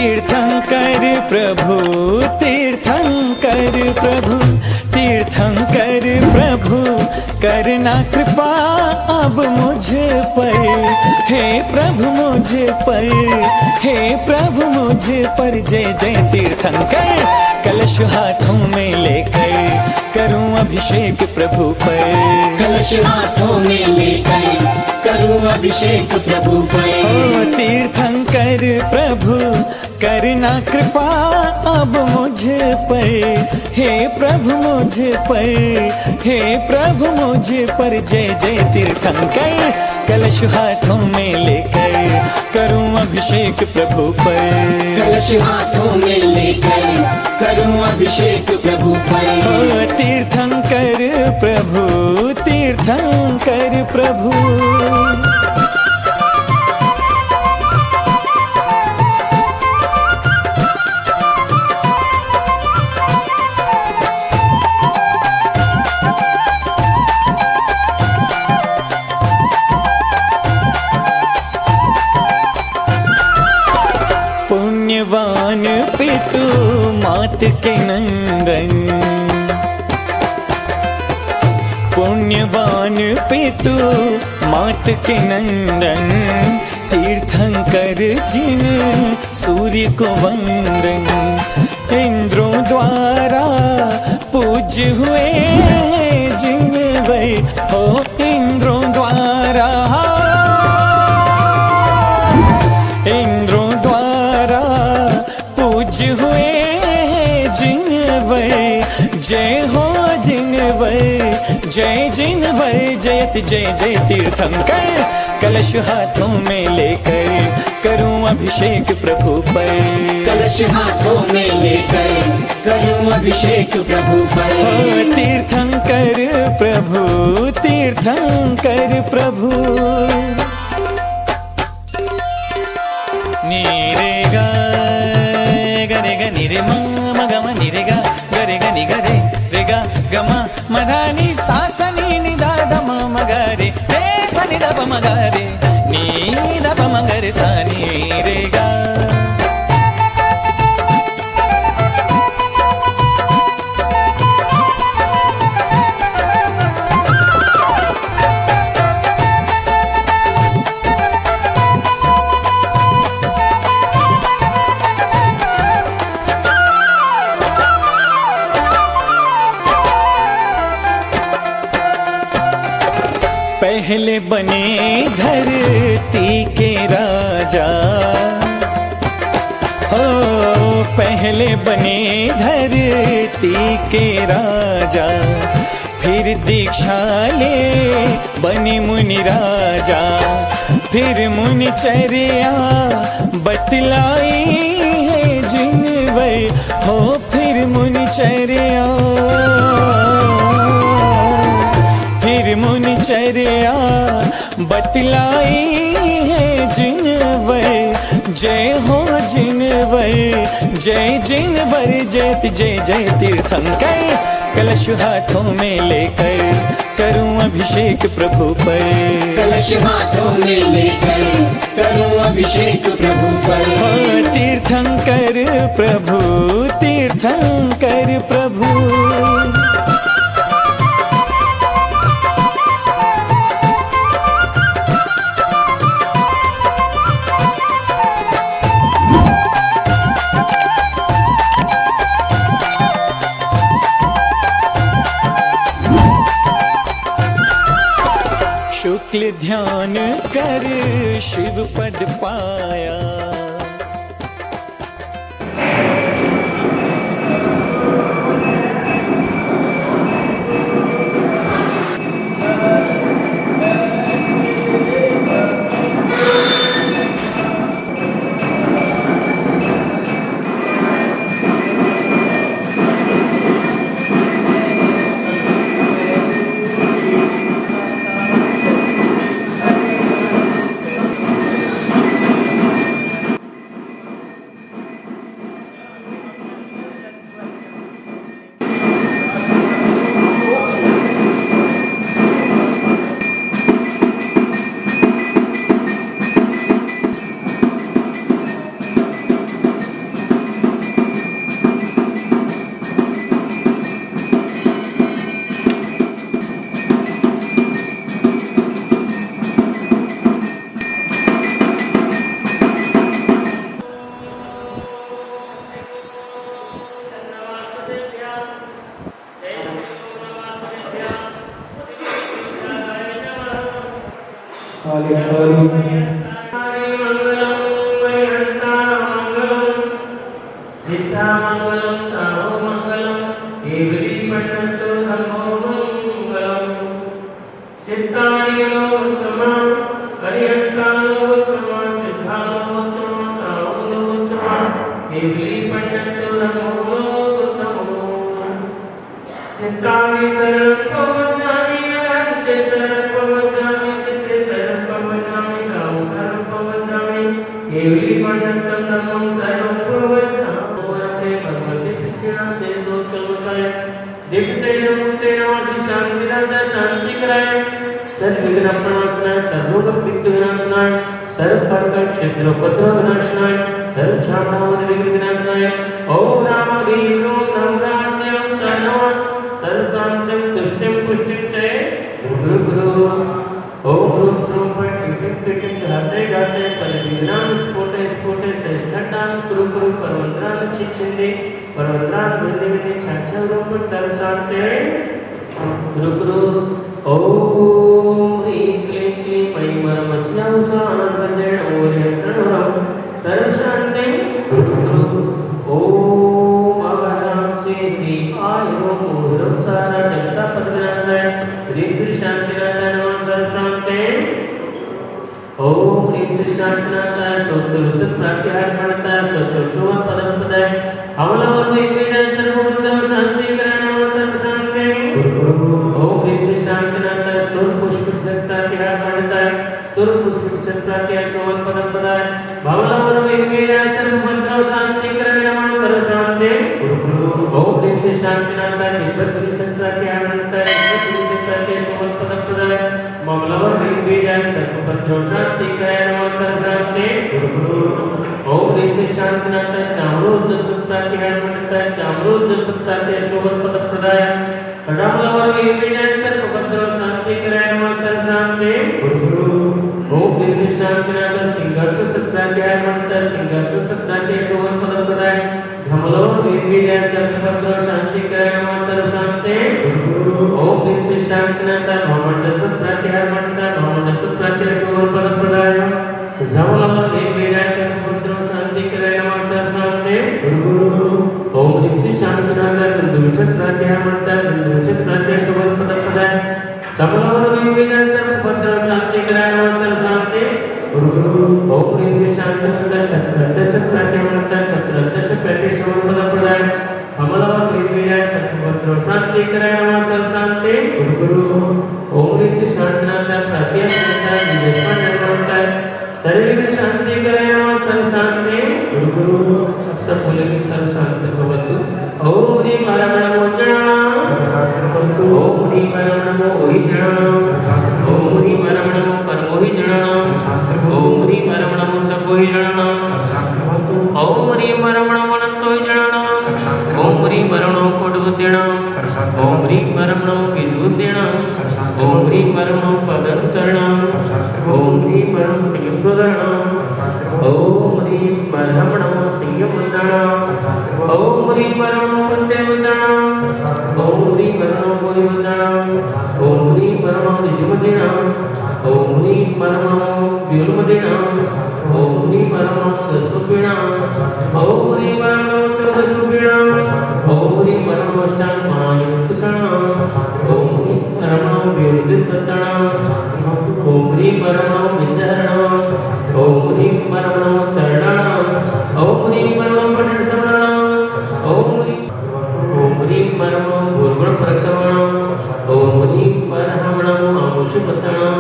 तीर्थंकर प्रभु, तीर्थंकर प्रभु, तीर्थंकर प्रभु, करना कृपा अब मुझ पर। हे प्रभु मुझ पर, हे प्रभु मुझ पर। जय जय तीर्थंकर। कलश हाथों में लेकर करूं अभिषेक प्रभु पर। कलश हाथों में लेकर करूं अभिषेक प्रभु पर। ओ तीर्थंकर प्रभु, करना कृपा अब मुझ पर। हे प्रभु मुझ पर, हे प्रभु मुझ पर। जय जय तीर्थंकर। कलश हाथों में लेकर करूं अभिषेक प्रभु पर। कलश हाथों में लेकर करूं अभिषेक प्रभु पर। ओ तीर्थंकर प्रभु, तीर्थंकर प्रभु। पुण्यवान पितु मात के नंदन, पुण्यवान पितु मात के नंदन। तीर्थंकर जिन सूर्य को वंदन। इंद्रों द्वारा पूज्य हुए जिन वर हो। इंद्रों द्वारा, इंद्रों द्वारा पूज्य हुए जिनवर। जय हो जिनवर, जय जिनवर। जयत जय जय तीर्थंकर। कलश हाथों में लेकर करूं अभिषेक प्रभु पर। कलश हाथों में लेकर करूं अभिषेक प्रभु पर। ओ तीर्थंकर प्रभु, तीर्थंकर प्रभु। नीरे गा गरे ग निरे मा म ग म निरे गा गरे ग नि गरे रे गा ग म म धा नि सा स नि नि धा ध म म ग रे रे स नि ध प म ग रे नि ध प म ग रे सा नि रे गा। पहले बने धरती के राजा हो, पहले बने धरती के राजा। फिर दीक्षा ले बने मुनि राजा। फिर मुनि चर्या बतलाई है जिनवर हो। फिर मुनि चर्या, फिर मुनि चर्या बतलाई है जिनवर। जय हो जिनवर, जय जिनवर। जयत जय जय तीर्थंकर। कलश हाथों में लेकर करूं अभिषेक प्रभु पर। कलश हाथों में लेकर करूं अभिषेक प्रभु पर। ओ तीर्थंकर प्रभु, तीर्थंकर प्रभु। शुक्ल ध्यान कर शिव पद पाया। क्षेत्रोपद्रवनाशनाय सर्वक्षामनामद विघ्नविनाशनाय ओम राम ह्रीं ह्रूं नमरास्य शरणं सर्वशान्तिं तुष्टिं पुष्टिं च गुरु गुरु ओम ह्रूं ह्रूं पठिं पठिं घाते घाते परिविघ्नान् स्फोटे स्फोटे सहस्रतान् कुरु कुरु परमन्त्रान् शिक्षन्ते परमन्त्रान् विन्दे विन्दे क्षाक्षरूपं सर्वशान्ते गुरु गुरु ओम ह्रीं क्लीं क्लीं पैमरमस्यां सानन्देन ओर्यन्त्रणं सर्वशान्तिं गुरु गुरु ओम अवरां सिद्धि आयुः मूढं सारा जगता पद्मनाशाय ह्रीं श्री शान्तिनाथाय नमः सर्वशान्ते ओम ह्रीं श्री शान्तिनाथाय सोत्तुरुसत् प्रात्याहार प्रणताय सोत्तुरुषोवा पदं पदाय अमलावर वेदवेदाय सर्वभूतं शान्ति कराय नमः सर्वशान्ते ओम ह्रीं श्री शान्तिनाथाय सोत्तुरुषोवा पुष्पित प्रात्याहार प्रणताय सुरपुष्पित प्रात्याहार शोभन पदं पदाय अमलावर वेदवेदाय सर्वभूतं शान्ति कराय नमः सर्वशान्ते ओम ह्रीं श्री शान्तिनाथाय तिब्बत प्रात्याहार प्रणताय तिब्बत प्रात्याहार शोभन पदं पदाय अमलावर वेदवेदाय सर्वभूतं शान्ति कराय नमः सर्वशान्ते ओम ह्रीं श्री शान्तिनाथाय चामरोज्जल प्रात्याहार प्रणताय चामरोज्जल प्रात्याहार शोभन पदं पदाय रामलावर वेदवेदाय सर्वभूतं शान्ति कराय नमः सर्वशान्ते ओम ह्रीं श्री शान्तिनाथाय सिंहासन सत्प्रात्याहार प्रणताय सिंहासन सत्प्रात्याहार शोभन पदं पदाय धमलावर वेदवेदाय सर्वभूतं शान्ति कराय नमः सर्वशान्ते ओम ह्रीं श्री शान्तिनाथाय महामंडल सत्प्रात्याहार प्रणताय महामंडल सत्प्रात्याहार शोभन पदं पदाय जमलावर वेदवेदाय सर्वभूतं शान्ति कराय नमः सर्वशान्ते ओम ह्रीं श्री शान्तिनाथाय दुर्दुषत प्रात्याहार प्रणताय दुर्दुषत प्रात्याहार शोभन पदं पदाय समलावर वेदवेदाय सर्वभूतं शान्ति कराय नमः सर्वशान्ते ओम ह्रीं श्री शान्तिनाथाय छत्रदश प्रात्याहार प्रणताय छत्रदश प्रात्याहार शोभन पदं पदाय अमलावर वेदवेदाय सर्वभूतं शान्ति कराय नमः सर्वशान्ते ओम ह्रीं श्री शान्तिनाथाय प्रात्याहार प्रणताय विजयस्वान प्रणताय सर्व शांति कराय नमः सर्वशान्ते अब सब बोलेंगे सर्वशान्ति भवतु ओम ह्रीं परम नमो जनानां ओम ह्रीं परम नमो ओहि जनानां ओम ह्रीं परम नमो परमोहि जनानां ओम ह्रीं परम नमो सबोहि जनानां ओम ह्रीं परम नमो अनन्तोहि जनानां ओम ह्रीं परम नमो कोटिबुद्धिनां ओम ह्रीं परम नमो बीजबुद्धिनां ओम ह्रीं परम नमो पदनुसरणां ओम ह्रीं परम सिंहं स्वधराणां ओम ह्रीं परम नमो सिंहं वन्दनां ओम ह्रीं परम नमो पद्मे वन्दनां ओम ह्रीं परम नमो गोहि वन्दनां ओम ह्रीं परम नमो ऋजुमतीनां ओम ह्रीं परम नमो व्यूलमतीनां ओम ह्रीं परम नमो दशरूपिणां ओम ह्रीं परम नमो चौदशरूपिणां ओम ह्रीं परम नमो अष्टाङ्गमायुक्तसाणां ओम ह्रीं परम नमो व्यूलदित्वत्ताणां ओम ह्रीं परम नमो विचारणां ओम ह्रीं परम नमो चरणाणां ओम ह्रीं परम नमो पठनश्रवणाणां ओम ह्रीं परम नमो गुरुगुण प्रक्रमणां ओम ह्रीं परम नमो आमुषपत्ताणां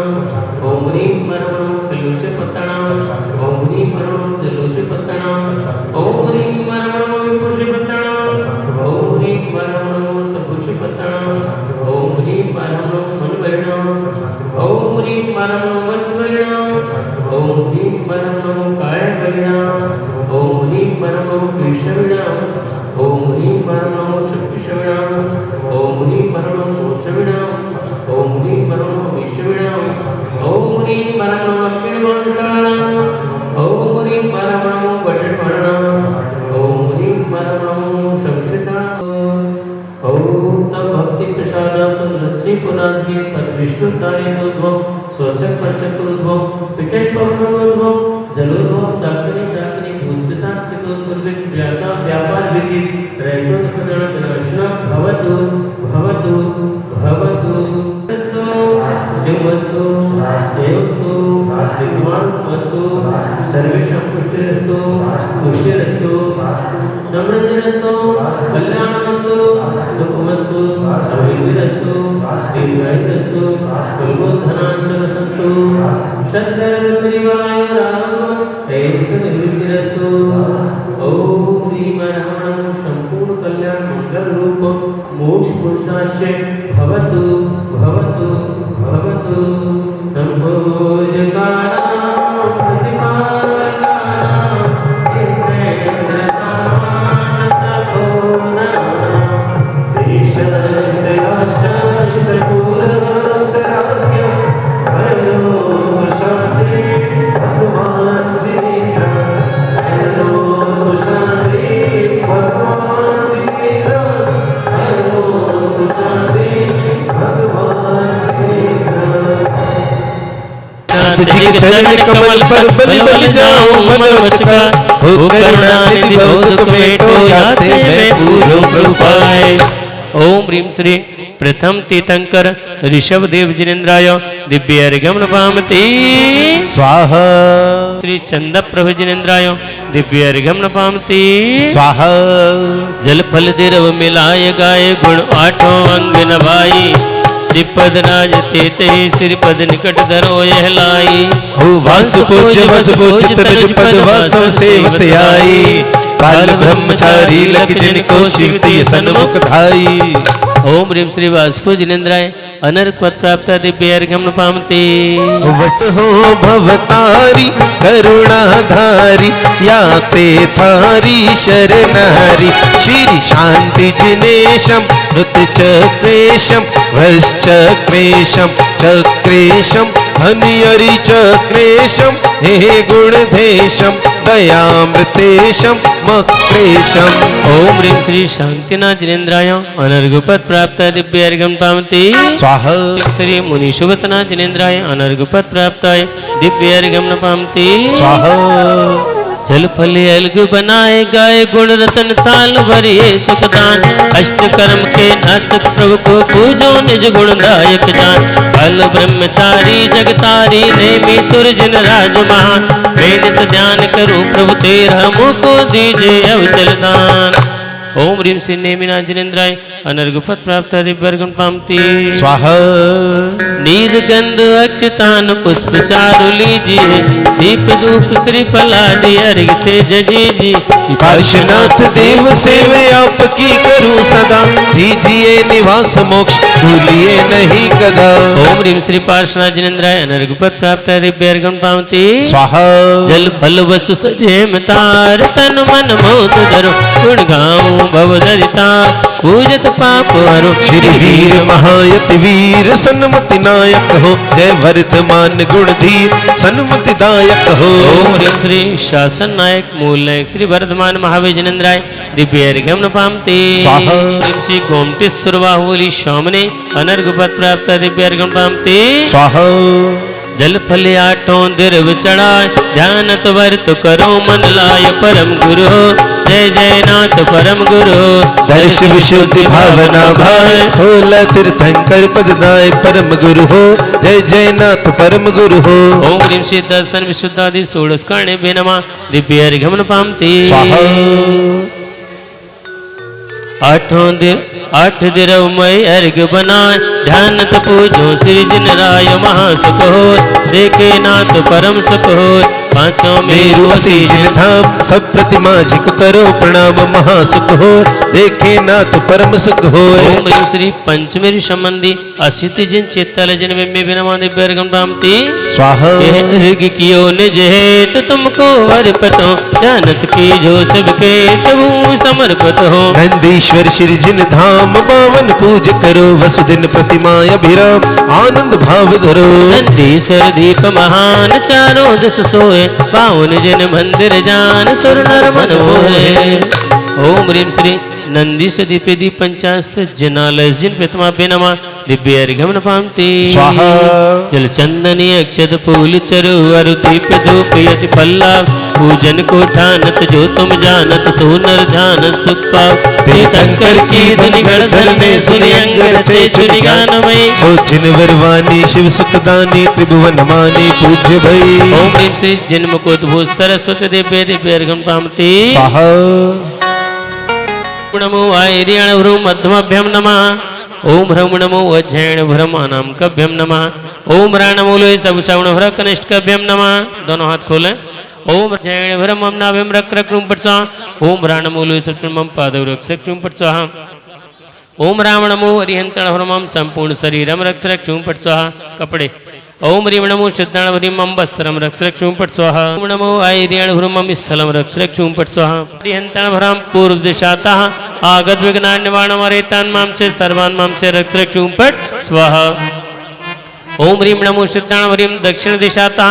ओम ह्रीं परम नमो कलुषपत्ताणां ओम ह्रीं परम नमो जलुषपत्ताणां ओम ह्रीं परम नमो विपुषपत्ताणां ओम ह्रीं परम नमो सपुषपत्ताणां ओम ह्रीं परम नमो मनवैणां ओम ह्रीं परम नमो वत्सवैणां ओम ह्रीं परम नमो कायवैणां ओम ह्रीं परम नमो कृष्णवैणां ओम ह्रीं परम नमो शक्तिशवैणां ओम ह्रीं परम नमो मोक्षवैणां ओम ह्रीं परम नमो विश्ववैणां ओम ह्रीं परम नमो अग्निवर्णचाणां ओम ह्रीं परम नमो वटवर्णां ओम ह्रीं परम नमो शंसिताणां ओम तम भक्ति प्रसादातु लक्ष्मीपुराजगे पद्विष्णुतारितोद्भव स्वचक पंचकुरुद्भव पिचय पवनोद्भव जलोद्भव सागरी जागरी भूतपिशाचकृतोद्भव व्यापार विदित रहितोत्पन्न विनाशना भवतु भवतु भवतु सिंहस्तु जयोस्तु विद्वान् वस्तु सर्वेषां पुष्टिरस्तु पुष्टिरस्तु समृद्धिरस्तु कल्याणमस्तु सुखमस्तु अभिवृद्धिरस्तु दीर्घायुरस्तु कुलबोधनान् सन्तु श्रीवायुरास्तु निवृत्तिरस्तु ओम श्रीमरमणं संपूर्ण कल्याण मंगल रूप मोक्ष पुरुषाश्च भवतु भवतु भवतु संभोजकानां प्रतिपालकानां इंद्रेन्द्रसामान्य सपोनानां देशस्थ चरण कमल पर बलि बलि जाऊं मनोवच का हो करुणा निधि बहुत मेटो याते मैं पूरो प्रभुपाय। ओम ह्रीं श्री प्रथम तीर्थंकर ऋषभ देव जिनेन्द्राय दिव्य अर्घ्यं नपामि स्वाहा श्री चंद प्रभु जिनेन्द्राय दिव्य अर्घ्यं नपामि स्वाहा जल फल दिरव मिलाय गाय गुण आठों अंग नभाई श्रीपद राज तेते श्रीपद निकट धरो यह लाई हो वंश पूज्य वस पूज्य तज पद वासव सेवत आई काल ब्रह्मचारी लख जिनको शिवती सन्मुख धाई। ओम ह्रीं श्री वासुपु जिनेन्द्राय अनर्क पद प्राप्त दिव्य अर्घ्यं नपामि वस हो भवतारी करुणाधारी याते तारी शरणारी श्री शांति जिनेशम चक्रेशम वश्चक्रेशम चक्रेशम हनियरि चक्रेशम हे गुणधेशम दयामृतेशम मक्रेशम। ओम ह्रीं श्री शांतिनाथ जिनेन्द्राय अनर्घपद प्राप्त दिव्य अर्घ्यं नपामि स्वाहा श्री मुनिशुभतनाथ जिनेन्द्राय अनर्घपद प्राप्त दिव्य अर्घ्यं नपामि स्वाहा जल फल अलग बनाए गाय गुण रतन ताल भरिए सुखदान अष्ट कर्म के नाशक प्रभु को पूजो निज गुणदायक जान काल ब्रह्मचारी जगतारी नेमी सुर जिन राज महान मैं नित ध्यान करूं प्रभु तेरा मुझको दीजिए अवचल दान। ओम ह्रीं श्री नेमिनाथ जिनेन्द्राय अनर्घपद प्राप्त दिव्य अर्घ्यं नपामि स्वाहा नीलगंध अच्युतान पुष्प चारु लीजिए दीप धूप श्रीफलादि अर्घ तेज जी पार्श्वनाथ देव सेवे आपकी करूं सदा दीजिए निवास मोक्ष भूलिए नहीं कदा। ओम ह्रीं श्री पार्श्वनाथ जिनेन्द्राय अनर्घपद प्राप्त दिव्य अर्घ्यं नपामि स्वाहा जल फल वसु सजेम तार तन मन मोद धरो गुण गाऊं भव दरिता पूजित पाप हरो श्री वीर महायति वीर सन्मति नायक हो जय वर्धमान गुणधीर सन्मति दायक हो। ओम ह्रीं श्री शासन नायक मूल नायक श्री वर्धमान महावीर जिनेन्द्राय दिव्य अर्घ्यं नपामि स्वाहा ह्रीं श्री गोमटेश्वर बाहुबली स्वामिने अनर्घपद प्राप्त दिव्य अर्घ्यं नपामि स्वाहा जल फल आठों दिरव चढ़ाए ध्यान तो वर्त करो मन लाय परम गुरु जय जय नाथ परम गुरु दर्श विशुद्धि भावना भाय 16 तीर्थंकर पदनाय परम गुरु हो जय जय नाथ परम गुरु हो। ओम ह्रीं श्री दर्शन विशुद्धादि षोडश कर्णे नमः दिव्य अर्घ्यं नपामि स्वाहा आठ दिरव मई अर्घ बनाए ध्यान तो पूजो श्री जिन राय महासुख हो देखे नाथ परम सुख हो पांचों मेरु असी जिन धाम सब प्रतिमा झिक करो प्रणाम महासुख हो देखे नाथ परम सुख हो। ओम ह्रीं श्री पंचमेरु संबंधी असित जिन चेतल जिन में बिना दिव्य अर्घ्यं नपामि स्वाहा अर्घ कियो निज हेत तुमको अर्पित हो जानत कीजो सबके प्रभु समर्पित हो। नंदीश्वर श्री जिन धाम पावन पूज करो वसुदिन प्रतिमा अभिराम आनंद भाव धरो नंदीश्वर दीप महान चारों दस सोए पावन जिन मंदिर जान सुर नर मन मोहे। ओम ह्रीं श्री नंदीश दीपे दीप पंचास्त जनालय जिन प्रतिमा बेनमा दिव्य अर्घ्यं नपामि स्वाहा जल चंदनी अक्षत फूल चरु अरु दीप धूप यति पल्लव पूजन को ठानत जो तुम जानत सोनर ध्यान सुख पाओ तीर्थंकर की धुनि गणधर में सुनि अंग रचे चुनि गानमयी ओ जिनवरवानी शिव सुखदानी त्रिभुवन मानी पूज्य भई ओम ह्रीं श्री जिन्मुखोद्भूत सरस्वती दिव्य दिव्यर्घम पामती स्वाहा नमो आयर्यण भ्रूम मध्यमभ्यम नमः ओम ह्रम नमो अज्जैन भ्रमानाम कभ्यम नमः ओम राणमो लोय सब श्रवण भ्र कनिष्ठ कभ्यम नमः दोनों हाथ खोलें ओम अज्जैन भ्रमम नाभिम रक रक्रूम पट स्वाहा ओम राणमो लोय सब मम पादव रक्ष रक्रूम पट स्वाहा ओम राम नमो हरिहंतण भ्रमम संपूर्ण शरीरम रक्ष रक्षूम पट स्वाहा कपड़े ओम ह्रीं नमो शुद्धाण भ्रीमं वस्त्रम रक्ष रक्षूम पट स्वाहा ओम नमो आयर्यण भ्रूमं स्थलं रक्ष रक्षूम पट स्वाहा हरिहंतण भ्रम पूर्व दिशातः आगत विघ्नान् निवारणं हरेतान् मां च सर्वान् मां च रक्ष रक्षूम पट स्वाहा ओम ह्रीं नमो शुद्धाण भ्रीं दक्षिण दिशातः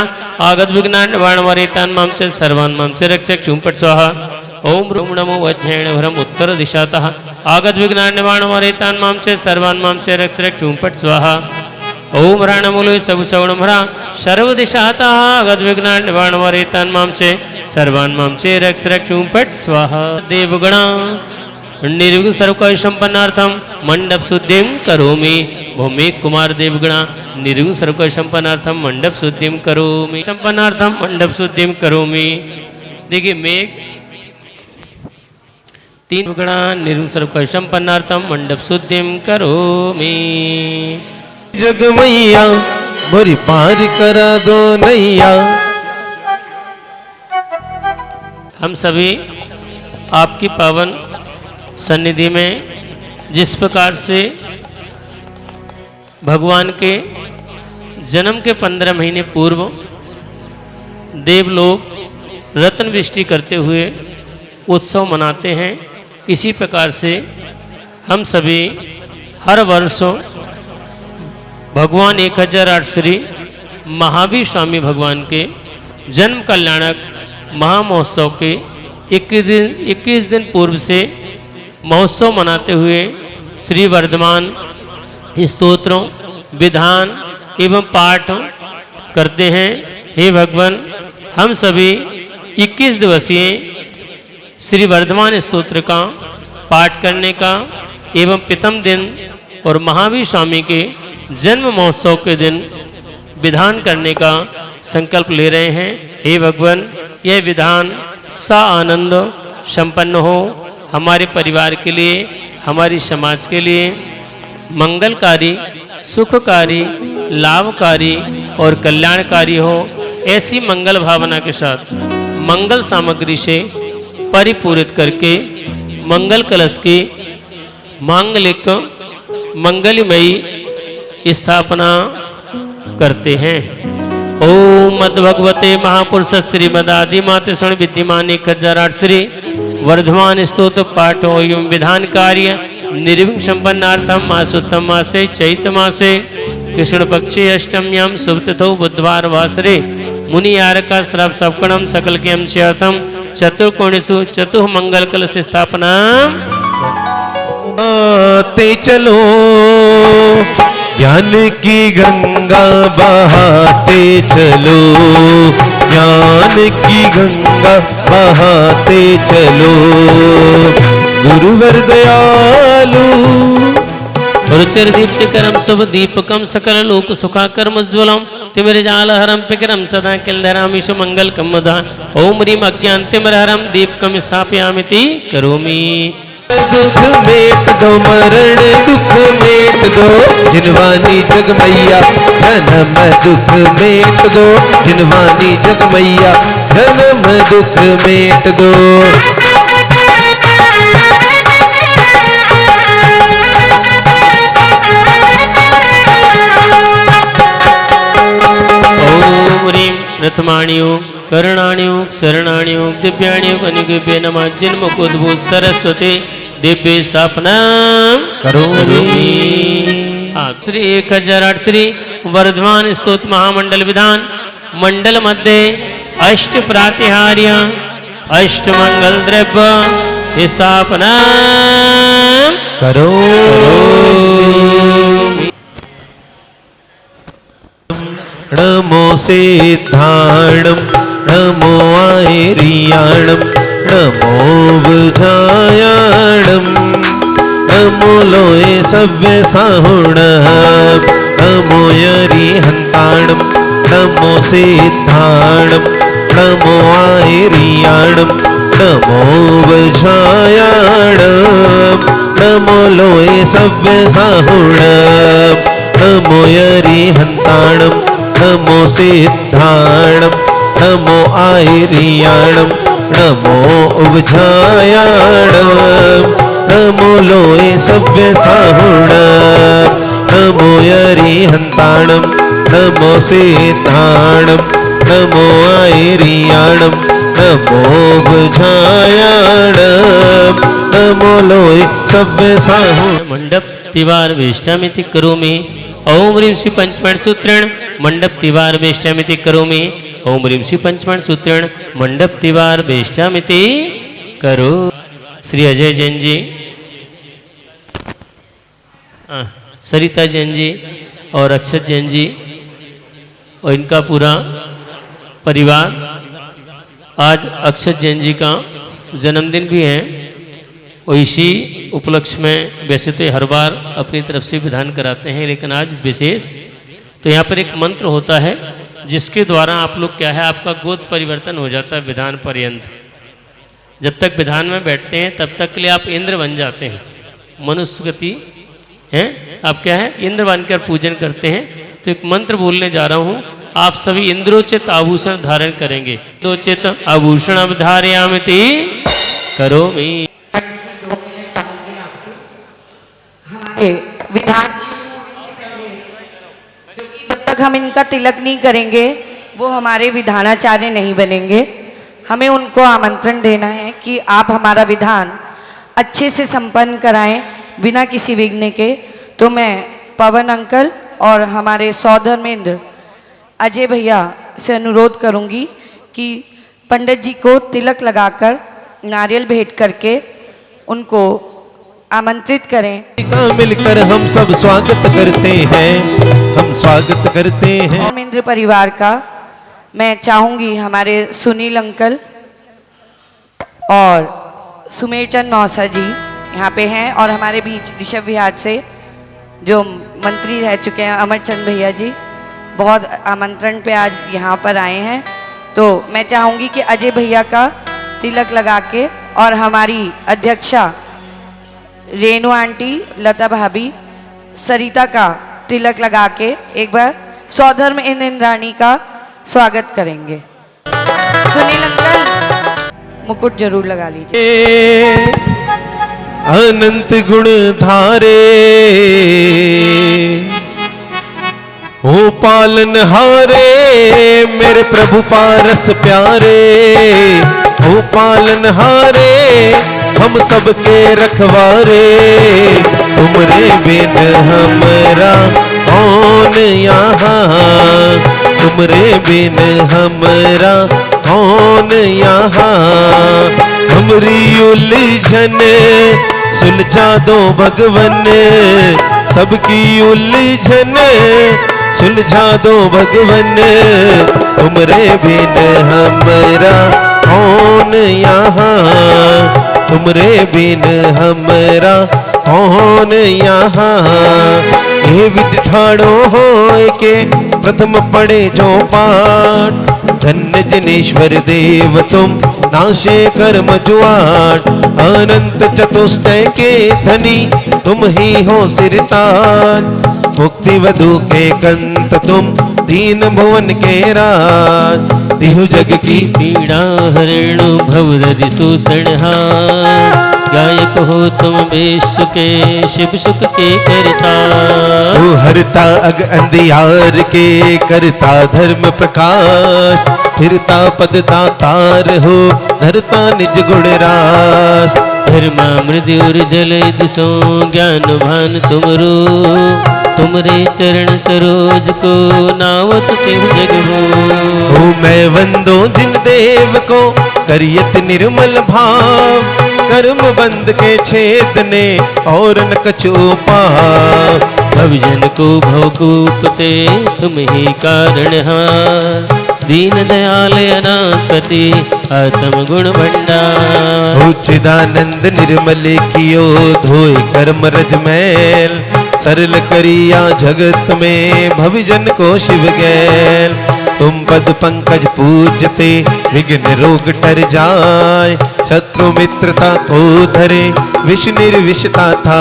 आगत विघ्नान् निवारणं हरेतान् मां च सर्वान् मां च रक्ष रक्षूम पट स्वाहा ओम ह्रूं नमो अज्जैन भ्रम उत्तर दिशातः आगत विघ्नान् निवारणं हरेतान् मां च सर्वान् मां च रक्ष रक्षूम पट स्वाहा ओम राणमुलो सब श्रवण भ्रा सर्व दिशातः आगत विघ्नान् निवारणं हरेतान् मां च सर्वान् मां च रक्ष रक्षूम पट स्वाहा देवगण निर्विघ्न सर्वकार्य संपन्नार्थम मंडप शुद्धिं करोमि भूमि कुमार देवगण निर्विघ्न सर्वकार्य संपन्नार्थम मंडप शुद्धिं करोमि संपन्नार्थम मंडप शुद्धिं करोमि देखिए मेघ तीन गणा निर्विघ्न सर्वकार्य संपन्नार्थम मंडप शुद्धिं करोमि जग मैया मोरी पार करा दो नैया हम सभी आपकी पावन सन्निधि में जिस प्रकार से भगवान के जन्म के 15 महीने पूर्व देवलोक रत्न वृष्टि करते हुए उत्सव मनाते हैं, इसी प्रकार से हम सभी हर वर्ष भगवान 1008 श्री महावीर स्वामी भगवान के जन्म कल्याणक महामहोत्सव के 21 दिन पूर्व से महोत्सव मनाते हुए श्री वर्धमान स्तोत्रों विधान एवं पाठ करते हैं। हे भगवान, हम सभी 21 दिवसीय श्री वर्धमान स्तोत्र का पाठ करने का एवं प्रथम दिन और महावीर स्वामी के जन्म महोत्सव के दिन विधान करने का संकल्प ले रहे हैं। हे भगवान, यह विधान सा आनंद संपन्न हो, हमारे परिवार के लिए, हमारी समाज के लिए मंगलकारी, सुखकारी, लाभकारी और कल्याणकारी हो। ऐसी मंगल भावना के साथ मंगल सामग्री से परिपूरित करके मंगल कलश की मांगलिक मंगलमयी स्थापना करते हैं। ओम मद भगवते महापुरुष श्रीमदादि माते स्वर्ण विद्यमान 1008 श्री वर्धमान स्तोत्र पाठ एवं विधान कार्य निर्विघ्न संपन्नार्थम मासोत्तम मासे चैत मासे कृष्ण पक्षे अष्टम्यां शुभतिथौ बुधवार वासरे मुनि यारका श्राप सवकणम सकल के अंशार्थम चतुर्कोणेषु चतुः मंगल कलश स्थापना ते चलो ज्ञान की गंगा बहाते चलो, ज्ञान की गंगा बहाते चलो, गुरुवर दयालु रुचिर दीप्तिकरम शुभ दीपकम सकल लोक सुखाकर्म ज्वलम तिमिरजालहरम पिकरम सदा किलधरामीशु मंगल कमदा ओम ह्रीं अज्ञानतिमिरहरम दीपकम स्थापयामिति करोमि। दुख मेट दो मरण दुख मेट दो जिनवानी जग मैया जन्म दुख मेट दो जिनवानी जग मैया जन्म दुख मेट दो। ओम ह्रीं प्रथमाण्यो कर्णाण्यो शरणाण्यो दिव्याण्यो अनिगुभ्ये नमः जिन्मुखोद्भूत सरस्वती दिव्य स्थापना करोमि। श्री 1008 श्री वर्धमान स्तोत्र महामंडल विधान मंडल मध्य अष्ट प्रातिहार्य अष्ट मंगल द्रव्य स्थापना करोमि। नमो सिद्धाणं नमो आयर्याणं नमो वज्रायणं नमो लोये सव्य साहुणः नमो यरिहन्ताणं नमो सिद्धाणं नमो आयर्याणं नमो वज्रायणं नमो लोये सव्य साहुणः नमो यरिहन्ताणं नमो सिद्धाणं नमो आयर्याणं नमो वज्रायणं नमो लोये सव्य साहुणः नमो यरिहन्ताणं नमो सिद्धाणं नमो आयर्याणं नमो वज्रायणं नमो लोये सव्य साहुणः मंडप तिवार वेष्टामिति करोमि ओम ह्रीं श्री पंचमण सूत्रेण मंडप तिवार वेष्टामिति करोमि ओम ह्रीं श्री पंचमण सूत्रेण मंडप तिवार वेष्टामिति करो। श्री अजय जैन जी, सरिता जैन जी और अक्षत जैन जी और इनका पूरा परिवार। आज अक्षत जैन जी का जन्मदिन भी है और इसी उपलक्ष्य में वैसे तो हर बार अपनी तरफ से विधान कराते हैं, लेकिन आज विशेष तो यहाँ पर एक मंत्र होता है जिसके द्वारा आप लोग क्या है आपका गोत्र परिवर्तन हो जाता है विधान पर्यंत। जब तक विधान में बैठते हैं तब तक के लिए आप इंद्र बन जाते हैं, मनुष्य गति हैं आप क्या है इंद्र बनकर पूजन करते हैं। तो एक मंत्र बोलने जा रहा हूँ, आप सभी इंद्रोचित आभूषण धारण करेंगे। इंद्रोचित आभूषण धारयामिति करोमि। विधान जब तक हम इनका तिलक नहीं करेंगे वो हमारे विधानाचार्य नहीं बनेंगे। हमें उनको आमंत्रण देना है कि आप हमारा विधान अच्छे से संपन्न कराएं बिना किसी विघ्न के। तो मैं पवन अंकल और हमारे सौधर्मेंद्र अजय भैया से अनुरोध करूंगी कि पंडित जी को तिलक लगाकर नारियल भेंट करके उनको आमंत्रित करें। मिलकर हम सब स्वागत करते हैं, हम स्वागत करते हैं। धर्मेंद्र परिवार का मैं चाहूंगी हमारे सुनील अंकल और सुमेरचंद मौसा जी यहाँ पे हैं और हमारे बीच ऋषभ विहार से जो मंत्री रह चुके हैं अमरचंद भैया जी बहुत आमंत्रण पे आज यहाँ पर आए हैं। तो मैं चाहूंगी कि अजय भैया का तिलक लगा के और हमारी अध्यक्षा रेणु आंटी, लता भाभी, सरिता का तिलक लगा के एक बार सौधर्म इंद्राणी का स्वागत करेंगे। सुनील अंकल मुकुट जरूर लगा लीजिए। अनंत गुण धारे हो पालन हारे मेरे प्रभु पारस प्यारे हो पालन हारे हम सबके रखवारे तुमरे बिन हमरा कौन यहाँ तुमरे बिन हमरा कौन यहाँ हमरी उलझन सुलझा दो भगवन सबकी उलझन सुलझा दो भगवन तुमरे बिन हमरा कौन यहाँ तुमरे बिन हमरा कौन यहाँ ये विधि ठाड़ो हो के प्रथम पढ़े जो पाठ धन्य जनेश्वर देव तुम नाशे कर्म जुआट अनंत चतुष्टय के धनी तुम ही हो सिरताज मुक्ति वधु के कंत तुम दीन भुवन के राज तिहु जग की पीड़ा हरणु भवदधि सुसणहार गायक हो तुम विश्व के शिव सुख के करता ओ हरता अग अंधियार के करता धर्म प्रकाश फिरता पद दातार हो धरता निज गुण रास धर्मा मृदु जल दिशो ज्ञान भान तुमरो तुमरे चरण सरोज को नावत तिहु जग हो मैं वंदो जिन देव को करियत निर्मल भाव कर्म बंद के छेदने और न कछु पाव भवजन को भवकूपते तुम ही कारणहार दीन दयाल अनापति आत्म गुण भंडार उचिदानंद निर्मल कियो धोए कर्म रज मैल सरल करिया जगत में भवजन को शिव गैल तुम पद पंकज पूजते विघ्न रोग टर जाय शत्रु मित्रता को धरे विष निर्विषता था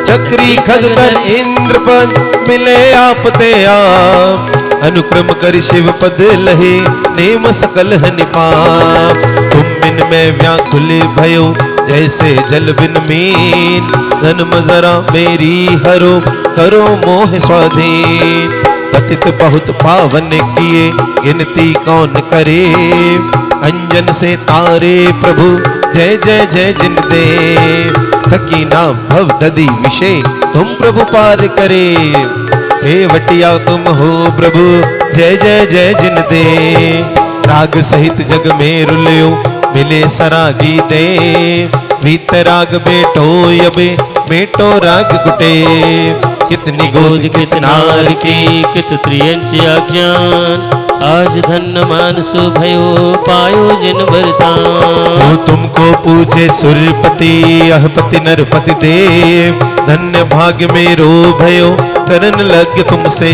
चक्री खदकर इंद्रपद मिले आपते आप अनुक्रम कर शिव पद लहे नेम सकल निपाप तुम बिन में व्याकुल भयो जैसे जल बिन मीन धन मजरा मेरी हरो करो मोह स्वाधीन पतित बहुत पावन किए गिनती कौन करे अंजन से तारे प्रभु जय जय जय जिन दे थकी ना भव ददी विषय तुम प्रभु पार करे हे वटिया तुम हो प्रभु जय जय जय जिन दे राग सहित जग में रुलियो मिले सरागी दे वीतराग बेटो यबे बेटो राग गुटे कितनी गोद कितनार की कित त्रियंच अज्ञान आज धन्य मानसु भयो पायो जिन बरतान वो तुमको पूछे सुरपति अहपति नरपति देव धन्य भाग्य मेरो भयो करन लग तुमसे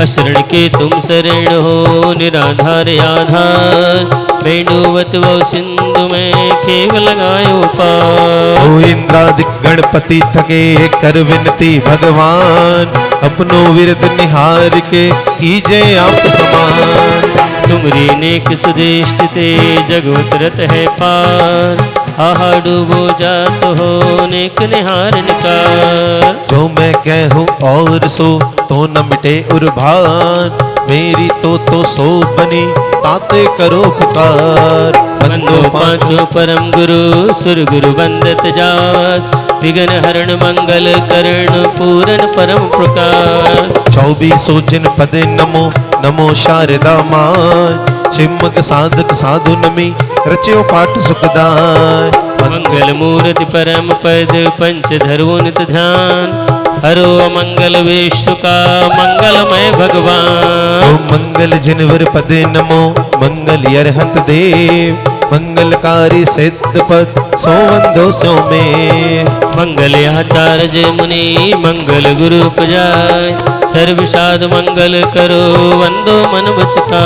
अशरण के तुम शरण हो निराधार आधार वेणुवत वो सिंधु में केव लगायो पार ओ इंद्रादिक गणपति थके कर विनती भगवान अपनो विरत निहार के कीजे आप समान तुमरी नेक सुदेष्ट ते जगवत रत है पार आहा डूबो जात हो नेक निहार निकार जो मैं कहूँ और सो तो न मिटे उर्भान मेरी तो सो बनी ताते करो पुकार बंदो पांचों परम गुरु सुर गुरु बंदत जास विघ्न हरण मंगल करण पूरन परम प्रकाश 24 जिन पदे नमो नमो शारदा माय शिवमग साधक साधु नमी रचयो पाठ सुखदाय मंगल मूर्ति परम पद पंच धरो नित ध्यान हरो अमंगल विश्व का मंगलमय भगवान ओ मंगल जिनवर पदे नमो मंगल अरहत देव मंगलकारी सिद्ध पद सोवंदो सो में मंगल आचार्य मुनि मंगल गुरु पजाय सर्व साध मंगल करो वंदो मन बचका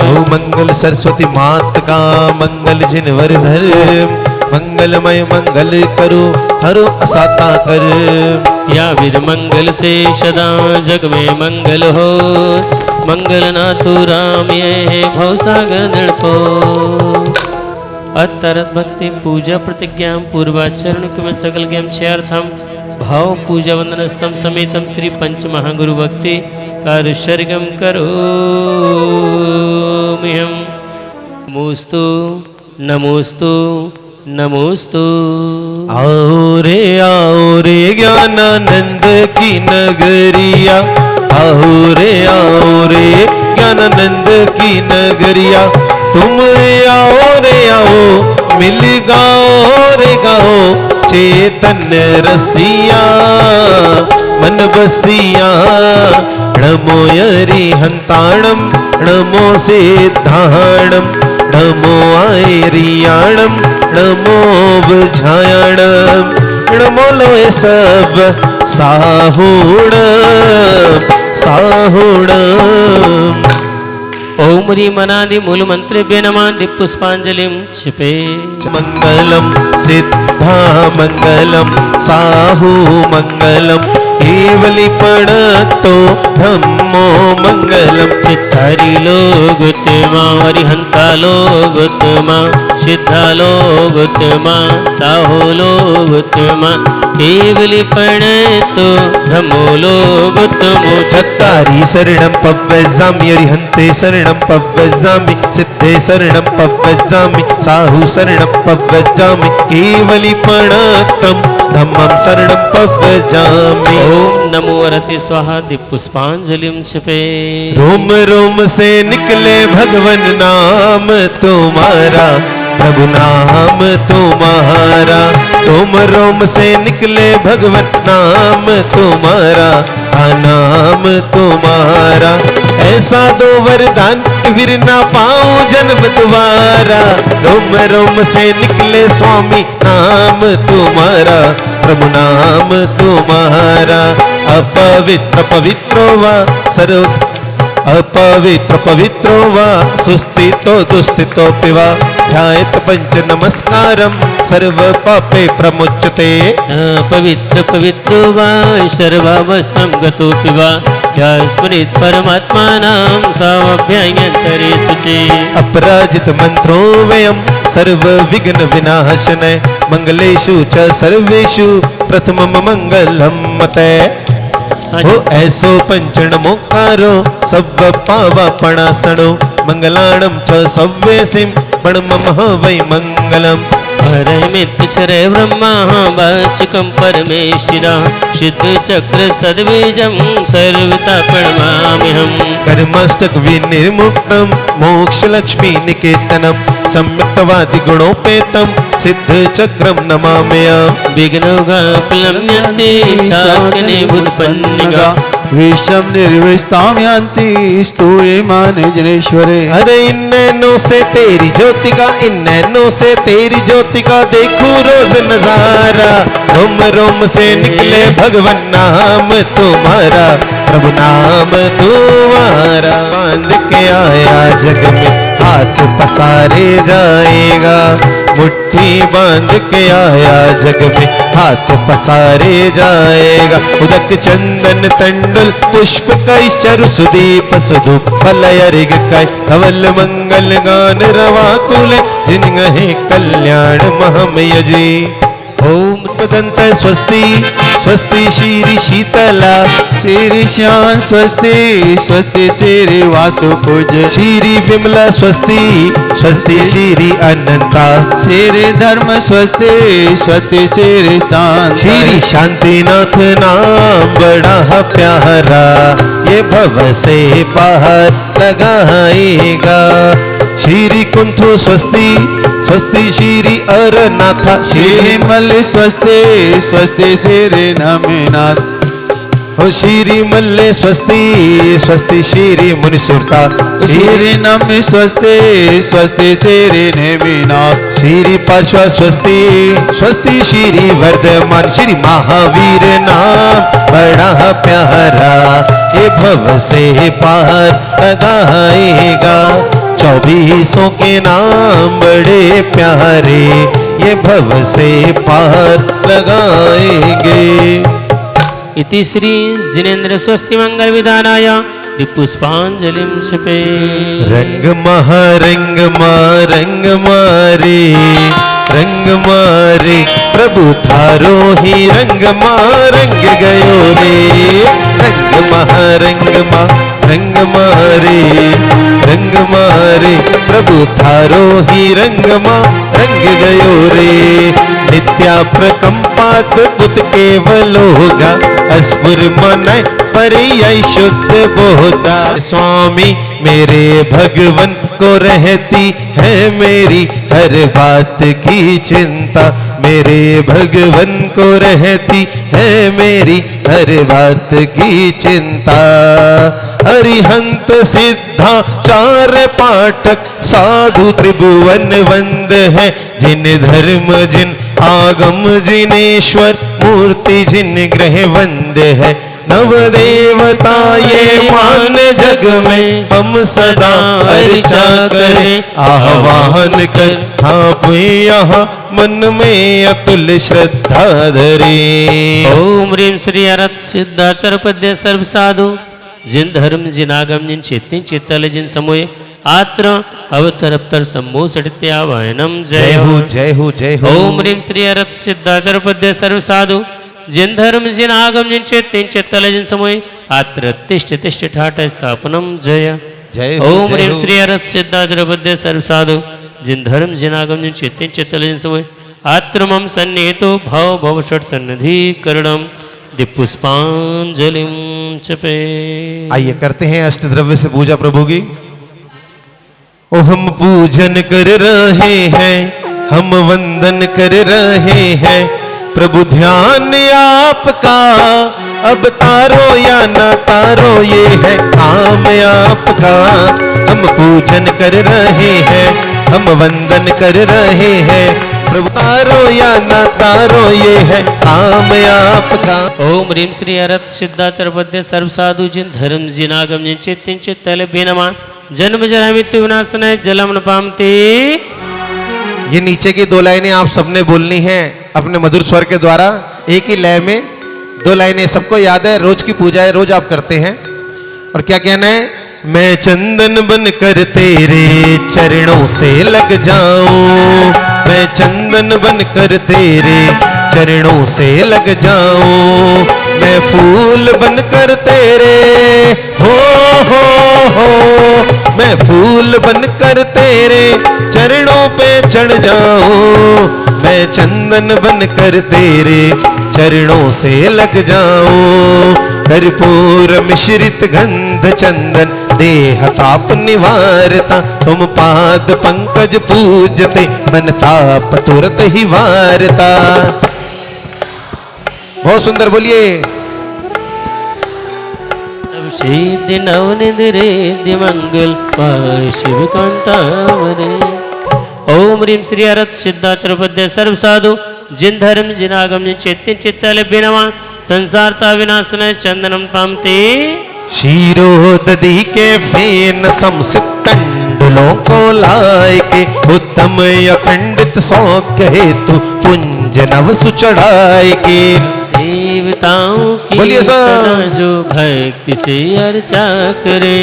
ओ मंगल सरस्वती मात का मंगल जिनवर धर मंगलमय मंगल करो हरो असाता कर या विद मंगल से सदा जग में मंगल हो मंगल नाथु राम ये भवसागर दड़पो अतरत भक्ति पूजा प्रतिज्ञा पूर्वाचरण में सकल ज्ञान क्षयार्थम भाव पूजा वंदन स्तंभ समेतम श्री पंच महागुरु भक्ति कार्य सर्गम करो मिहम मोस्तु नमोस्तु नमोस्तु आओ रे ज्ञानानंद की नगरिया आओ रे ज्ञानानंद की नगरिया तुम आओ मिल गाओ चेतन रसिया मन बसिया नमो हंताणम नमो सिद्धाणम नमो आयरियाणम नमो बुझायणम नमो लोय सब साहुणम ओम ह्रीं मनादि मूल मंत्रेभ्य नमः दीप पुष्पांजलिं क्षिपे मंगलम सिद्धा मंगलम साहु मंगलम केवली पड़तो धम्मो मंगलम चित्तारी लोग उत्तमा हरिहंता लोग उत्तमा सिद्धा लोग उत्तमा साहो लोग उत्तमा केवली पड़तो धम्मो लोग उत्तमो चत्तारी शरणं पव्यजामि हरिहन्ते शरणं पव्यजामि सिद्धे शरणं पव्यजामि साहु शरणं पव्यजामि केवली पड़तं धम्मं शरणं पव्यजामि ओम नमो रति स्वाहा दीप पुष्पांजलिं क्षिपे रोम रोम से निकले भगवन नाम तुम्हारा प्रभु नाम तुम्हारा, तुम रोम से निकले भगवन नाम तुम्हारा, नाम तुम्हारा। ऐसा दो वरदान फिर ना पाऊं जन्म दोबारा, रोम रोम से निकले स्वामी नाम तुम्हारा, प्रभु नाम तुम्हारा। अपवित्र पवित्रो वा सर्व अपवित्र पवित्रो वा सुस्थितो दुस्थितो पिवा, ध्यायत पंच नमस्कारम सर्व पापे प्रमुच्यते। पवित्र पवित्रो वा सर्वावस्थं गतो पिवा, स्मृत परमात्मानां सावभ्यन्तरे शुचि। अपराजित मंत्रो वयम सर्व विघ्न विनाशनय, मंगलेषु च सर्वेषु प्रथमम मंगलम मते। हो ऐसो पंचण मोकारो सब पावा पणासणो, मंगलाणम च सव्यसिम पणमम वै मंगलम। हरे मित्रचरे ब्रह्मा वाचिकं परमेश्वरा, सिद्ध चक्र सद्बीजं सर्वथा प्रणमाम्यहम्। कर्माष्टक विनिर्मुक्तम मोक्ष लक्ष्मी निकेतनम, संयुक्तवादि गुणोपेतम सिद्ध चक्रम नमाम्यहम्। विघ्नौघा प्लम्यन्ते शाकिनी भूतपन्निका, विषम निर्विष्टाम यान्ति स्तूयमान जनेश्वरे। अरे इन नैनों से तेरी ज्योतिका, इन नैनों से तेरी ज्योतिका देखूं रोज नजारा, रोम रोम से निकले भगवन नाम तुम्हारा, प्रभु नाम तुम्हारा। बांध के आया जग में हाथ पसारे जाएगा, मुट्ठी बांध के आया जग में हाथ पसारे जाएगा। उदक चंदन तंडुल पुष्प कई चरु सुदीप सुधूप फलयरिग कई, धवल मंगल गान रवा कुल जिन गहे कल्याण महम यजी। ओम पदंत स्वस्ति स्वस्ति श्री शीतला, श्री श्याम स्वस्ति स्वस्ति श्री वासु पूज्य, श्री विमला स्वस्ति स्वस्ति श्री अनंता, श्री धर्म स्वस्ति स्वस्ति श्री शांति। श्री शांतिनाथ नाम बड़ा प्यारा, ये भव से बाहर लगाएगा। श्री कुंठो स्वस्ति स्वस्ति श्री अरनाथा, श्री मल स्वस्ति स्वस्ति श्री नमीनाथ, हो श्री मल्ले स्वस्ति स्वस्ति श्री मुनिसुरता, श्री नमी स्वस्ति स्वस्ति श्री नेमिनाथ, श्री पार्श्व स्वस्ति स्वस्ति श्री वर्धमान। श्री महावीर नाम बड़ा प्यारा, ये भव से पार लगाएगा। 24 के नाम बड़े प्यारे, ये भव से पार लगाएंगे। इति श्री जिनेन्द्र स्वस्ति मंगल विधानाय दीपुष्पांजलिं क्षिपे। रंग मारे रंग मारे प्रभु थारो ही रंग रंग गयो रे। रंग मारे प्रभु थारो ही रंग रंग गयो रे। नित्या प्रकंपात बुत केवलोगा, अस्पुर मन परिय शुद्ध बोधा। स्वामी मेरे भगवन को रहती है मेरी हर बात की चिंता, मेरे भगवन को रहती है मेरी हर बात की चिंता। अरिहंत सिद्धा चार पाठक साधु त्रिभुवन वंद है, जिन धर्म जिन आगम जिनेश्वर मूर्ति जिन ग्रह वंद है। नव देवता ये मान जग में, हम सदा अर्चा करें आह्वान कर। थापे यहाँ मन में अतुल श्रद्धा धरे। ओम ह्रीं श्री अरत सिद्धाचर पद्य सर्व साधु, जिन धर्म जिन आगम जिन चित्ति चित्तल जिन समूह आत्र अवतरप्तर सम्मो सटित्यावायनम। जय हो जय हो जय हो। ओम ह्रीं श्री अरत सिद्धाचर पद्य सर्व साधु, जिन धर्म जिन आगम जिन चित्ति चित्तल जिन समूह आत्र तिष्ठ तिष्ठ ठाठ स्थापनम। जय जय हो। ओम ह्रीं श्री अरत सिद्धाचर पद्य सर्व साधु, जिन धर्म जिन आगम जिन चित्ति चित्तल जिन समूह आत्र मम सन्निहितो भव भव षट सन्निधि करणम। दीपुष्पांजलिं क्षिपे। आइए करते हैं अष्ट द्रव्य से पूजा प्रभु की। ओ हम पूजन कर रहे हैं, हम वंदन कर रहे हैं, प्रभु ध्यान आपका, अब तारो या ना तारो ये है काम आपका। हम पूजन कर रहे हैं, हम वंदन कर रहे हैं, प्रभु तारो या ना तारो ये है काम आपका। ओम ह्रीं श्री अरत सिद्धाचर पद्य सर्व साधु जिन धर्म जिनागम जिन चित्तिन चित्तल बेनमा जन्म जरा मृत्यु विनाशनाय जलम न पामते। ये नीचे की दो लाइनें आप सबने बोलनी है अपने मधुर स्वर के द्वारा, एक ही लय में दो लाइनें। सबको याद है, रोज की पूजा है, रोज आप करते हैं। और क्या कहना है? मैं चंदन बन कर तेरे चरणों से लग जाऊं, मैं चंदन बन कर तेरे चरणों से लग जाऊं, मैं फूल बन कर तेरे हो, मैं फूल बन कर तेरे चरणों पे चढ़ जाऊं, मैं चंदन बन कर तेरे चरणों से लग जाऊं, कर्पूर मिश्रित गंध चंदन देह ताप निवारता, तुम पाद पंकज पूजते मन ताप तुरत ही वारता। बहुत सुंदर, बोलिए। सब सिद्धि नवनिधि रिद्धि मंगल पाय शिव कांतावरे। ओम ह्रीं श्री अरत सिद्धाचर पद्य सर्व साधु जिन धर्म जिनागम जिन चैत्य चित्तल बिनमा संसारता विनाशनाय चंदनम पामते। क्षीरोदधि के फेन समस्तंडलों को लाए के उत्तम अखंडित सौख्य हेतु पुंज नव सुचढ़ाए के। देवताओं की बोलिए सर। सदा जो भक्ति से अर्चा करे,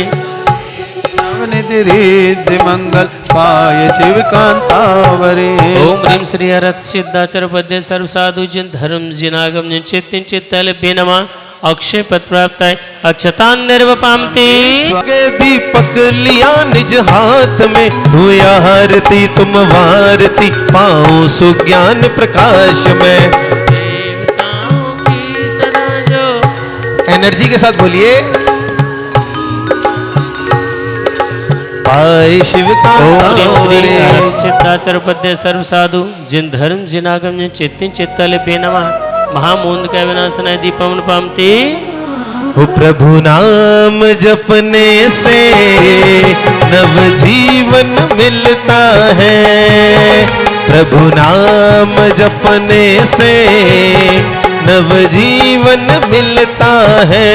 निधि रिद्धि मंगल पाय शिव कांतावरे। ओम ह्रीं श्री अरत सिद्धाचर पद्य सर्व साधु जिन धर्म जिनागम जिन चित्तिन चित्तल बेनमा अक्षय पद प्राप्त है अक्षतान निर्वपामती। के दीपक लिया निज हाथ में, हुई आरती तुम वारती पाओ सुज्ञान प्रकाश में। देवताओं की सदा जो एनर्जी के साथ बोलिए। पाए शिव कांतावरे। सिद्धाचर पद्य सर्व साधु जिन धर्म जिनागम जिन चित्तिन चित्तल बेनमा महामूंद का विनाशनाय दीपम पामती। हो प्रभु नाम जपने से नव जीवन मिलता है, प्रभु नाम जपने से नव जीवन मिलता है,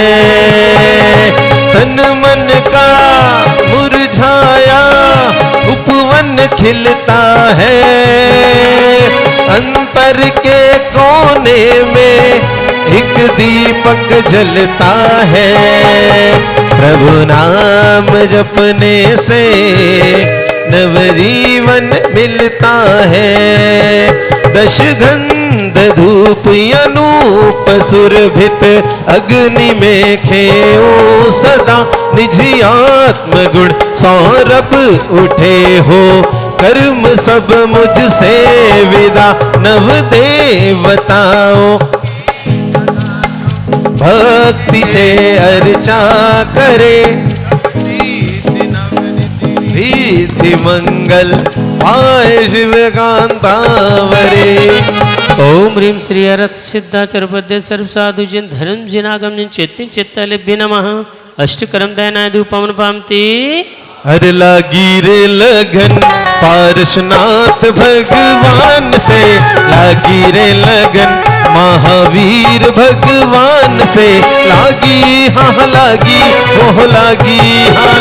तन मन का मुरझाया उपवन खिलता है, अंतर के कोने में एक दीपक जलता है, प्रभु नाम जपने से नवजीवन मिलता है। दश गंध धूप अनूप सुरभित अग्नि में खेओ सदा, निज आत्म गुण सौरभ उठे हो, कर्म सब मुझसे विदा नव देवताओं, भक्ति से अर्चा करे, प्रीति मंगल पाए शिव कांतावरे। ओम ह्रीं श्री अरत सिद्धाचर पद्य सर्व साधु जिन धर्म जिनागम जिन चित्तिन चित्तल बिनमः अष्टकर्म दयनाय धूपम पामती। हर लागी रे लगन पारशनाथ भगवान से, लागी रे लगन महावीर भगवान से, लागी हाँ लागी मोह लागी हाँ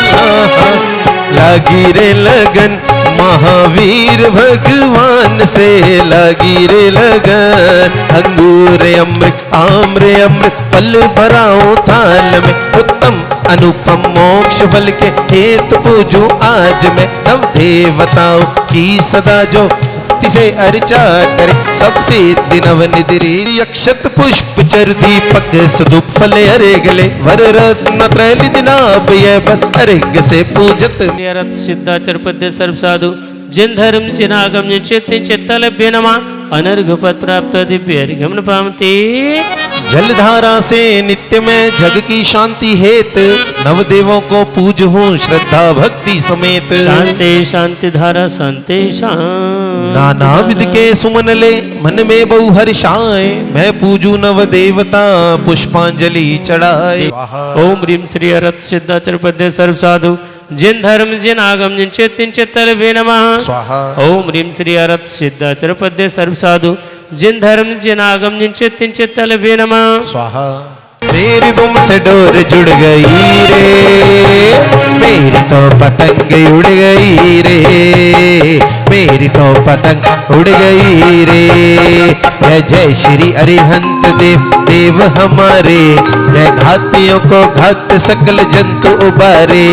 लागी रे लगन महावीर भगवान से, लागी रे लगन। अंगूर अमृत आम्र अमृत फल भराओ थाल में, उत्तम अनुपम मोक्ष फल के हेतु पूजू आज मैं, नव देवताओं की सदा जो तिसे अर्चा करे, सबसे नव निधि अक्षत पुष्प चर दीपक सुदुप फल अरे गले, वर रत्न त्रैलित नाभ यह बत अर्घ्य से पूजत। रथ सिद्धाचर पद्य सर्व साधु जिन धर्म जिनागम जिन चित्तिन चित्तल बिनमा अनर्घ पद प्राप्त दिव्य अर्घ्यम पामती। जलधारा से नित्य में जग की शांति हेत नवदेवों को पूज हूँ श्रद्धा भक्ति समेत। शांति शांति धारा शांति शांति नाना विध के सुमन ले मन में बहु हर्षाए, मैं पूजू नव देवता पुष्पांजलि चढ़ाए। ओम ह्रीम श्री अरत सिद्धाचर पद्य सर्व साधु जिन धर्म जिन आगम जिन चित्तल वे नमः। स्वाहा। ओम ह्रीम श्री अरत सिद्धाचर पद्य सर्व साधु जिन धर्म जिन आगम जिन चित्तल वे नमः। स्वाहा। मेरी दुम से डोर जुड़ गई रे, मेरी तो पतंग उड़ गई रे, मेरी तो पतंग उड़ गई रे। जय जय श्री अरिहंत देव देव हमारे, जय घातियों को घात सकल जंतु उबारे।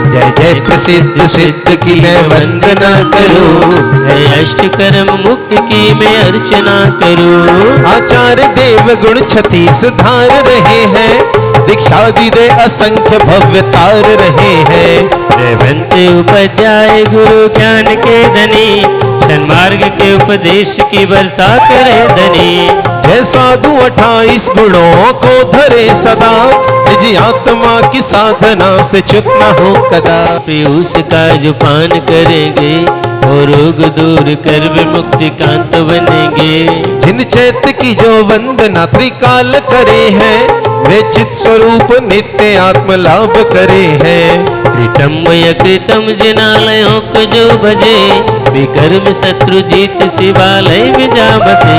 जय जय प्रसिद्ध सिद्ध की मैं वंदना करूं, जय अष्टकर्म मुक्त की मैं अर्चना करूं। आचार्य देव गुण 36 धार रहे हैं, दीक्षादि दे असंख्य भव्य तार रहे हैं। रेवंत उपाध्याय गुरु ज्ञान के धनी, सन्मार्ग के उपदेश की वर्षा करे धनी। जय साधु 28 गुणों को धरे सदा, निज आत्मा की साधना से चुप न हो कदा। पीयूष का जो पान करेंगे वो रोग दूर कर विमुक्ति कांत बनेंगे। जिन चैत्य की जो वंदना त्रिकाल करे हैं, वे चित स्वरूप नित्य आत्म लाभ करे हैं। कृतम यकृतम जिनालयों को जो भजे, विकर्म शत्रु जीत शिवालय में जा बसे।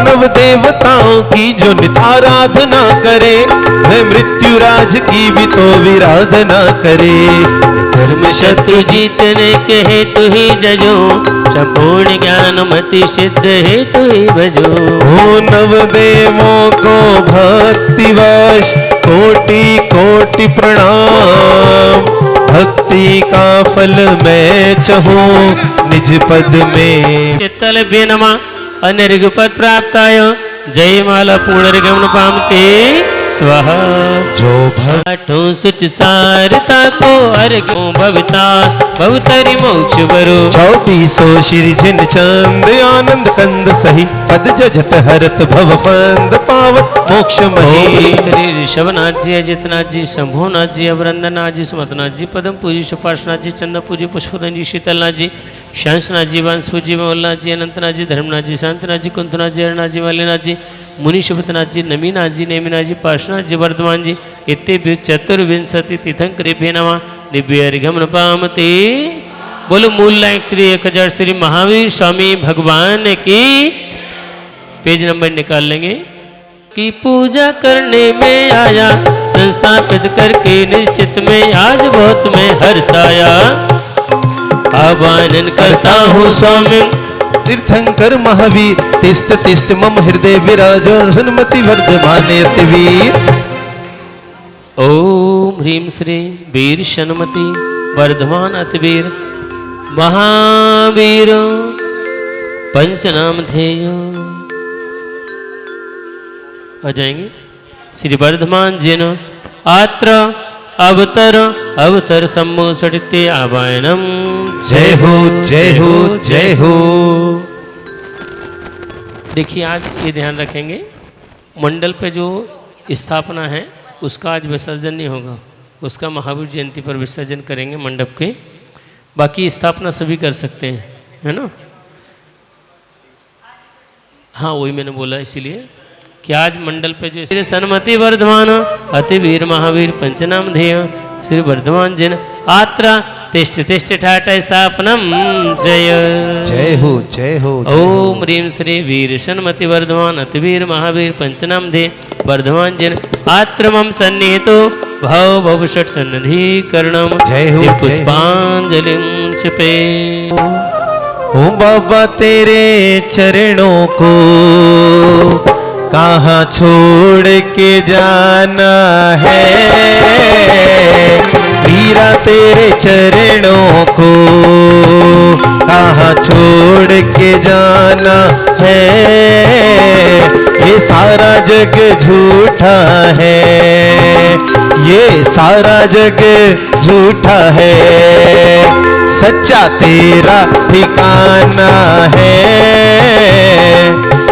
नव देवताओं की जो नित आराधना करे, वे मृत्यु राज की भी तो विराधना करे। कर्म शत्रु जीतने के हेतु ही जजो, संपूर्ण ज्ञान मति सिद्ध हेतु ही भजो। ओ नव देवों को भक्तिवश कोटि कोटि प्रणाम, भक्ति का फल मैं चाहूं निज पद में। चित्तल बेनमा अनिर्गपद प्राप्ताय, जय माला पुनर्गमन पामते स्वाहा। जो आठों सुच सारता को अर्घो भवता, भवतरि मोक्ष बरो। 34 श्री जिन चंद आनंद कंद सही, पद जजत हरत भव फंद पावत मोक्ष मही। श्री ऋषभनाथ जी, अजितनाथ जी, शंभुनाथ जी, अवरंदनाथ जी, सुमतनाथ जी, पदम पूजी सुपार्शनाथ जी, चंद पूजी पुष्पनाथ जी, शीतलनाथ जी, शांसनाथ जी, वांस पूजी मल्लनाथ जी, अनंतनाथ जी, धर्मनाथ जी, शांतनाथ जी, कुंतनाथ जी, अरनाथ जी, वालीनाथ जी, मुनि शुभतनाथ जी, नमीनाथ जी, नेमिनाथ जी, पार्शनाथ जी, वर्धमान जी, इत्तेभ्यो चतुर्विंशति तीर्थंकरेभ्यो नमः। दिव्य अर्घ्यं पामते। बोलो मूल लायक श्री 1000 श्री महावीर स्वामी भगवान की। पेज नंबर निकाल लेंगे। की पूजा करने में आया, संस्थापित करके निश्चित में आज बहुत में हर्षाया। आवाहन करता हूँ स्वामी तीर्थंकर महावीर, तिष्ठ तिष्ठ मम हृदय विराजो सन्मति वर्धमाने अतिवीर। ओम ह्रीम श्री वीर शन्मति वर्धमान अतिवीर महावीर पंचनाम ध्येय। आ जाएंगे। श्री वर्धमान जिन आत्र अवतर अवतर सम्मो सटिते आवायनम। जय हो जय हो जय हो। देखिए आज ये ध्यान रखेंगे, मंडल पे जो स्थापना है उसका आज विसर्जन नहीं होगा, उसका महावीर जयंती पर विसर्जन करेंगे मंडप के। बाकी स्थापना सभी कर सकते हैं, है ना। हाँ वही मैंने बोला इसीलिए कि आज मंडल पे जो श्री सन्मति वर्धमान अतिवीर महावीर पंचनाम ध्येय श्री वर्धमान जिन आत्रा तिष्ठ तिष्ठ ठाट स्थापनम। जय जय हो जय हो। ओम ह्रीम श्री वीर सन्मति वर्धमान अतिवीर महावीर पंचनाम ध्येय वर्धमान जिन आत्रमम सन्निहितो भाव भवषट सन्निधि कर्णम। जय हो पुष्पांजलि छिपे। ओ बाबा तेरे चरणों को कहाँ छोड़ के जाना है, वीरा तेरे चरणों को कहाँ छोड़ के जाना है। ये सारा जग झूठा है, ये सारा जग झूठा है, सच्चा तेरा ठिकाना है।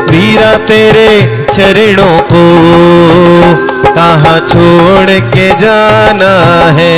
वीरा तेरे चरणों को कहाँ छोड़ के जाना है।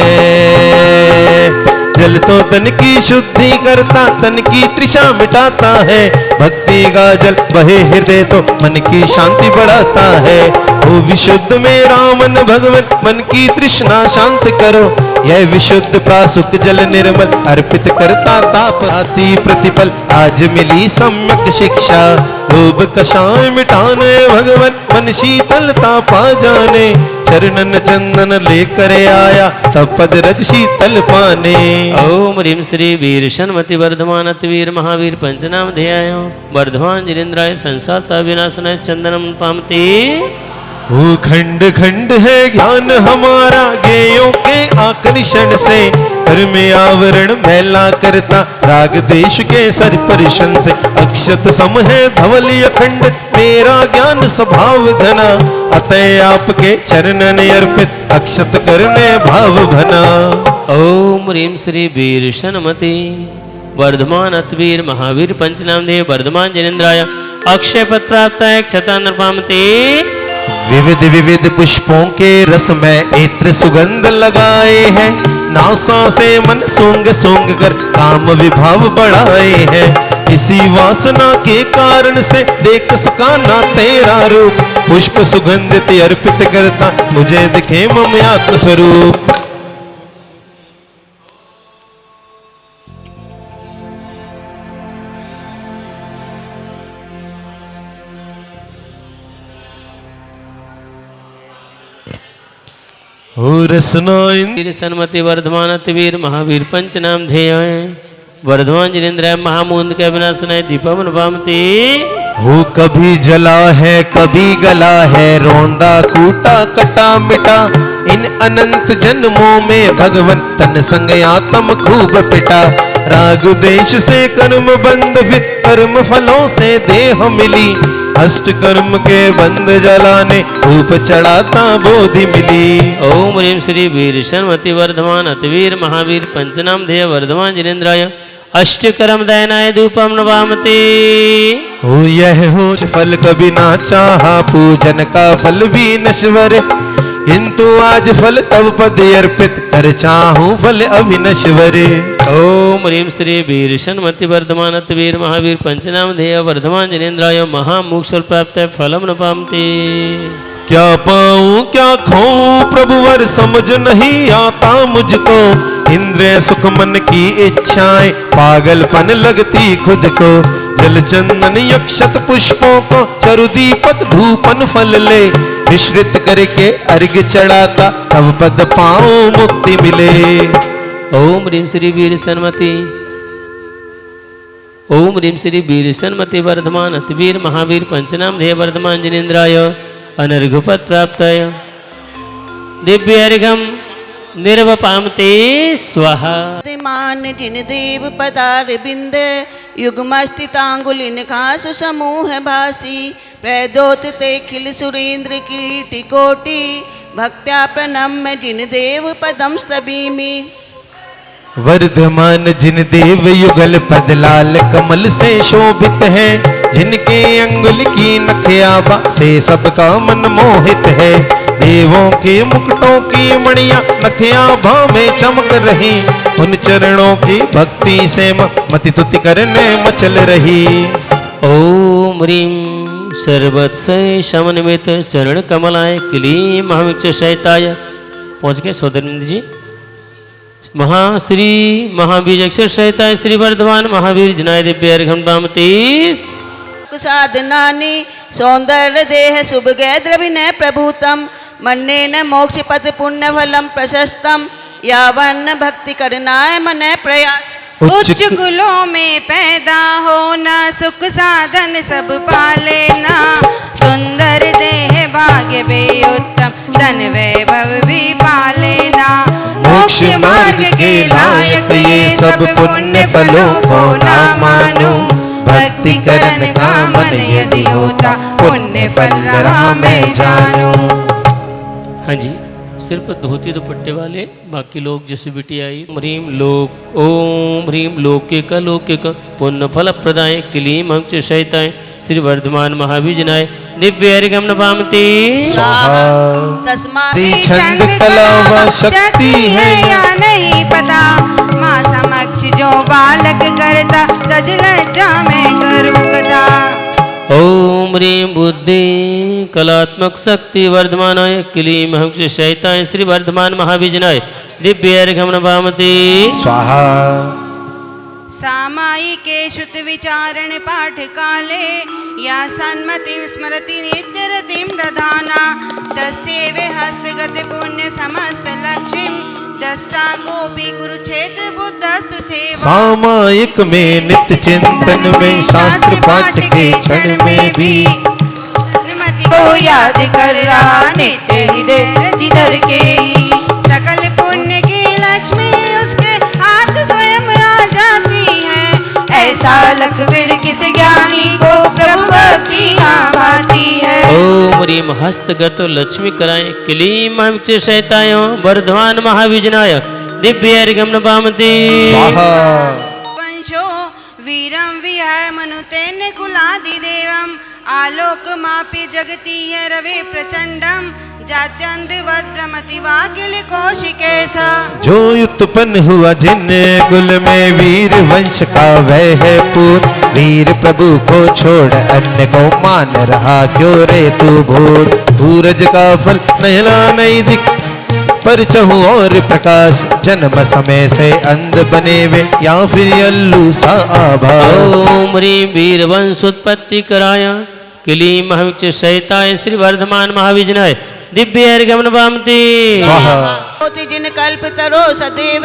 जल तो तन की शुद्धि करता, तन की तृषा मिटाता है। भक्ति का जल बहे हृदय तो मन की शांति बढ़ाता है। वो विशुद्ध मेरा मन भगवत मन की तृष्णा शांत करो। यह विशुद्ध प्रासुक जल निर्मल अर्पित करता ताप आती प्रतिपल। आज मिली सम्यक शिक्षा लोभ कषाय मिटाने। भगवत मन शीतलता पा जाने। चरणन चंदन लेकर आया तब पद रज शीतल पाने। ओम ह्रीं श्री वीर शन्मति वर्धमान वीर महावीर पंचनाम ध्याय वर्धमान जिनेन्द्राय संसारता विनाशनाय चंदनम पामते। वो खंड खंड है ज्ञान हमारा ज्ञेयों के आकर्षण से। कर में आवरण मैला करता राग देश के सरपरिशन से। अक्षत सम है धवली अखंड मेरा ज्ञान स्वभाव घना। अतः आपके चरणन अर्पित अक्षत करने भाव भना। ओम ह्रीं श्री वीर शन्मति वर्धमान अतवीर महावीर पंचनाम देव वर्धमान जिनेन्द्राय अक्षय पद प्राप्त है क्षतान पामते। विविध विविध पुष्पों के रस में इत्र सुगंध लगाए हैं। नासा से मन सूंघ सूंघ कर काम विभाव बढ़ाए हैं। इसी वासना के कारण से देख सका ना तेरा रूप। पुष्प सुगंधित अर्पित करता मुझे दिखे मम आत्म स्वरूप। वीर सन्मति वर्धमान वीर महावीर पंचनाम ध्येय वर्धमान जिनेन्द्राय महामुंद के विनाशनाय दीपवन पामते। वो कभी जला है कभी गला है रोंदा कूटा कटा मिटा। इन अनंत जन्मों में भगवन तन संग आत्म खूब पिटा। राग देश से कर्म बंध फिर कर्म फलों से देह मिली। अष्ट कर्म के बंध जलाने धूप चढ़ाता बोधि मिली। ओम ह्रीं श्री वीर शन्मति वर्धमान वीर महावीर पंचनाम ध्येय वर्धमान जिनेन्द्राय अष्ट कर्म दयनाय धूपम नवामते। हो यह हो फल कभी ना चाहा पूजन का फल भी नश्वर। किंतु आज फल तब पद अर्पित कर चाहूं फल अविनश्वर। ओम ह्रीं श्री वीर शन्मति वर्धमान वीर महावीर पंचनाम ध्येय वर्धमान जिनेन्द्राय महामोक्ष प्राप्त फलम न पामते। क्या पाऊं क्या खाऊं प्रभु वर समझ नहीं आता मुझको। इंद्रिय सुख मन की इच्छाएं पागलपन लगती खुद को। जल चंदन यक्षत पुष्पों को चरु दीपक धूपन फल ले। मिश्रित करके अर्घ्य चढ़ाता तब पद पाऊं मुक्ति मिले। ओम ह्रीं श्री वीर सन्मति ओम ह्रीं श्री वीर सन्मति वर्धमान वीर महावीर पंचनाम ध्येय वर्धमान जिनेन्द्राय अनर्घपद प्राप्त दिव्य अर्घम निर्वपामते स्वाहा। मान जिन देव पदार बिंद युग्मस्थितांगुलिन खासु समूह भासी। प्रदोत ते खिल सुरेंद्र कीर्ति कोटि भक्त्या प्रणम्य जिन देव पदम स्तबीमि। वर्धमान जिन देव युगल पद लाल कमल से शोभित है। जिनके अंगुल की नखयाबा से सबका मन मोहित है। देवों के मुकुटों की मणियां नखयाबा में चमक रही। उन चरणों की भक्ति से मति तुति करने मचल रही। ओम ह्रीं सर्वत्सय समन्वित चरण कमलाय क्लीं महावीर शैताय। पहुँच गए सोदरनंद जी। महाश्री महावीर अक्षर सहिताय श्री वर्धमान महावीर जिनाय दिव्य अर्घम पामतीस। साधनानि सौंदर्य देह शुभ गै द्रविणय प्रभुतम। मन्ने न मोक्ष पथ पुण्य फलम प्रशस्तम। यावन्न भक्ति करनाय मन प्रयास। उच्च कुलों में पैदा होना सुख साधन सब पालेना। सुंदर देह भाग्य वे उत्तम धन वैभव भी पालेना। मोक्ष मार्ग के लायक ये सब पुण्य फलों को ना मानो। भक्ति करने का मन यदि होता पुण्य फल राह में जानो। हाँ जी, सिर्फ धोती दुपट्टे वाले, बाकी लोग जैसे बिटी आई। ह्रीम लोक ओम ह्रीम लोके का पुण्य फल प्रदाय क्लीम हम शैताय श्री वर्धमान महावीर जिनाय दिव्यर्घम नपामति स्वाहा तस्मात् छंद कला व शक्ति है या नहीं पता माँ समक्ष जो बालक करता तज लज्जा में करूँ कथा। ओम ह्रीं बुद्धि कलात्मक शक्ति वर्धमानाय क्लीं हंस शैताय श्री वर्धमान महाविजनाय दिव्यर्घम नपामति स्वाहा सामायिके श्रुत विचारण पाठ काले या सन्मतिं स्मरति नित्यरतिं दधाना तस्यैव हस्तगत पुण्य समस्त लक्ष्मीं दृष्टा गोपी कुरुक्षेत्र बुद्धस्तु थे। सामायिक में नित्य चिंतन में शास्त्र पाठ के क्षण में भी को याद कर रहा नित्य हृदय जिधर के ही सकल पुण्य की लक्ष्मी उसके हाथ स्वयं आ जाती है। ऐसा लखवीर किस ज्ञानी को प्रभु भक्ति भाती है। ओम ह्रीं हस्तगत लक्ष्मी कराय क्लीं हंस शैताय वर्धमान महाविजनाय दिव्यर्घम नपामति स्वाहा वंशो वीरं विहाय मनुतेन कुलादि देवम आलोक मापि जगती है रवि प्रचंडम जात्यंतवद भ्रमति वाकिल कौशिकेशा। जो उत्पन्न हुआ जिन कुल में वीर वंश का वह है पूर्ण वीर प्रभु को छोड़ अन्य को मान रहा क्यों रे तू भूर सूरज का फल नहला नहीं दिख पर चहु और प्रकाश जन्म समय से अंध बने वे या फिर अल्लू सा आभा। ओम ह्रीं वीर वंश उत्पत्ति कराय क्लीं हंस शैताय श्री वर्धमान महाविजनाय दिव्यर्घम नपामति स्वाहा होति जिन कल्प तरो सदैव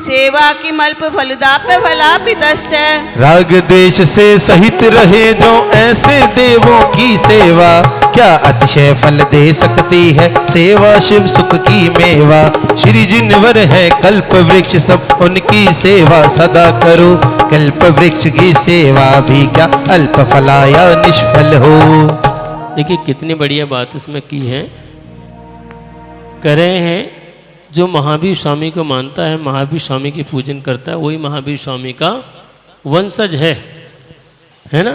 सेवा की मल्प फलदाप फलापितश्च। राग देश से सहित रहे जो ऐसे देवों की सेवा क्या अतिशय फल दे सकती है सेवा शिव सुख की मेवा। श्री जिनवर है कल्प वृक्ष सब उनकी सेवा सदा करो कल्प वृक्ष की सेवा भी क्या अल्प फला या निष्फल हो। देखिए कितनी बढ़िया बात इसमें की है। कह रहे हैं जो महावीर स्वामी को मानता है महावीर स्वामी की पूजन करता है वही महावीर स्वामी का वंशज है ना।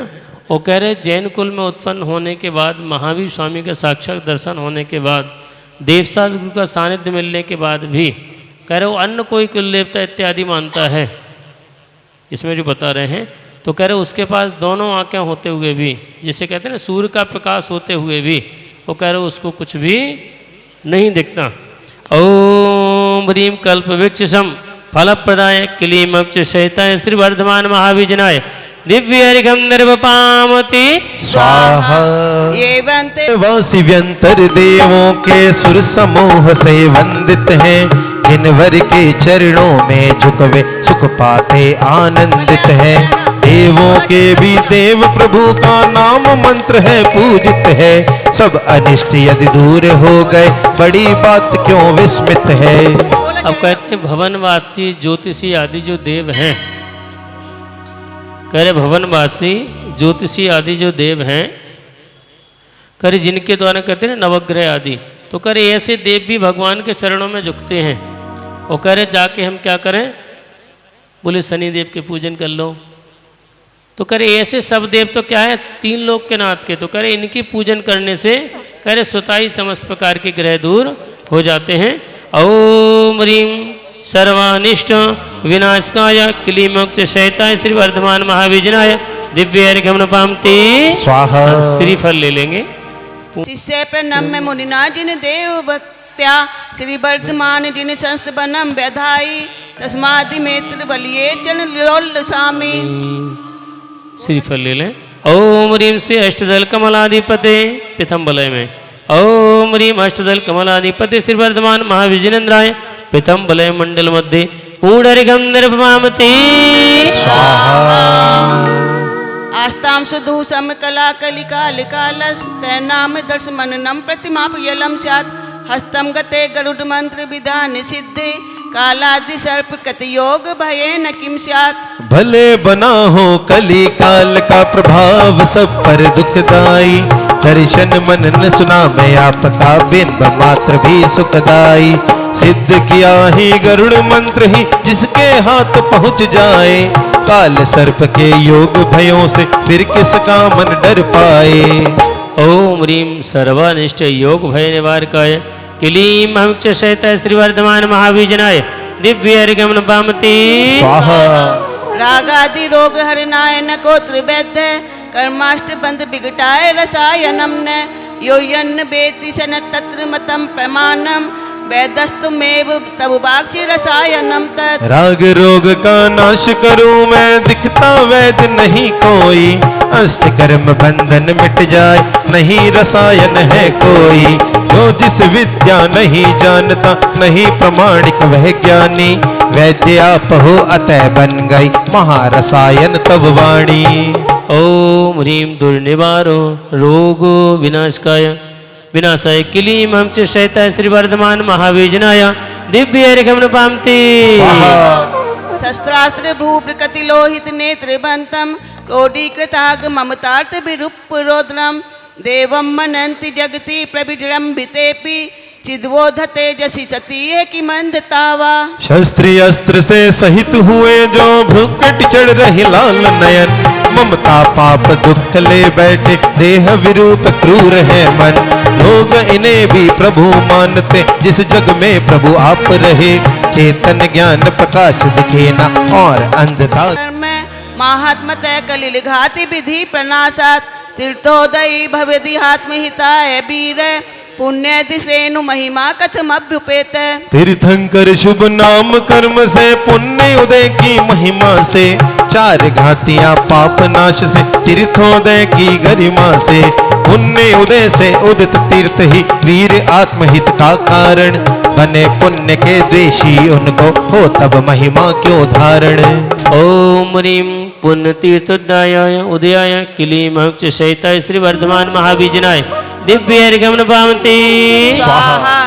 वो कह रहे जैन कुल में उत्पन्न होने के बाद महावीर स्वामी का साक्षात दर्शन होने के बाद देवसास गुरु का सानिध्य मिलने के बाद भी कह रहे वो अन्य कोई कुल देवता इत्यादि मानता है इसमें जो बता रहे हैं। तो कह रहे उसके पास दोनों आँखें होते हुए भी जिसे कहते हैं ना सूर्य का प्रकाश होते हुए भी वो कह रहे उसको कुछ भी नहीं दिखता। ओम ह्रीं कल्प वृक्षम फल प्रदाय क्लीं हंस शैताय श्री वर्धमान महाविजनाय दिव्यर्घम निर्वपामति स्वाहा ये बनते वासी व्यंतर देवों के सुर समूह से वंदित हैं किन्वर के चरणों में झुकवे सुख पाते आनंदित हैं। देवों के भी देव प्रभु का नाम मंत्र है पूजित है सब अनिष्ट यदि दूर हो गए बड़ी बात क्यों विस्मित है। अब कहते हैं भवनवासी ज्योतिषी आदि जो देव हैं कह रहे भवनवासी ज्योतिषी आदि जो देव हैं कह रहे जिनके द्वारा कहते हैं नवग्रह आदि तो कह रहे ऐसे देव भी भगवान के चरणों में झुकते हैं और कह रहे जाके हम क्या करें बोले शनिदेव के पूजन कर लो। तो कह रहे ऐसे सब देव तो क्या है तीन लोक के नाथ के तो कह रहे इनकी पूजन करने से कह रहे स्वतः ही समस्त प्रकार के ग्रह दूर हो जाते हैं। ओम ह्रीं सर्वानिष्ट विनाशकाय क्लीं हंस शैताय श्री वर्धमान महाविजनाय दिव्यर्घम नपामति स्वाहा श्रीफल ले लेंगे। शिष्य प्रणम्य मुनिना जिन देव भक्त्या श्री वर्धमान जिन संस्थ बनम व्यधाई तस्मादि मेत्र बलिए चन लोल स्वामी। श्रीफल ले लें। ओम ह्रीं श्री अष्टदल कमलाधिपते प्रथम बलय में ओम ह्रीं अष्टदल कमलाधिपते श्री वर्धमान महाविजनेन्द्राय प्रथम बलय मंडल मध्य ऊढ़र्घम निर्वपामति आस्ताम सुधु सम कला कलिकाल कालस तैनाम दर्श मननम प्रतिमाप यलम स्यात् हस्तम गते गरुड मंत्र विधान सिद्धे कालादि सर्प कत योग भये न किम स्यात्। भले बना हो कली काल का प्रभाव सब पर दुखदाई दर्शन मन न सुना मैं आपका बिंब मात्र भी सुखदाई सिद्ध किया ही गरुड़ मंत्र ही जिसके हाथ पहुँच जाए काल सर्प के योग भयों से फिर किसका मन डर पाए। ओम ह्रीं सर्वानिष्ट योग भय निवारकाय क्लीं हम च शैत श्रीवर्धमान महावीजनाय दिव्य अर्घ्यं पामति स्वाहा। रागादि रोग हरनाय न कोत्र वैद्य कर्माष्ट बंध विघटाय रसायनम न यो यन्न बेति सन तत्र मतम प्रमाणम वैदस्तुमेव तब वाक्य रसायनम तत्। राग रोग का नाश करूं मैं दिखता वैद नहीं कोई, अष्ट कर्म बंधन मिट जाए नहीं रसायन है कोई। जो जिस विद्या नहीं जानता नहीं प्रमाणिक वह ज्ञानी, वैद्य आप हो अतः बन गई महारसायन तब वाणी। ओम ह्रीं दुर्निवारो रोगो विनाशकाय विनाशाय क्लीं हम च शैत श्रीवर्धमान महावीजनाय दिव्य अर्घ्यं पामति शस्त्रास्त्र भूप्रकृति लोहित नेत्र बंतम क्रोडीकृताग ममतार्थ विरूप रोद्रम देवम मनंति जगति प्रविजृंभितेपि चिद्वोधते जसी सती है कि मंदतावा। शस्त्री अस्त्र से सहित हुए जो भ्रुकट चढ़ रही लाल नयन, ममता पाप दुख ले बैठे देह विरूप क्रूर है मन। लोग इन्हें भी प्रभु मानते जिस जग में प्रभु आप रहे, चेतन ज्ञान प्रकाश दिखे न और अंधता। महात्मत कलिल घाति विधि प्रनाशात तीर्थोदयी भवेदिहात्महिताय वीर पुण्य दिश्रेणु महिमा कथम अभ्युपेत। तीर्थंकर शुभ नाम कर्म से पुण्य उदय की महिमा से, चार घातियां पाप नाश से तीर्थोदय की गरिमा से। पुण्य उदय से उदित तीर्थ ही वीर आत्महित का कारण, बने पुण्य के द्वेषी उनको हो तब महिमा क्यों धारण। ओम ह्रीं पुण्य तीर्थोदयाय उदयाय क्लीं हम च शैत श्रीवर्धमान महावीजनाय दिव्य अर्घ्यं पामति स्वाहा।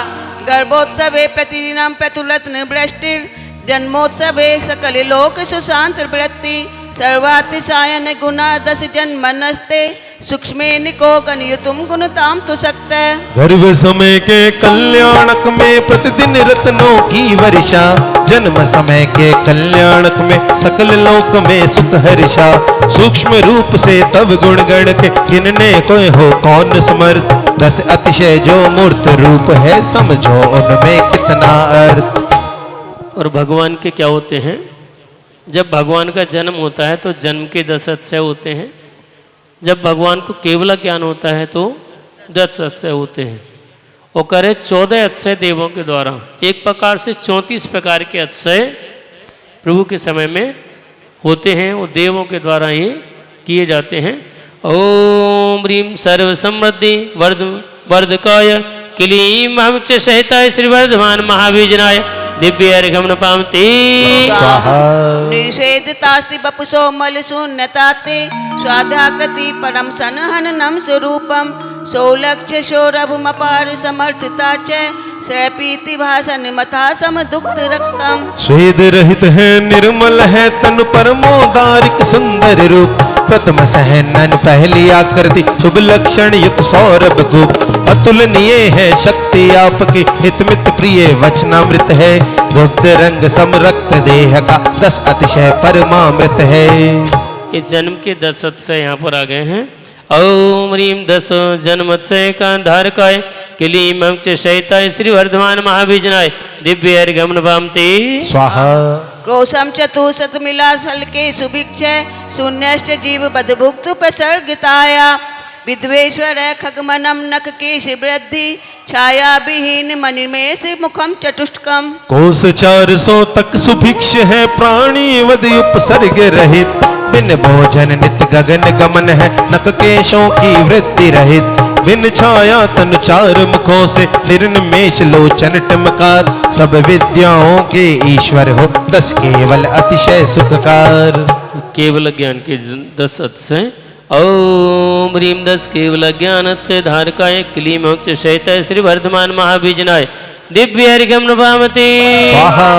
गर्भोत्सवे प्रतिदिनं प्रतुलत्न वृष्टिर जन्मोत्सवे सकल लोक सुशांत वृत्ति सर्वातिशायन गुना दस जन्मनस्ते सूक्ष्मेनिको गणयुतुम गुणताम तु सकते। गर्भ समय के कल्याणक में प्रतिदिन रत्नों की वर्षा, जन्म समय के कल्याणक में सकल लोक में सुख हर्षा। सूक्ष्म रूप से तब गुण गण के गिनने कोई हो कौन समर्थ, दस अतिशय जो मूर्त रूप है समझो उनमें कितना अर्थ। और भगवान के क्या होते हैं? जब भगवान का जन्म होता है तो जन्म के 10 अतिशय होते हैं। जब भगवान को केवल ज्ञान होता है तो 10 अतिशय होते हैं। वो करे 14 अतिशय देवों के द्वारा, एक प्रकार से 34 प्रकार के अतिशय प्रभु के समय में होते हैं, वो देवों के द्वारा ही किए जाते हैं। ओम ह्रीं सर्व समृद्धि वर्धकाय क्लीं हम च शैत श्रीवर्धमान महावीजनाय दिव्य अर्घ्यं पामति निषेधतास्ति बपुसो मल शून्यताते स्वाध्याकृति परम सनहननम स्वरूपम सौलक्ष्य शोरभुमपार समर्थता च श्रपीति भाषण मथा सम दुग्ध रक्तम। स्वेद रहित है निर्मल है तन परमोदारिक सुंदर रूप, प्रथम सहनन पहली आकृति शुभ लक्षण युक्त सौरभ गुप। अतुलनीय है शक्ति आपकी हित मित प्रिय वचनामृत है, गुप्त रंग समरक्त देह का 10 अतिशय परमामृत है। ये जन्म के 10 अतिशय यहाँ पर आ गए हैं। ओम ह्रीं 10 जन्म अतिशय का धारकाय क्लीं हम च शैत श्रीवर्धमान महावीजनाय दिव्य अर्घ्यं पामति स्वाहा। क्रोशम चतुशत मिला फल के सुभिक्ष शून्यश्च जीव बदभुक्त उपसर्गिताया विद्वेश्वर खगमनम नक केश वृद्धि छाया विहीन मणिमेष मुखम चतुष्कम। कोस 400 तक सुभिक्ष है प्राणी वद उपसर्ग रहित, बिन भोजन नित गगन गमन है नक केशों की वृद्धि रहित। बिन छाया तन 4 मुखों से निर्निमेष लोचन टमकार, सब विद्याओं के ईश्वर हो 10 केवल अतिशय सुखकार। केवल ज्ञान के 10 अतिशय। ओम ह्रीं 10 केवल ज्ञान से धारकाय क्लीं हम च शैत श्रीवर्धमान महावीजनाय दिव्य अर्घ्यं पामति स्वाहा।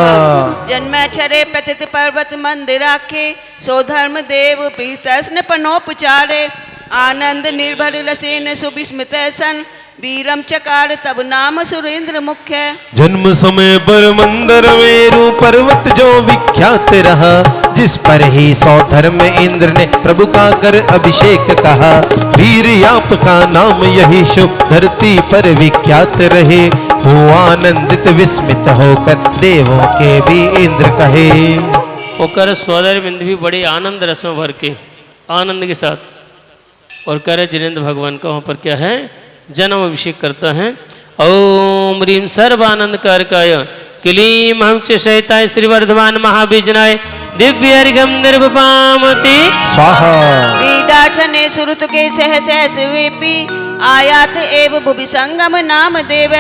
जन्मक्षरे प्रथित पर्वत मंदिराखे सो धर्म देव पीतस्न पनोपचारे आनंद निर्भर रसेन सुविस्मित सन वीरम चकार तब नाम सुरेंद्र मुख्य। जन्म समय पर मंदर मेरु पर्वत जो विख्यात रहा, जिस पर ही सौधर्म इंद्र ने प्रभु का कर अभिषेक कहा। वीर आपका नाम यही शुभ धरती पर विख्यात रहे, हो आनंदित विस्मित होकर देवों के भी इंद्र कहे। होकर सोदर बिंद भी बड़े आनंद रस में भर के आनंद के साथ और करे जिनेन्द्र भगवान का वहाँ पर क्या है जन्म अभिषेक करता है। ओम ह्रीम सर्वानंद कारकाय क्लीम हम चैताय श्री वर्धमान महाबीजनाय दिव्य अर्घम निर्वपामति स्वाहा। वीडाचने सुरुत के सहस वेपी आयात एव भुवि संगम नाम देव।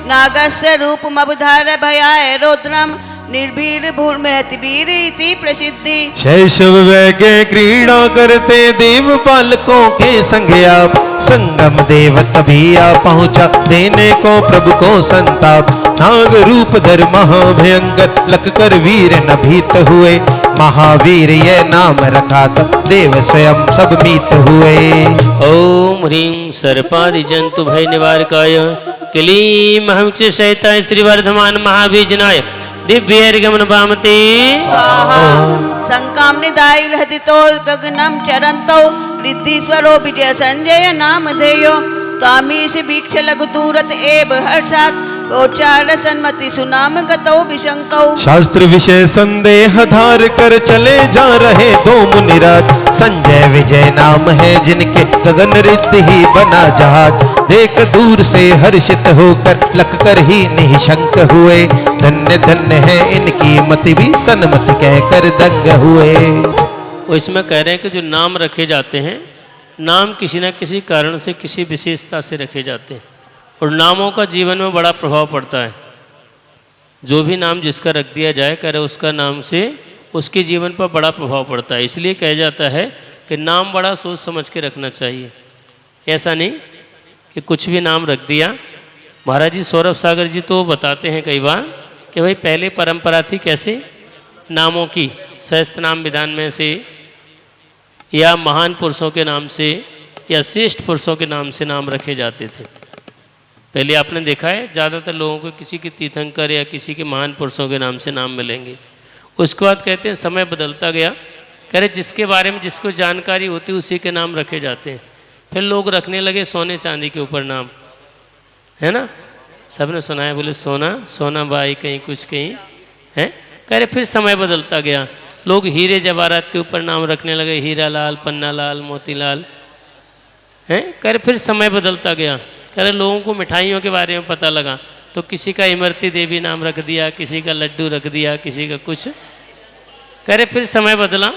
नागस्य रूप मबधार भयाय रौद्रम निर्भीर भूर महति वीर इति प्रसिद्धि। शैशव वैके क्रीड़ा करते देव बालकों के संग आप, संगम देव तभी आ पहुंचा देने को प्रभु को संताप। नाग रूप धर महाभयंकर लख कर वीर न भीत हुए, महावीर ये नाम रखा था देव स्वयं सब मीत हुए। ओम ह्रीम सर्पादि जंतु भय निवारकाय क्लीम हम चैताय श्री वर्धमान महाबीजनाय दिव्य गमन पामते स्वाहा। संकाम निदाय हृदितो गगनम चरंतो रिद्धीश्वरो विजय संजय नाम धेयो। तामीश वीक्ष लघु दूरत एव हर्षात प्रोचार सन्मति सुनाम गतो विशंकौ। शास्त्र विषय संदेह धार कर चले जा रहे दो मुनिराज, संजय विजय नाम है जिनके गगन रिद्ध ही बना जहाज। देख दूर से हर्षित होकर लख कर ही निशंक हुए, धन्य धन्य है इनकी मति भी सन्मत कहकर दंग हुए। वो इसमें कह रहे हैं कि जो नाम रखे जाते हैं, नाम किसी न किसी कारण से किसी विशेषता से रखे जाते हैं और नामों का जीवन में बड़ा प्रभाव पड़ता है। जो भी नाम जिसका रख दिया जाए करे उसका नाम से उसके जीवन पर बड़ा प्रभाव पड़ता है। इसलिए कहा जाता है कि नाम बड़ा सोच समझ के रखना चाहिए। ऐसा नहीं कि कुछ भी नाम रख दिया। महाराज जी सौरभ सागर जी तो बताते हैं कई बार कि भाई पहले परंपरा थी कैसे नामों की, सहस्त्र नाम विधान में से या महान पुरुषों के नाम से या श्रेष्ठ पुरुषों के नाम से नाम रखे जाते थे। पहले आपने देखा है ज़्यादातर लोगों को किसी के तीर्थंकर या किसी के महान पुरुषों के नाम से नाम मिलेंगे। उसके बाद कहते हैं समय बदलता गया, कह रहे जिसके बारे में जिसको जानकारी होती उसी के नाम रखे जाते हैं। फिर लोग रखने लगे सोने चांदी के ऊपर नाम, है ना, सबने सुना है, बोले सोना सोना बाई कहीं कुछ कहीं है। कह रहे फिर समय बदलता गया, लोग हीरे जवाहरात के ऊपर नाम रखने लगे, हीरा लाल, पन्ना लाल, मोतीलाल हैं। कह रहे फिर समय बदलता गया, कह रहे लोगों को मिठाइयों के बारे में पता लगा तो किसी का इमरती देवी नाम रख दिया, किसी का लड्डू रख दिया, किसी का कुछ। कह रहे फिर समय बदला,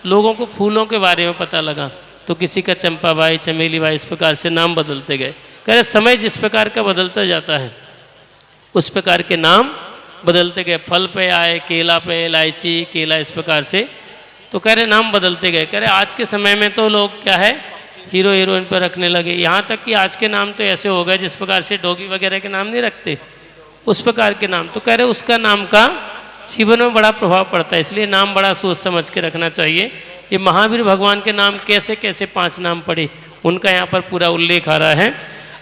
लोगों को फूलों के बारे में पता लगा तो किसी का चंपा बाई, चमेली बाई, इस प्रकार से नाम बदलते गए। कह रहे समय जिस प्रकार का बदलता जाता है उस प्रकार के नाम बदलते गए। फल पे आए, केला पे, इलायची, केला, इस प्रकार से तो कह रहे नाम बदलते गए। कह रहे आज के समय में तो लोग क्या है हीरो हीरोइन पर रखने लगे, यहाँ तक कि आज के नाम तो ऐसे हो गए जिस प्रकार से डॉगी वगैरह के नाम नहीं रखते उस प्रकार के नाम। तो कह रहे उसका नाम का जीवन में बड़ा प्रभाव पड़ता है, इसलिए नाम बड़ा सोच समझ के रखना चाहिए। ये महावीर भगवान के नाम कैसे कैसे 5 नाम पड़े उनका यहाँ पर पूरा उल्लेख आ रहा है।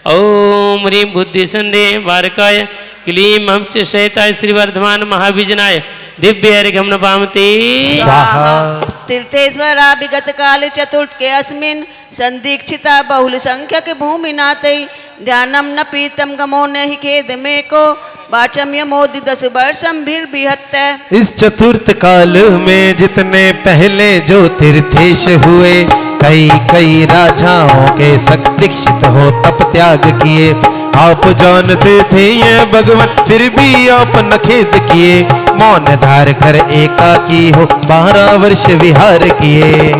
ओम ह्रीम बुद्धि संदेह वारकाय क्लीम हम चैताय श्री वर्धमान महाबीजनाय दिव्य अर्घम पामते स्वाहा। तीर्थेश्वरा विगत काल चतुर्थ के अस्मिन् संदीक्षिता बहुल संख्यक भूमि नाते ध्यानम न पीतम गमो नहीं खेद में को वाचम यमोदि 10 वर्षम भीर बिहत्त। इस चतुर्थ काल में जितने पहले जो तीर्थेश हुए, कई कई राजाओं के संग दीक्षित हो तप त्याग किए। आप जानते थे ये भगवत फिर भी आप न खेद किए, मौन धार कर एकाकी हो 12 वर्ष विहार किए।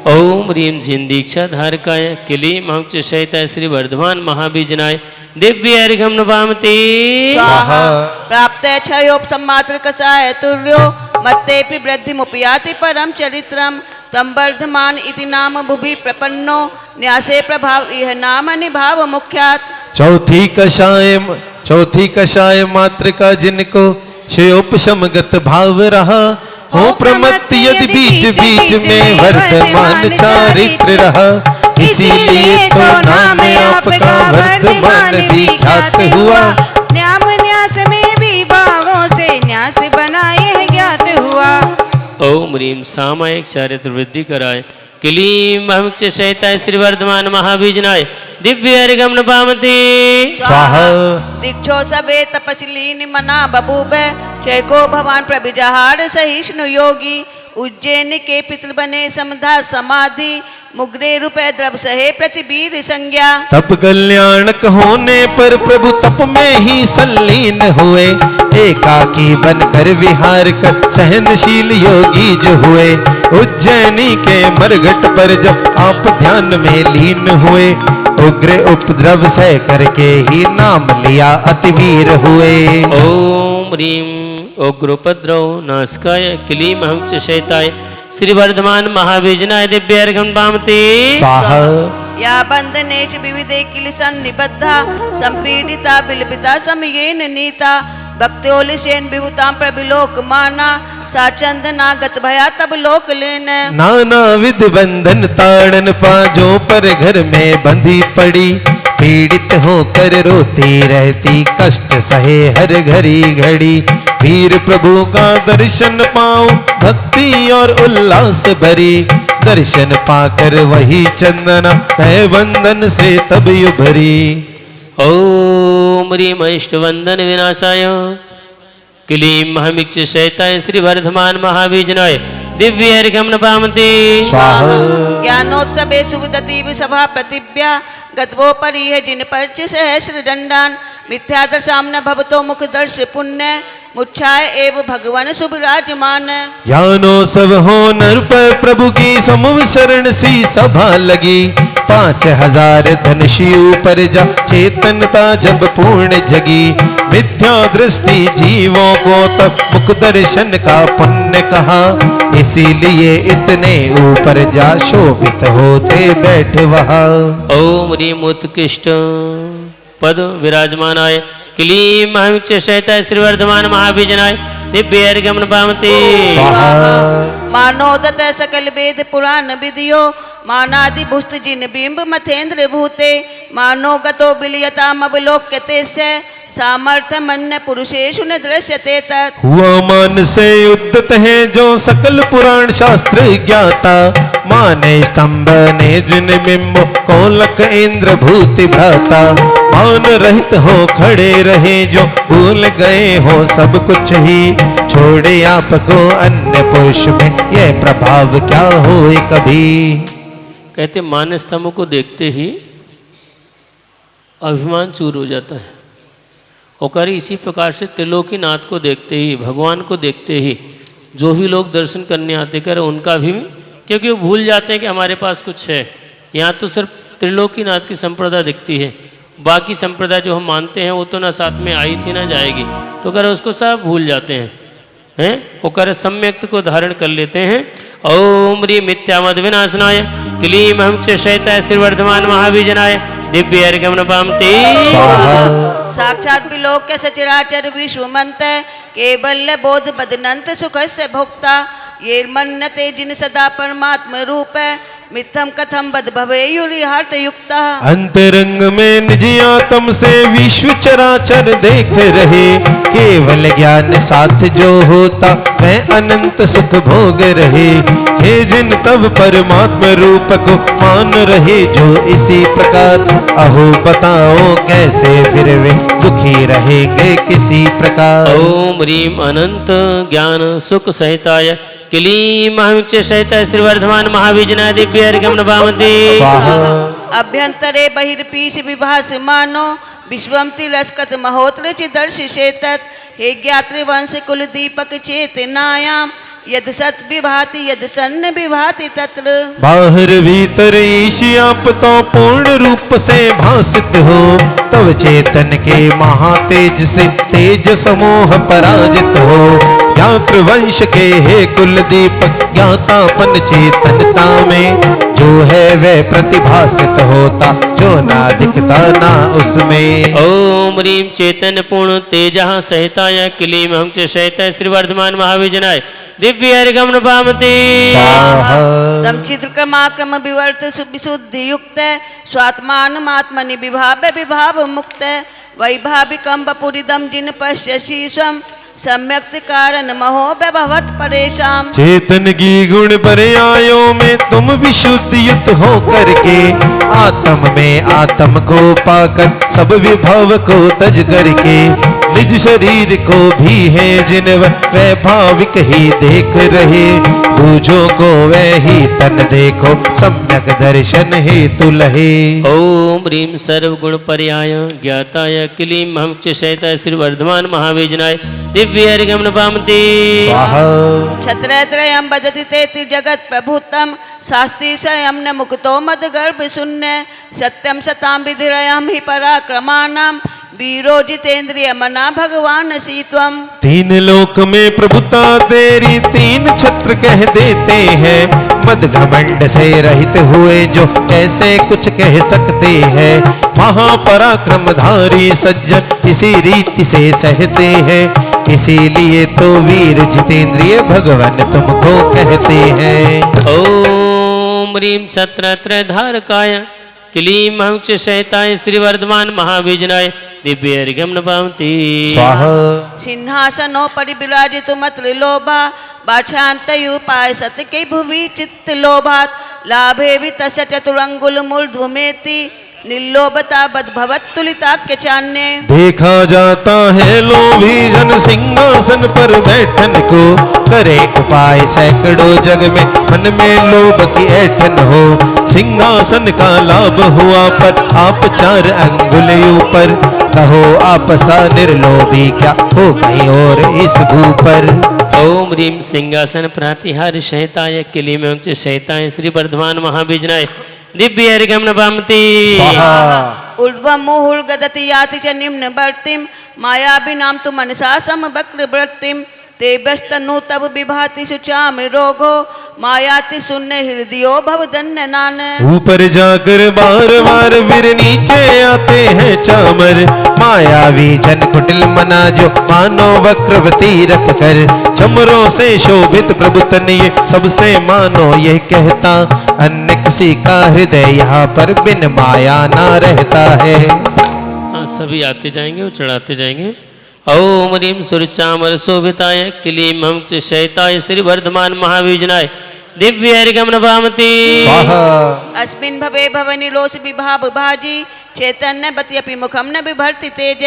ओम ह्रीम जिन दीक्षा धारकाय क्लीम हम चैताय श्री वर्धमान महाबीजनाय दिव्य अर्घम नपामते स्वाहा। प्राप्त क्षयोपसम्मात्र कषाय तुर्यो मत्तेपि वृद्धिमुपयाति परम चरित्रम तम वर्धमान इति नाम भुवि प्रपन्नो न्यासे प्रभाव यह नाम निभाव मुख्यात। चौथी कषाय मात्र का जिनको क्षयोपशमगत भाव रहा, हो प्रमत्त यदि बीच बीच में वर्तमान चारित्र रहा। इसीलिए तो नाम आपका वर्धमान विख्यात हुआ। न्याम न्यास में भी भावों से न्यास बनाए ज्ञात हुआ। ओम ह्रीम सामायिक चारित्र वृद्धि कराय क्लीम अहमच शैताय श्री वर्धमान महाबीजनाय दिव्य अर्गमन पामती स्वाहा। दीक्षो सबे तपस्ली मना बबूबे चैको भगवान प्रभिजहार सहिष्णु योगी। उज्जैन के पितृ बने समधा समाधि मुगरे रुपए द्रव सहे प्रतिवीर संज्ञा। तप कल्याणक होने पर प्रभु तप में ही संलीन हुए। एकाकी बनकर विहार कर सहनशील योगी जो हुए। उज्जैनी के मरघट पर जब आप ध्यान में लीन हुए। उग्र उपद्रव सह करके ही नाम लिया अतिवीर हुए। ओम ह्रीम उग्रोपद्रव नाशकाय क्लीम अहमच शैताय श्री वर्धमान महाबीजनाय दिव्य अर्घम पामती स्वाहा। या बंधनेच विविधे किल सन्निबद्धा संपीडिता बिलबिता समयेन नीता। भक्त्योलिसेन विभुतां प्रभिलोक माना सा चंदना गत भया तब लोक लेन। नाना विध बंधन ताड़न पाजों पर घर में बंधी पड़ी। पीड़ित होकर रोती रहती कष्ट सहे हर घड़ी घड़ी। वीर प्रभु का दर्शन पाऊं भक्ति और उल्लास भरी। दर्शन पाकर वही चंदना है बंधन से तब उभरी। ओम ह्रीम अष्टवंदन विनाशाय क्लीम महमिक्ष शैताय श्री वर्धमान महाबीजनाय दिव्य अर्घम पामती स्वाहा। ज्ञानोत्सवे सुविदति सभा प्रतिभ्या गतवो परि है जिन पर्च सहस्र दंडान। मिथ्यादर्शाम भवतो मुख दर्श पुण्य मुच्छाय एव भगवान शुभ राजमान। ज्ञानो सब हो नर पर प्रभु की समूह शरण सी सभा लगी। 5000 धनुषी ऊपर जा चेतनता जब पूर्ण जगी। मिथ्या दृष्टि जीवों को तब मुख दर्शन का पुण्य कहा। इसीलिए इतने ऊपर जा शोभित होते बैठे वहाँ। ओम ह्रीम उत्कृष्ट पद विराजमानाय क्लीम अहमिक्ष शैताय श्री वर्धमान महाबीजनाय दिव्य अर्घम पामती मानोदत सकल वेद पुराण विधियो। मानादि भुस्त जिन बिंब मथेंद्र भूते। मानो गतो बिलियता मवलोक्यते से सामर्थ्य मन पुरुषेषु न दृश्यते तत्। हुआ मान से उद्यत है जो सकल पुराण शास्त्र ज्ञाता। माने स्तंभ ने जिन बिंब कोलक इंद्र भूति भ्राता। मान रहित हो खड़े रहे जो भूल गए हो सब कुछ ही। छोड़े आपको अन्य पुरुष में यह प्रभाव क्या होए कभी। कहते मान स्तंभ को देखते ही अभिमान चूर हो जाता है। और इसी प्रकार से त्रिलोकीनाथ को देखते ही भगवान को देखते ही जो भी लोग दर्शन करने आते कर उनका भी, क्योंकि वो भूल जाते हैं कि हमारे पास कुछ है। यहाँ तो सिर्फ त्रिलोकीनाथ की संप्रदाय दिखती है, बाकी संप्रदाय जो हम मानते हैं वो तो ना साथ में आई थी ना जाएगी, तो कर उसको सब भूल जाते हैं वो कर सम्यक्त को धारण कर लेते हैं। ओम ह्रीं मिथ्यामद विनाशनाय क्लीम अहमच शैताय श्री वर्धमान महाबीजनाय दिव्य अर्घम पामती साक्षात विलोक्य सचराचर विश्वमंत केवल बोध बदनंत सुख से भोक्ता। ये मन्नते जिन सदा परमात्म रूप मिथम कथम बद भवेयुरी हर्त युक्ता। अंतरंग में निज आत्म से विश्व चराचर देख रहे। केवल ज्ञान साथ जो होता मैं अनंत सुख भोग रहे। हे जिन तब परमात्म रूप को मान रहे जो इसी प्रकार। अहो बताओ कैसे फिर वे दुखी रहेंगे किसी प्रकार। ओम ह्रीं अनंत ज्ञान सुख सहिताय क्लीम अहमच शैताय श्री वर्धमान महाबीजनाय दिव्य अर्घम पामती अभ्यंतरे बहिर्पीश विभास मानो विश्वम तिरस्कृत महोत्र चिदर्शिषेतत्। हे ज्ञात्र वंश कुल दीपक चेतनायाम यद सत विभाति यद सन्न विभाति तत्र। बाहर भीतर ईश आप तो पूर्ण रूप से भासित हो। तब चेतन के महातेज से तेज समूह पराजित हो। ज्ञात्र वंश के हे कुलदीप ज्ञातापन चेतनता में। जो है वह प्रतिभासित होता जो ना दिखता ना उसमें। ओम ह्रीं चेतन पूर्ण तेजः सहिताय क्लीम अहमच शैताय श्री वर्धमान महाबीजनाय दिव्यर्घं नपामते तम चित्रक्रमाक्रम विवर्त विशुद्धि युक्त स्वात्मात्मनि विभाव विभाव मुक्त वैभाविकं वपुरिदं जिन पश्यसि स्वं सम्यक्त कारण महो व्यभवत परेशान। चेतन की गुण पर्यायों में तुम विशुद्धियुत हो करके आत्म में आत्म को पाकर सब विभव को तज करके निज शरीर को भी है जिन वैभाविक ही देख रहे दूजों को वह ही तन देखो सम्यक दर्शन हे तुलहे। ओम ह्रीं सर्वगुण पर्याय ज्ञाताय क्लीं हम च शैताय श्री वर्धमान महावीजनाय दिव्यर्घं नपामते छत्रत्रयं वदति ते जगत् प्रभुतम शास्त्री स्वयं न मुक्तो मद गर्भ शून्य सत्यम सतां विधिरयं हि पराक्रमाणाम वीरो जितेंद्रिय मना भगवान सीत्वम। तीन लोक में प्रभुता तेरी तीन छत्र कह देते हैं मद घमंड से रहित हुए जो कैसे कुछ कह सकते हैं महापराक्रमधारी सज्जन इसी रीति से सहते हैं इसीलिए तो वीर जितेंद्रिय भगवान तुमको कहते हैं। ओम ह्रीं छत्रत्रयधारकाय क्लीं हम च शैताय श्री वर्धमान महावीजनाय दिव्यर्घं नपामते सिंहासनो परिविराजितुमत्र लोभा बाछान्तयुपाय सतके भुवि चित्त लोभात् लाभे वितस्य चतुरंगुल मूर्ध्वमेति निर्लोभता बद्भवत्तुलिताक्य चान्ये। देखा जाता है लोभी जन सिंहासन पर बैठन को करे उपाय सैकड़ों जग में मन में लोभ की ऐठन हो सिंहासन का लाभ हुआ पर आप 4 अंगुल ऊपर कहो आप सा निर्लोभी क्या हो कहीं और इस भू पर। ओम ह्रीं सिंहासन प्रातिहार शैताय क्लीं हम च शैताय श्री वर्धमान महावीजनाय दिव्यर्घं नपामते ऊर्ध्वं मुहुर्गदति याति च निम्न वर्तिं मायाविनां तु मनसा समवक्र वृत्तिं तेभ्यस्तनु तव विभाति शुचाम रोगो मायाति शून्य हृदयो भवदन्य नान। ऊपर जाकर बार बार फिर नीचे आते हैं चामर मायावी जन कुटिल मना जो मानो वक्रवती रख कर चमरों से शोभित प्रभु तन ये सबसे मानो ये कहता अन्य किसी का हृदय यहाँ पर बिन माया ना रहता है। हाँ सभी आते जाएंगे और चढ़ाते जाएंगे। ओम ह्रीं सुरचामर शोभिताय क्लीं हम च शैताय श्री वर्धमान महावीजनाय दिव्यर्घं नपामते अस्मिन् भवे भवनिलोस विभाव भाजी चैतन्य बत्यपि मुखम न बिभर्ति तेज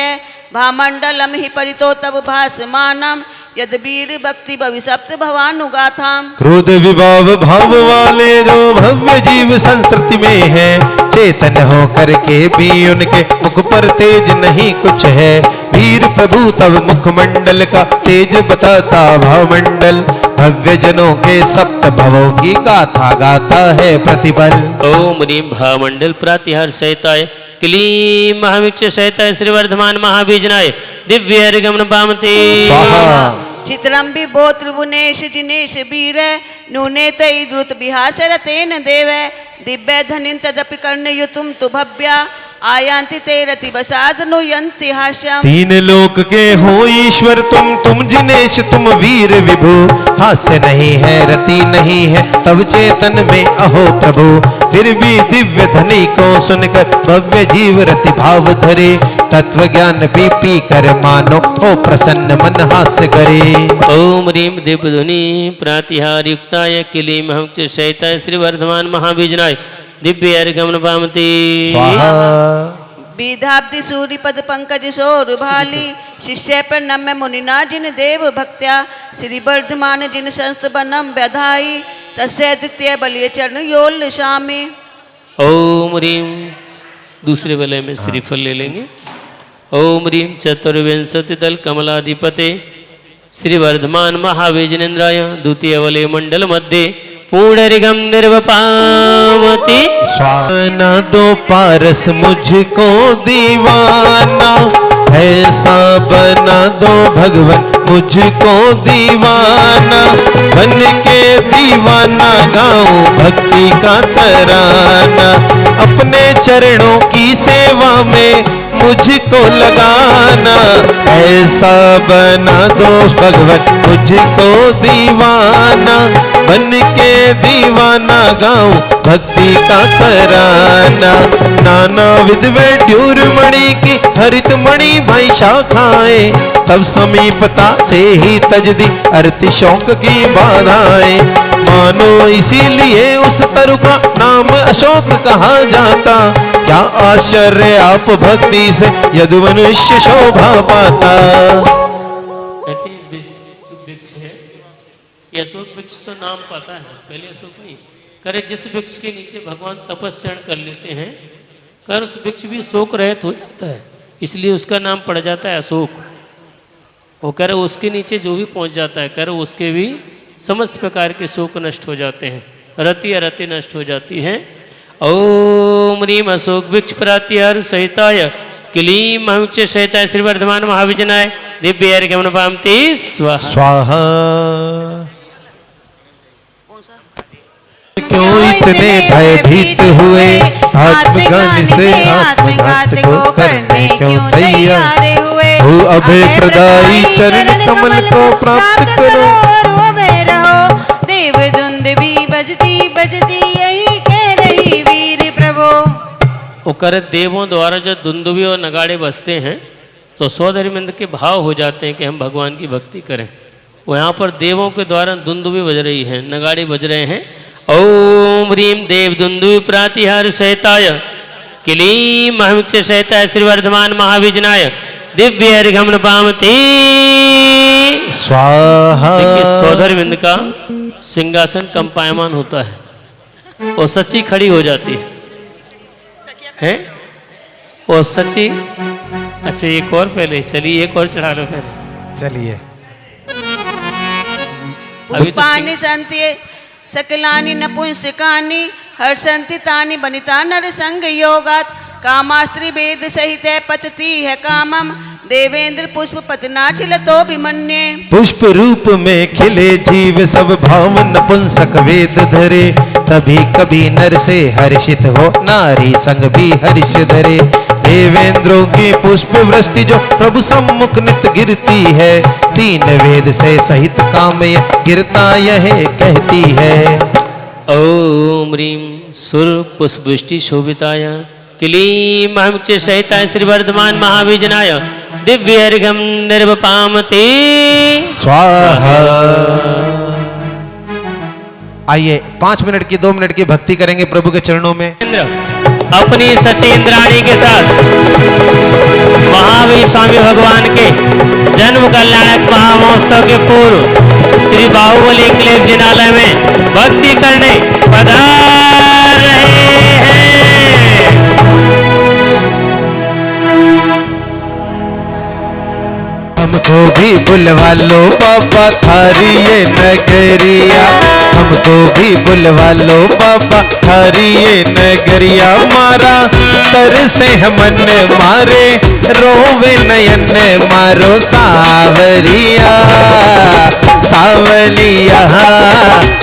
भामंडलम हि परितो तव भासमानम यद वीर भक्ति भविसप्त भवानुगाथाम। क्रोध विभाव भाव वाले जो भव्य जीव संस्कृति में है चेतन हो करके भी उनके मुख पर तेज नहीं कुछ है वीर प्रभु तब मुखमंडल का तेज बताता भावमंडल भव्य जनों के सप्त भवों की गाथा गाता है प्रतिबल। ओम ह्रीं भावमंडल प्रातिहार शैताय क्लीं हम च शैताय श्री वर्धमान महावीजनाय दिव्यर्घं नपामते चित्रम विभो त्रिभुवनेश जिनेश वीर नूने तयि द्रुत विहास रतेन देव दिव्य धनिन तदपि कर्णयुतुम तु भव्या आयांति ते रति वसाद नुयंति हास्यम। तीन लोक के हो ईश्वर तुम जिनेश तुम वीर विभु हास्य नहीं है रति नहीं है तब चेतन में अहो प्रभु फिर भी दिव्य धनी को सुनकर भव्य जीव रति भाव धरे तत्व ज्ञान पी कर मानो हो प्रसन्न मन हास्य करे। ओम ह्रीं दिव्यध्वनि प्रातिहार युक्ताय क्लीं हम च शैताय श्री वर्धमान महावीजनाय दिव्यर्घं नपामते विधाब्दि सूरि पद पंकज सोर भाली शिष्य प्रणम्य मुनिना जिन देव भक्त्या श्री वर्धमान जिन संस बनम व्यधाई तस्य द्वितीय बलिय चरण योल शामी। ओम ह्रीं दूसरे वलय में श्रीफल ले लेंगे। ओम ह्रीं चतुर्विंशति दल कमलाधिपते श्री वर्धमान महावीजनेन्द्राय द्वितीय वलय मंडल मध्ये पुंडरीकं निर्वपामति स्वाना दो पारस मुझको दीवाना ऐसा बना दो भगवन मुझको दीवाना, बन के दीवाना गाऊं भक्ति का तराना। अपने चरणों की सेवा में मुझको लगाना, ऐसा बना दो भगवन मुझको दीवाना, बन के दीवाना गाऊं भक्ति का तराना। नाना विध वैड्यूर मणि की हरित मणि भाई शाखाएं, तब समीपता से ही तज दी अर्ति शौक की बाधाएं। मानो इसीलिए उस तरु का नाम अशोक कहा जाता, क्या आश्चर्य आप भक्ति से यदु मनुष्य शोभा पाता। वृक्ष है, ये अशोक वृक्ष तो नाम पता है, पहले अशोक नहीं करे। जिस वृक्ष के नीचे भगवान तपस्या कर लेते हैं, कर उस वृक्ष भी शोक रहित हो जाता है, इसलिए उसका नाम पड़ जाता है अशोक। वो कह रहे उसके नीचे जो भी पहुंच जाता है, कह रहे उसके भी समस्त प्रकार के शोक नष्ट हो जाते हैं, रति अरति नष्ट हो जाती है। ओम ह्रीम अशोक वृक्ष प्रातिहार सहिताय क्लीम अमुच्य सहिताय श्री वर्धमान महाविजनाय दिव्य अर्घ्यम पामते स्वाहा। स्वाहा। क्यों इतने भयभीत हुए, आत्मज्ञान से आत्मघात को करने क्यों तैयार हुए। हो अभय प्रदायी चरण कमल को प्राप्त करो, देव धुंद भी बजती बजती यही कह रही वीर प्रभु। वो कर देवों द्वारा जो दुंदुभी और नगाड़े बजते हैं तो सौधर्मिंद के भाव हो जाते हैं कि हम भगवान की भक्ति करें। वो यहाँ पर देवों के द्वारा दुंदुभी बज रही है, नगाड़े बज रहे हैं। ओम ह्रीम देव दुंदुभी प्रातिहार सहिताय क्लीम अमुच्य सहिताय श्री वर्धमान महाविजनाय दिव्य अर्घ्यम पामते स्वाहा। देखिए सौधर्मिंद का सिंहासन कंपायमान होता है और सची खड़ी हो जाती है और सची। अच्छा एक और पहले चलिए, एक और चढ़ा लो पहले चलिए। पुष्पाणि सन्ति सकलानि नपुंसकानि हर्षन्ति तानि बनिता नर संग योगात्। कामास्त्री वेद सहित पतति है कामम, देवेंद्र पुष्प पतनाचिलतो विमन्ये। पुष्प रूप में खिले जीव सब भाव नपुंसक वेद धरे, तभी कभी नर से हर्षित हो नारी संग भी हर्ष धरे। देवेंद्रों की पुष्प वृष्टि जो प्रभु सम्मुख नित गिरती है, तीन वेद से सहित काम गिरता यह कहती है। ओम ह्रीम सुर पुष्प वृष्टि शोभिताय क्लीम अमुच्य सहिताय श्री वर्धमान महाविजनाय दिव्य अर्घ्यम निर्वपामते स्वाहा। आइए 5 मिनट की 2 मिनट की भक्ति करेंगे प्रभु के चरणों में। अपनी सची इंद्राणी के साथ महावीर स्वामी भगवान के जन्म कल्याणक महामहोत्सव के पूर्व श्री बाहुबली क्लेव जिनालय में भक्ति करने पधार रहे हैं। हमको भी बुलवा लो बाबा थारी ये नगरिया, हमको भी बुलवा लो बाबा थारी ये नगरिया। मारा तर से मन मारे रोवे नयन मारो सावरिया सावलिया।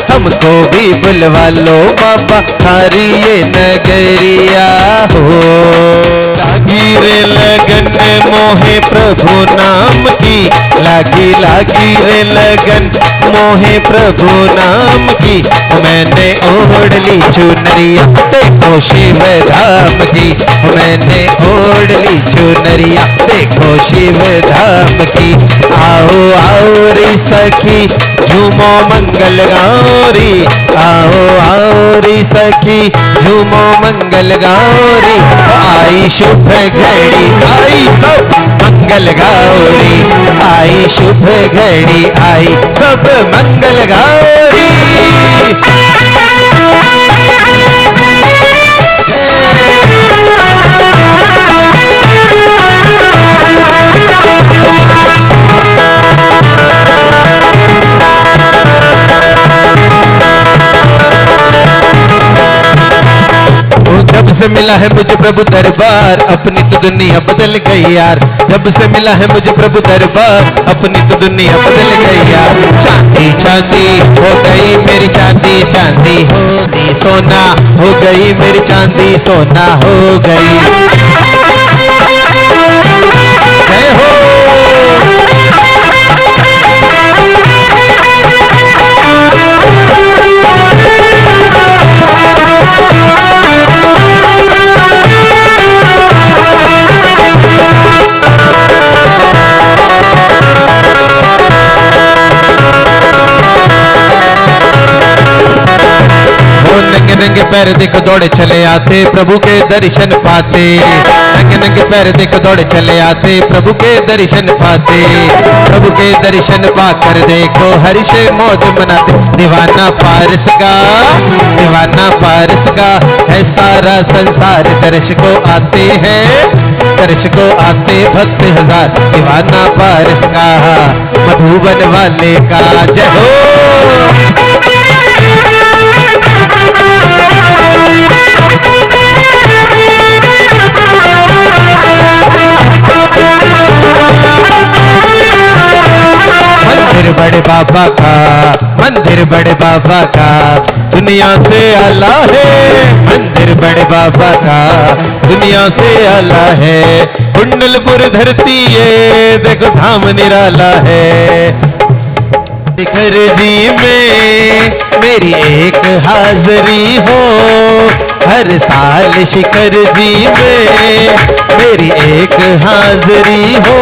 हमको भी बुलवा लो बाबा थारी ये नगरिया हो। लागी रे लगन मोहे प्रभु नाम की, लागी लागी रे लगन मोहे प्रभु नाम की। मैंने ओढ़ ली चुनरिया देखो शिव धाम की, मैंने ओढ़ ली चुनरिया देखो शिव धाम की। आओ आओ रे सखी झूमो मंगल गाओ रे, आओ आओ रे सखी झूमो मंगल गाओ रे। आई शुभ घड़ी आई सब मंगल गाओ रे, आई शुभ घड़ी आई सब मंगल गाओ रे। जब से से मिला है मुझे प्रभु दरबार अपनी तो दुनिया बदल गई यार। जब से मिला है मुझे प्रभु दरबार अपनी तो दुनिया बदल गई यार। चांदी चांदी हो गई मेरी चांदी, चांदी हो गई सोना हो गई मेरी चांदी, सोना हो गई। जय हो। नंगे नंगे पैर देखो दौड़े चले आते प्रभु के दर्शन पाते। नंगे नंगे पैर देखो दौड़े चले आते प्रभु के दर्शन पाते। प्रभु के दर्शन पाकर देखो हर्ष मौज मनाते। दीवाना पारस का, दीवाना पारस का है सारा संसार। दर्श को आते हैं, दर्श को आते भक्त हजार। दीवाना पारस का मधुबन वाले का जय हो। मंदिर बड़े बाबा का, मंदिर बड़े बाबा का दुनिया से आला है। मंदिर बड़े बाबा का दुनिया से आला है। कुंडलपुर धरती है देखो धाम निराला है। शिखर जी में मेरी एक हाजरी हो, हर साल शिखर जी में मेरी एक हाजरी हो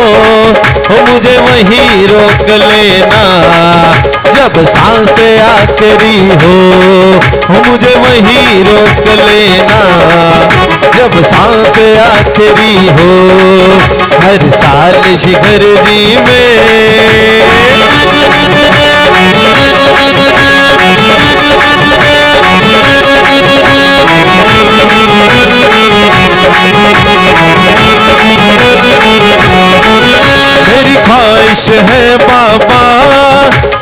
मुझे वहीं रोक लेना जब सांस आखिरी हो। मुझे वहीं रोक लेना जब सांस आखिरी हो। हर साल शिखर जी में मेरी ख्वाहिश है बाबा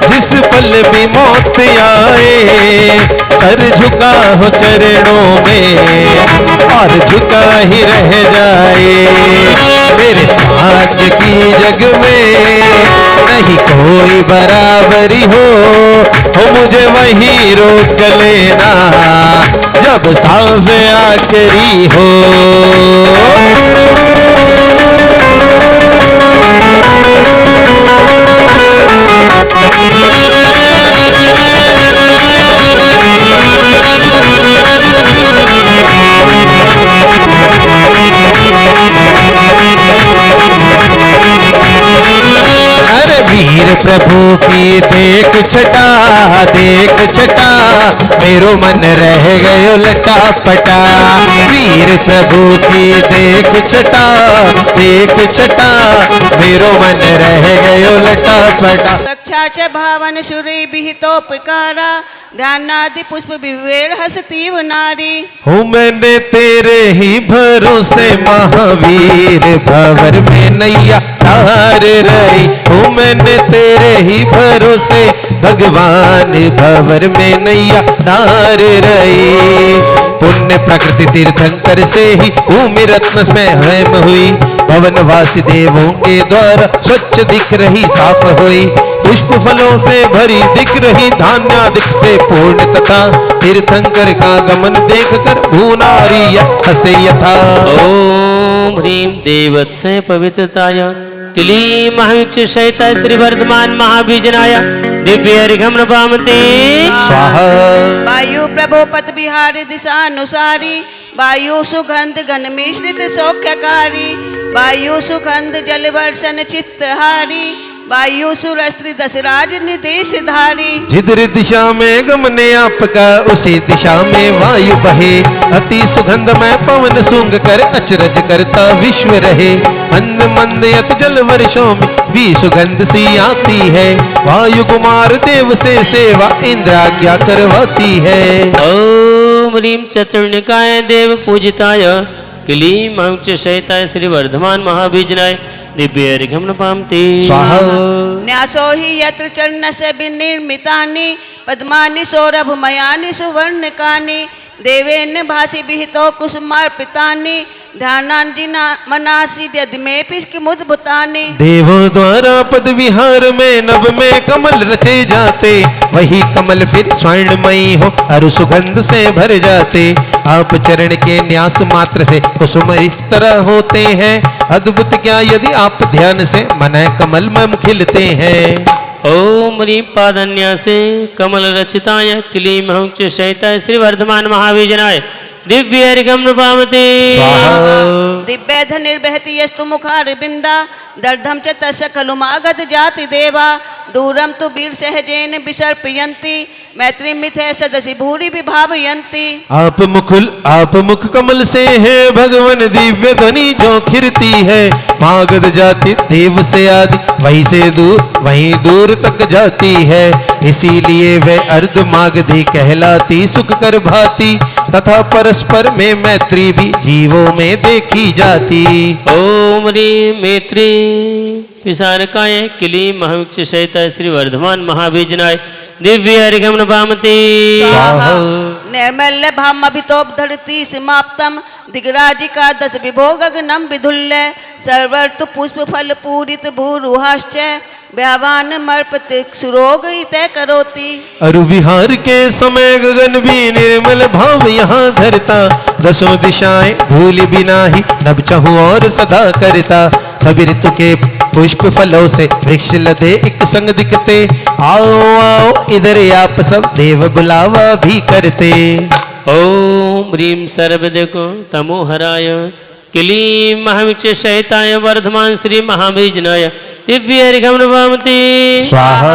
जिस पल भी मौत आए सर झुका हो चरणों में और झुका ही रह जाए। मेरे साथ की जग में नहीं कोई बराबरी हो मुझे वहीं रोक लेना जब सांस आखिरी हो। वीर प्रभु की देख छटा, देख छटा मेरो मन रह गयो लटा पटा। वीर प्रभु की देख छटा, देख छटा मेरो मन रह गयो लटा पटा। रक्षा च भावन सुरी विहितोपकारा ध्यानादि पुष्प विवेर हसतीव नारी। हूँ मैंने तेरे ही भरोसे महावीर भंवर में नैया तार रही। हूँ मैंने तेरे ही भरोसे भगवान भंवर में नैया तार रही। पुण्य प्रकृति तीर्थंकर से ही भूमि रत्न में हेम हुई। भवनवासी देवों के द्वारा स्वच्छ दिख रही साफ हुई। पुष्प फलों से भरी दिख रही धान्यादिक से पूर्ण तथा तीर्थंकर का गमन देखकर भूनारी हसे यथा। ओम ह्रीं देवत्से पवित्रताय क्लीं महाविक्षिशयिताय श्री वर्धमान महाबीजनाय दिव्य रिघम नपामते स्वाहा। वायु प्रभो पथ बिहारी दिशानुसारी वायु सुगंध घन मिश्रित सौख्यकारी। वायु सुगंध जल वर्षण चित्तहारी वायु सुरस्त्री दशराज निदेश धारी। जिधर दिशा में गमने आपका उसी दिशा में वायु बहे। अति सुगंध में पवन सूंघ कर अचरज करता विश्व रहे। मंद मंद यत जल वर्षों में भी सुगंध सी आती है। वायु कुमार देव से सेवा इंद्र आज्ञा करवाती है। ओम ह्रीं चतुर्निकाय देव पूजिताय क्लीं महाविक्षिशयिताय श्री वर्धमान महाबीजनाय दिव्य रिघम नपामते स्वाहा। न्यासो हि यत्र चरणस्य विनिर्मितानि पद्मानि सौरभमयानि सुवर्णकानि। देवेन भाषि विहितो कुसुमार्पितानि ध्यानांजिना मनासि यदि में पिष्किमुद्भुतानि। देवों द्वारा पद विहार में नभ में कमल रचे जाते, वही कमल फिर स्वर्णमयी हो अरु सुगंध से भर जाते। आप चरण के न्यास मात्र से कुसुम इस तरह होते हैं, अद्भुत क्या यदि आप ध्यान से मन कमल में खिलते हैं। ओम ह्रीं पादन्यासे कमल रचिताय क्लीं महंच शयिताय श्री वर्धमान महावीजनाय दिव्यर्घम नृपामते। दिव्य धनिर्वहति यस्तु मुखार बिंदा दर्धम च तस्य खलुमागत जाति देवा दूरम तु वीर सहजेन विसर्पयन्ति मैत्री मिथे सदसि भूरि विभावयन्ति। आप मुख कमल से है भगवन दिव्य ध्वनि जो खिरती है। मागध जाति देव से आदि वहीं दूर तक जाती है। इसीलिए वह अर्ध मागधी कहलाती सुख कर भाती, तथा परस्पर में मैत्री भी जीवों में देखी जाती। ओम ह्रीं मैत्री पिशारकाय क्लीं महंच शयिताय श्री वर्धमान महावीजनाय दिव्य अर्घम नृपामते। नैर्मल्य भाम अभितोपधरती समाप्तम दिग्राजिका दश विभोग गगनम विधुल्य सर्वर्तु पुष्प फल पूरित भूरुहाश्च व्यावान मर्पत सुरोग तय करोति। अरु विहार के समय गगन भी निर्मल भाव यहाँ धरता, दसों दिशाएं भूल बिना ही नभ चहु और सदा करता। सभी ऋतु के पुष्प फलों से वृक्ष लदे एक संग दिखते, आओ आओ इधर आप सब देव बुलावा भी करते। ओम ह्रीं सर्वदिक् तमोहराय क्लीं महंच शयिताय वर्धमान श्री महावीजनाय दिव्य अर्घम नृपामते। स्वाहा।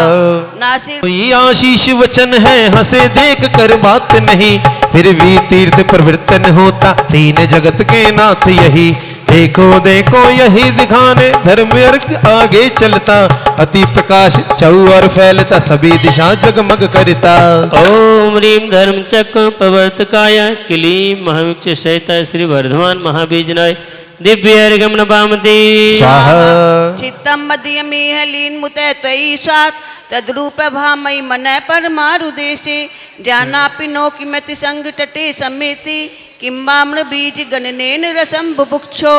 नासिर कोई आशीष वचन है हंसे देख कर बात नहीं, फिर भी तीर्थ प्रवर्तन होता तीन जगत के नाथ यही। देखो देखो यही दिखाने धर्म अर्घ आगे चलता, अति प्रकाश चौर फैलता सभी दिशा जगमग करता। ओम ह्रीं धर्मचक्र प्रवर्तकाय क्लीं महंच शयिताय श्री वर्धमान महावीजनाय दिव्य अर्घम नृपामते। चित्तम मध्यमीह लीन मुते त्वयि सात तद्रूप भामयि मन परमारुदेशे जानापि नो किमति संग तटे समेति किम्बाम्र बीज गणनेन रसम बुभुक्षो।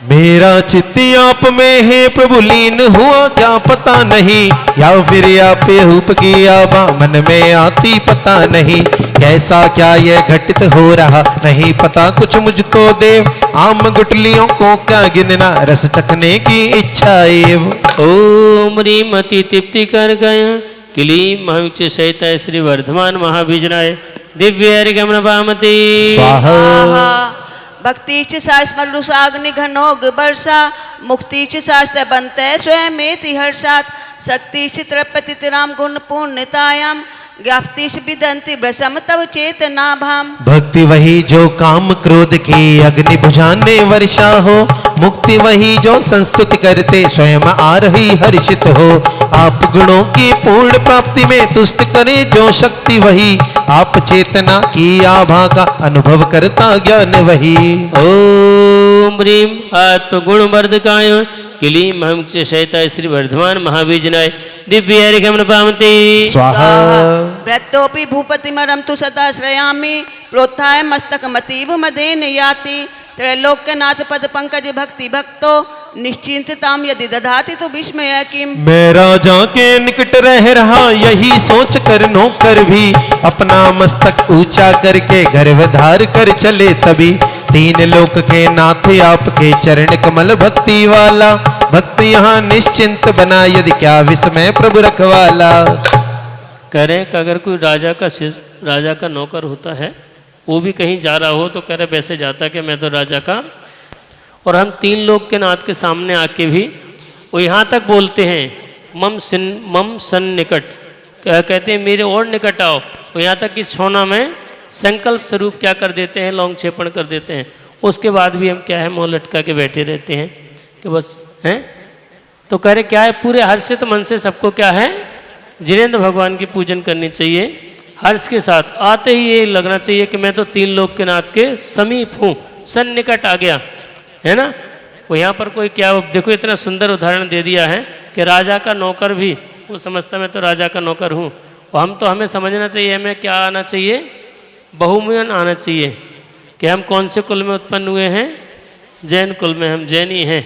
मेरा चित्त आप में है प्रभु लीन हुआ क्या पता नहीं, या फिर आप रूप की आभा मन में आती पता नहीं। कैसा क्या ये घटित हो रहा नहीं पता कुछ मुझको देव, आम गुटलियों को क्या गिनना रस चखने की इच्छा एव। ओम ह्रीं अति तृप्ति कर गय क्लीं महंच शयिताय श्री वर्धमान महावीजनाय दिव्य अर्घम नृपामते। भक्तिश्च शास्मरुषाग्नि घनोग वर्षा मुक्तिश्च शास्त्र बनते स्वयमेति हर्षात् शक्तिश्च तृप्यति राम गुण पूर्णतायाम ज्ञाप्तिश्च विदन्ति भ्रसम तव चेतना भाम। भक्ति वही जो काम क्रोध की अग्नि बुझाने वर्षा हो, मुक्ति वही जो संस्तुति करते स्वयं आ रही हर्षित हो। आप गुणों की पूर्ण प्राप्ति में तुष्ट करे जो शक्ति वही, आप चेतना की आभा का अनुभव करता ज्ञान वही। ओम ह्रीं आत्मगुण वर्धकाय क्लीं महंच शयिताय श्री वर्धमान महावीजनाय दिव्य अर्घम नृपामते। स्वाहा। व्रतोपि भूपतिमरं तु सदा श्रयामि प्रोत्थाय मस्तकमतीव मदेन याति। त्रैलोक्यनाथ पद पंकज भक्ति भक्तो निश्चिंतताम यदि दधाति तो विस्मय किम। मैं राजा के निकट रह रहा यही सोच कर नौकर भी अपना मस्तक ऊंचा करके गर्व धार कर चले तभी। तीन लोक के नाथ आपके चरण कमल भक्ति वाला, भक्ति यहाँ निश्चिंत बना यदि क्या विस्मय प्रभु रखवाला। करें कि अगर कोई राजा का नौकर होता है, वो भी कहीं जा रहा हो तो कह रहे वैसे जाता कि मैं तो राजा का, और हम तीन लोग के नाथ के सामने आके भी वो यहाँ तक बोलते हैं मम सन निकट, कहते हैं मेरे और निकट आओ। वो यहाँ तक कि छोना में संकल्प स्वरूप क्या कर देते हैं, लौंग छेपण कर देते हैं। उसके बाद भी हम क्या है मुँह लटका के बैठे रहते हैं कि बस हैं। तो कह रहे क्या है, पूरे हर्षित मन से सबको क्या है जिनेंद्र भगवान की पूजन करनी चाहिए। हर्ष के साथ आते ही ये लगना चाहिए कि मैं तो तीन लोक के नाथ के समीप हूँ, सन्निकट आ गया है ना। वो यहाँ पर कोई क्या देखो इतना सुंदर उदाहरण दे दिया है कि राजा का नौकर भी वो समझता मैं तो राजा का नौकर हूँ। और हम तो हमें समझना चाहिए हमें क्या आना चाहिए बहुमूल्यन आना चाहिए कि हम कौन से कुल में उत्पन्न हुए हैं। जैन कुल में हम जैनी हैं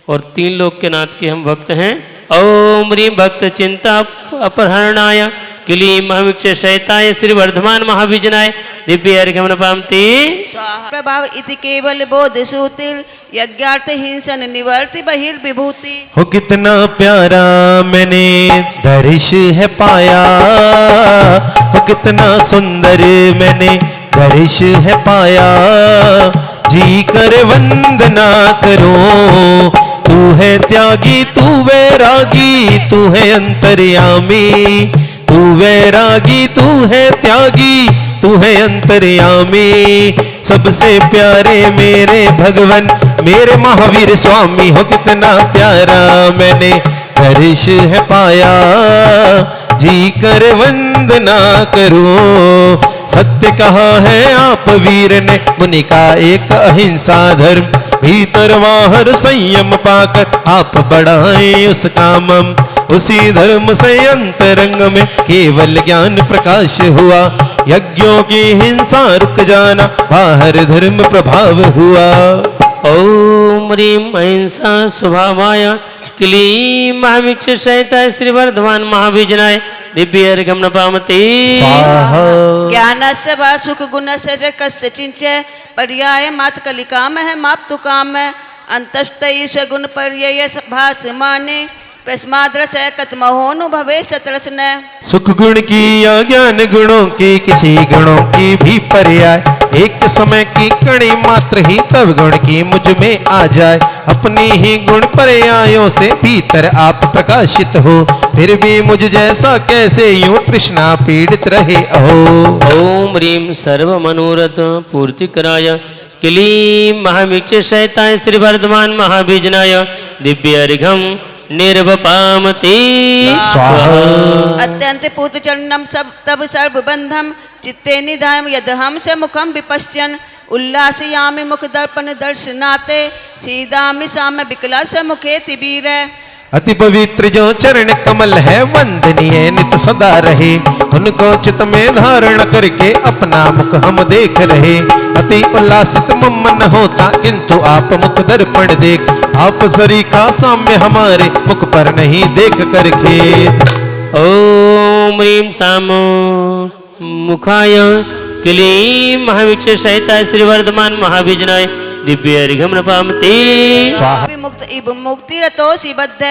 और 3 लोक के नाथ के हम भक्त हैं। ओम ह्रीं भक्त चिंता अपहरणाय क्लीं महावीक्ष शयताय श्री वर्धमान महाविजनाय दिव्य अर्घ्यम पामती स्वाहा प्रभाव इति केवल बोध सूतिर यज्ञार्थ हिंसन निवर्ति बहिर्विभूति। हो कितना प्यारा मैंने दर्श है पाया, हो कितना सुंदर मैंने दर्श है पाया, जी कर वंदना करो। तू है त्यागी तू वैरागी तू है अंतर्यामी, तू वैरागी तू है त्यागी तू है अंतर्यामी। सबसे प्यारे मेरे भगवन मेरे महावीर स्वामी, हो कितना प्यारा मैंने दर्श है पाया, जी कर वंदना करो। सत्य कहा है आप वीर ने मुनि का एक अहिंसा धर्म, भीतर बाहर संयम पाकर आप बढ़ाए उस कामम। उसी धर्म से अंतरंग में केवल ज्ञान प्रकाश हुआ, यज्ञों की हिंसा रुक जाना बाहर धर्म प्रभाव हुआ। ओम ह्रीं अहिंसा स्वभावाय क्लीं महावीक्ष शयताय श्री वर्धमान महाविजनाय दिव्य अर्घ्यम पामती। ज्ञानस्य वा सुख गुणस्य च कस्यचिञ्च पर्याय मात कलिकाम है माप्तु काम है अंतस्तयि सगुण पर्यय भासमाने प्रस्माद्रस कथमहोनुभवे सतरसन। सुख गुण की या ज्ञान गुणों की किसी गुणों की भी पर्याय, एक समय की कणी मात्र ही तब गुण की मुझ में आ जाए। अपनी ही गुण पर्यायों से भीतर आप प्रकाशित हो, फिर भी मुझ जैसा कैसे यूं तृष्णा पीड़ित रहे अहो। ओम ह्रीं सर्व मनोरथ पूर्ति कराय क्लीं महावीक्ष शयताय श्री वर्धमान महाविजनाय दिव्य अर्घ्यम निर्वपामती। अत्यंत पूत चरणम सब तब सर्वबंधम चित्ते निधाय यदहम से मुखम विपश्यन उल्लासयामि मुख दर्पण दर्शनाते सीदामि साम विकला से मुखे तिबीर। अति पवित्र जो चरण कमल है वंदनीय नित सदा रहे, उनको चित में धारण करके अपना मुख हम देख रहे। अति उल्लासित मन होता किंतु आप मुख दर्पण देख, आप सरीखा साम्य हमारे मुख पर नहीं देख कर खेत। ओम ह्रीं साम मुखाय क्लीं महावीक्ष शयताय श्री वर्धमान महाविजनाय दिव्य अर्घ्यम पामती। विमुक्त इव मुक्ति रतोषि बद्ध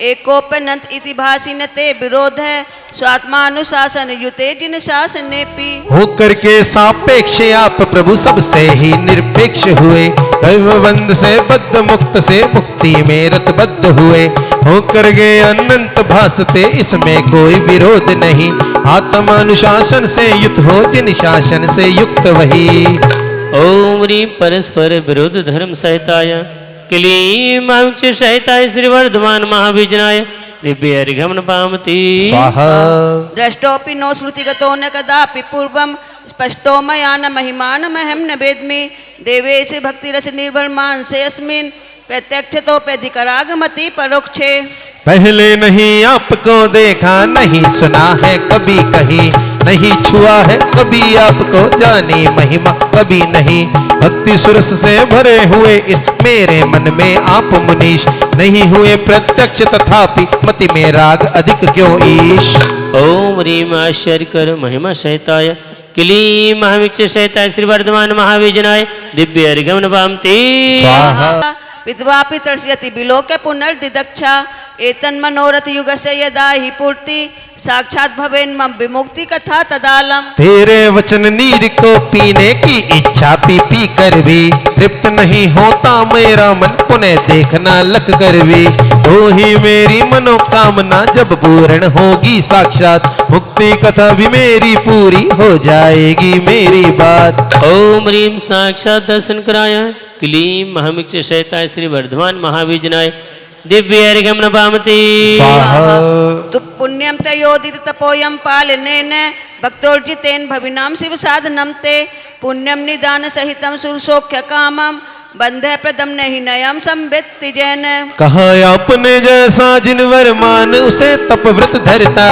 एकोपनंत इति भाषिन ते विरोध है स्वात्मानुशासन युते जिन शासनेपि। होकर के सापेक्ष आप प्रभु सबसे ही निरपेक्ष हुए, कर्मबंध से बद्ध मुक्त से मुक्ति में रतबद्ध हुए। होकर के अनंत भासते इसमें कोई विरोध नहीं, आत्मानुशासन से युक्त हो जिन शासन से युक्त वही। ओम ह्रीं परस्पर विरोध धर्म सहिताय क्लीं महावीक्ष शयताय श्री वर्धमान महाविजनाय दिव्य अर्घ्यम पामती। दृष्टोपि नो श्रुतिगतो न कदापि पूर्वम स्पष्टो मया न महिमान महम न वेद्मि देवेश भक्ति रस निर्भर मानसे अस्मिन् प्रत्यक्ष तो पैधिकरागमति परोक्षे। पहले नहीं आपको देखा नहीं सुना है कभी कहीं, नहीं छुआ है कभी आपको जानी महिमा कभी नहीं। भक्ति सुरस से भरे हुए इस मेरे मन में आप मुनीश, नहीं हुए प्रत्यक्ष तथापि मति में राग अधिक क्यों ईश। ओम ह्रीं आश्चर्य कर महिमा सहिताय क्लीं महावीक्ष शयताय श्री वर्धमान महाविजनाय दिव्य अर्घ्यम पामती। विधवा पितर्ष्यति बिलोके पुनर्दिदक्षा एतन् मनोरथ युग से यदा ही पूर्ति साक्षात भवेन मम विमुक्ति कथा तदालम। तेरे वचन नीर को पीने की इच्छा पी पी कर भी तृप्त नहीं होता मेरा मन, पुनः देखना लग कर भी। हो ही मेरी मनोकामना जब पूर्ण होगी साक्षात, मुक्ति कथा भी मेरी पूरी हो जाएगी मेरी बात। ओम ह्रीं साक्षात दर्शन कराय क्लीं महावीक्ष शयताय श्री वर्धमान महाविजनाय दिव्य अर्घ्यम पामती। तु पुण्यम ते योदित तपोयम पालनेन भक्तोर्जितेन भविनाम शिव साधनम ते पुण्यम निदान सहितम सुरसौख्य कामम बंधे प्रदम नहीं नयम संवित्ति जैन। कहा आपने जैसा जिनवर मान उसे तप व्रत धरता,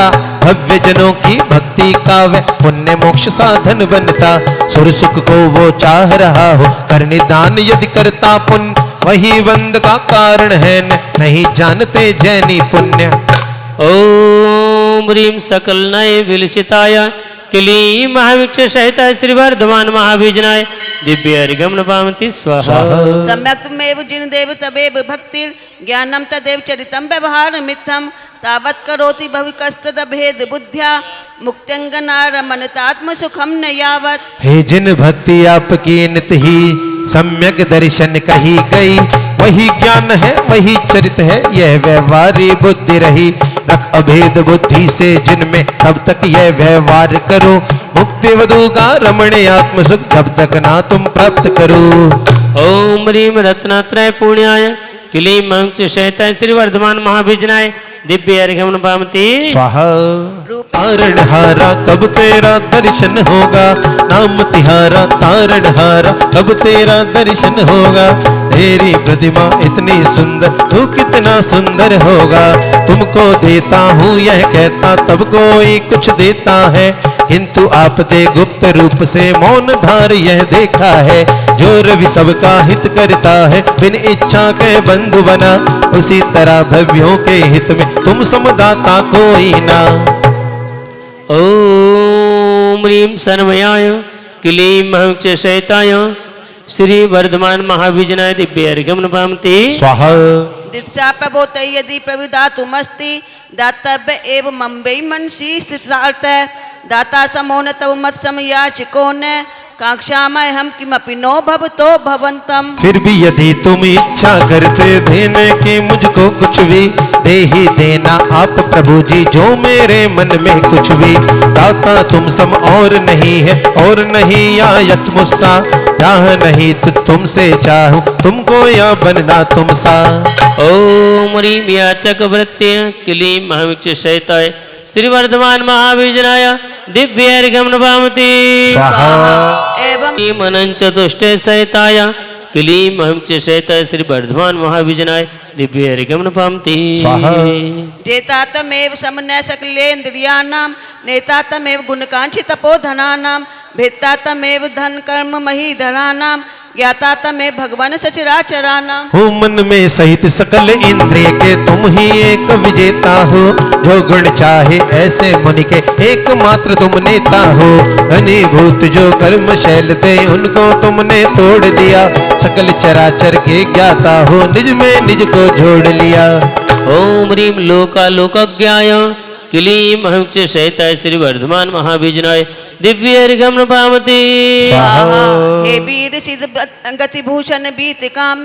भव्य जनों की भक्ति का वह पुण्य मोक्ष साधन बनता। सुर सुख को वो चाह रहा हो कर निदान यदि करता पुण्य, वही वंद का कारण है नहीं जानते जैनी पुण्य। ओम ह्रीं सकल नय विलसिताय क्लीं महावीक्ष सहित श्री वर्धमान महाविजनाय दिव्य अर्घ्यं नमामि स्वाहा। सम्यक् त्वमेव जिन देव तमेव भक्तिर् ज्ञानं तदेव चरितं व्यवहारमित्थं तावत् करोति भविकस्तद भेद बुद्ध्या मुक्त्यंगना रमनतात्म सुखम न यावत्। हे जिन भक्ति आपकी नित ही सम्यक दर्शन कही गई, वही ज्ञान है वही चरित है यह व्यवहारी बुद्धि रही। रख अभेद बुद्धि से जिनमें तब तक यह व्यवहार करो, मुक्ति वधुगा रमणे आत्म सुख जब तक ना तुम प्राप्त करो। ओम ह्रीं रत्नात्रय पुण्याय क्लीं मंच सहित श्री वर्धमान महाविजनाय दिव्य अर्घ्यं नमामि स्वाहा। तारण हारा कब तेरा दर्शन होगा, नाम तिहारा तारण हारा कब तेरा दर्शन होगा। तेरी प्रतिमा इतनी सुंदर तू कितना सुंदर होगा। तुमको देता हूँ यह कहता तब कोई कुछ देता है, किंतु आप दे गुप्त रूप से मौन धार यह देखा है। जो रवि सबका हित करता है बिन इच्छा के बंधु बना, उसी तरह भव्यों के हित में तुम समदाता कोई ना। ओम ह्रीं सर्वयाय क्लीं महंच सहिताय श्री वर्धमान महाविजनाय दिव्य अर्घ्यं नमामि स्वाहा। दित्सा प्रभोत यदि प्रविदातुमस्ति दातव्य एव मम वै मनसि स्थितार्थ। दाता समो न तव मत समयाचिको न कांक्षामय हम किमपि नो भवतो भवंतम। फिर भी यदि तुम इच्छा करते देने की मुझको कुछ भी, दे ही देना आप प्रभु जी जो मेरे मन में कुछ भी। दाता तुम सम और नहीं है और नहीं आयत मुस्सा, चाह नहीं तो तुमसे चाहूं तुमको या बनना तुम सा। ओम ह्रीं याचक वृत्य क्लीं महावीक्ष सहिताय श्री वर्धमान महाविजनाय दिव्य अर्घ्यं नमामि एवं मनन चतुष्टय सहिताय क्लीं महंच सहित श्री वर्धमान महाविजनाय दिव्य अर्घ्यं नमामि जेता तमेव समन्वय सकलेन्द्रियाणां नेता तमेव गुणकांक्षी तपोधनानां भेत्ता तमेव धन कर्म महीधराणां ज्ञाता तमेव भगवान सचराचरानां। हो मन में सहित सकल इंद्रिय के तुम ही एक विजेता हो। जो गुण चाहे ऐसे मुनि के एकमात्र तुम नेता हो। घनीभूत जो कर्म शैल थे उनको तुमने तोड़ दिया, सकल चराचर के ज्ञाता हो निज में निज को जोड़ लिया। ओम ह्रीं लोकालोकज्ञाय क्लीं महंच सहित श्री वर्धमान महाविजनाय दिव्य अर्घ्यं नमामि हे वीर सिद्ध गति भूषण बीत काम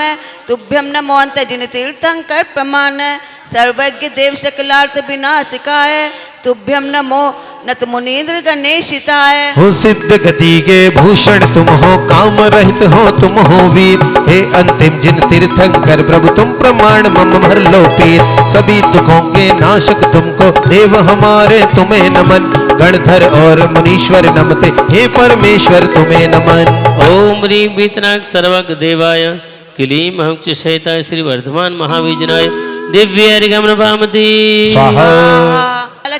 तुभ्यं नमो अंत जिन तीर्थंकर प्रमाण। सर्वज्ञ देव सकलार्थ विनाशिकाय तुभ्यं नमो नत मुनीन्द्र गणेशिताय। हो सिद्ध गति के भूषण तुम हो, काम रहित हो तुम हो वीर। हे अंतिम जिन तीर्थंकर प्रभु तुम प्रमाण मम भर लो पीर। सभी दुखों के नाशक तुमको देव हमारे तुम्हें नमन। गणधर और मुनीश्वर नमते हे परमेश्वर तुम्हें नमन। ओम ह्रीं वीतराग सर्वज्ञ देवाय क्लीं महंच सहित श्री वर्धमान महाविजनाय दिव्य अर्घ्यं नमामि स्वाहा।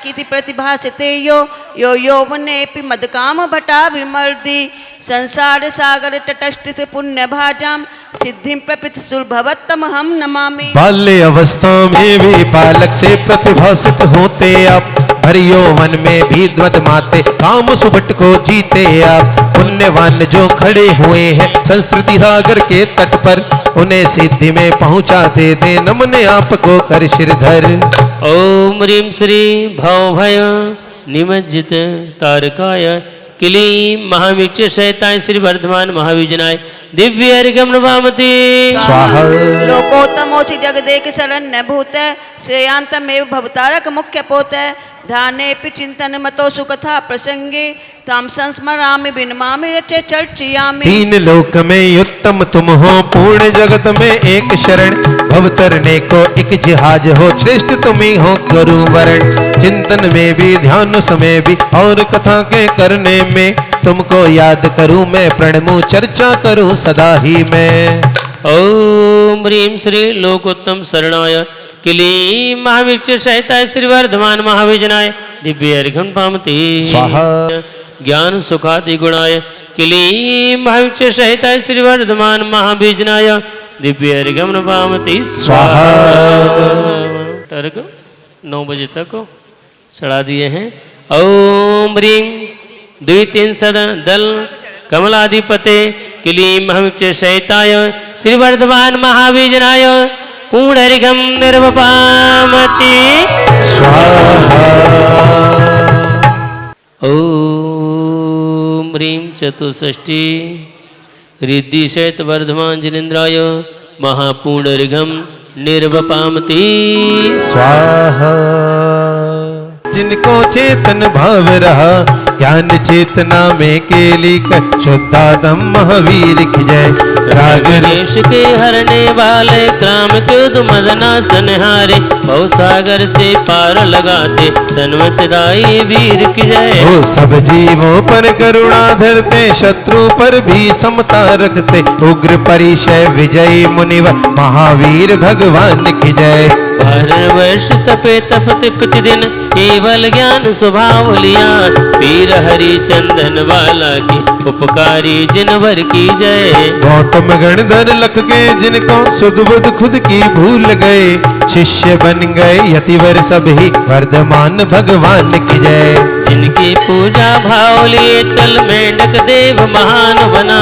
किति प्रतिभासते यो यो यौवनेऽपि मदकाम भटा विमर्दि। संसार सागर तटस्थित पुण्य भाजां सिद्धिं प्रपित सुलभवत्तम हम नमामि। बाल्य अवस्था में भी बालक से प्रतिभासित होते आप। हर यौवन में भी द्वंद माते काम सुबट को जीते आप। पुण्यवान जो खड़े हुए हैं संस्कृति सागर के तट पर, उन्हें सिद्धि में पहुंचाते थे नमने आपको कर शिरधर। ओम ह्रीं श्री भवभय निमज्जित तारकाय क्लीं महावीक्ष सहिताय श्री वर्धमान महाविजनाय दिव्य अर्घ्यं नमामि स्वाहा। लोकोत्तमोसि जगदेक शरण्य भूत श्रेयांतमेव भवतारक मुख्य पोत। ध्यानेऽपि चिंतन मतो सुकथा प्रसंगे ताम संस्मरामि विनमामि यच्च चर्चयामि। तीन लोक में उत्तम तुम हो, पूर्ण जगत में एक शरण। भव तरने को एक जिहाज हो, श्रेष्ठ तुम ही हो गुरु वरण। चिंतन में भी ध्यान समय भी और कथा के करने में, तुमको याद करूं मैं प्रणमु चर्चा करूं सदा ही मैं। ओम ह्रीं श्री लोकोत्तम शरणाय क्लीं महावीक्ष सहिताय श्री वर्धमान महाविजनाय दिव्य अर्घम पामते स्वाहा। ज्ञान सुखादि गुणाय क्लीं भविष्य सहित श्री वर्धमान महाबीजनाय दिव्य अर्घम पामते स्वाहा। अर्घ 9 बजे तक चढ़ा दिए हैं। ओम ह्रीं द्वितीय सदन दल कमलाधिपते क्लीं भविष्य सहिताय श्री वर्धमान महाबीजनाय पूर्णर्घम निर्वपामति स्वाहा। ओम ह्रीं चतुष्षष्ठी रिद्धि सहित वर्धमान जिनेन्द्राय महापूर्णर्घम निर्वपामति स्वाहा। जिनको चेतन भाव रहा ज्ञान चेतना में केली कर शुद्धात्म महावीर की जय। राग देश के हरने वाले काम क्रोध मदना सनहारे बहु सागर से पार लगाते सन्मत दाई वीर की जय। वो सब जीवों पर करुणा धरते शत्रु पर भी समता रखते उग्र परिचय विजयी मुनिवर महावीर भगवान की जय। 12 वर्ष तपे तपत कुछ दिन केवल ज्ञान स्वभाव लिया वीर हरिचंदन वाला की उपकारी जिनवर की जय। गौतम गणधर लख के जिनको सुध बुध खुद की भूल गए शिष्य बन गए यतिवर सभी वर्धमान भगवान की जय। जिनकी पूजा भाव लिए चल मेंढक देव महान बना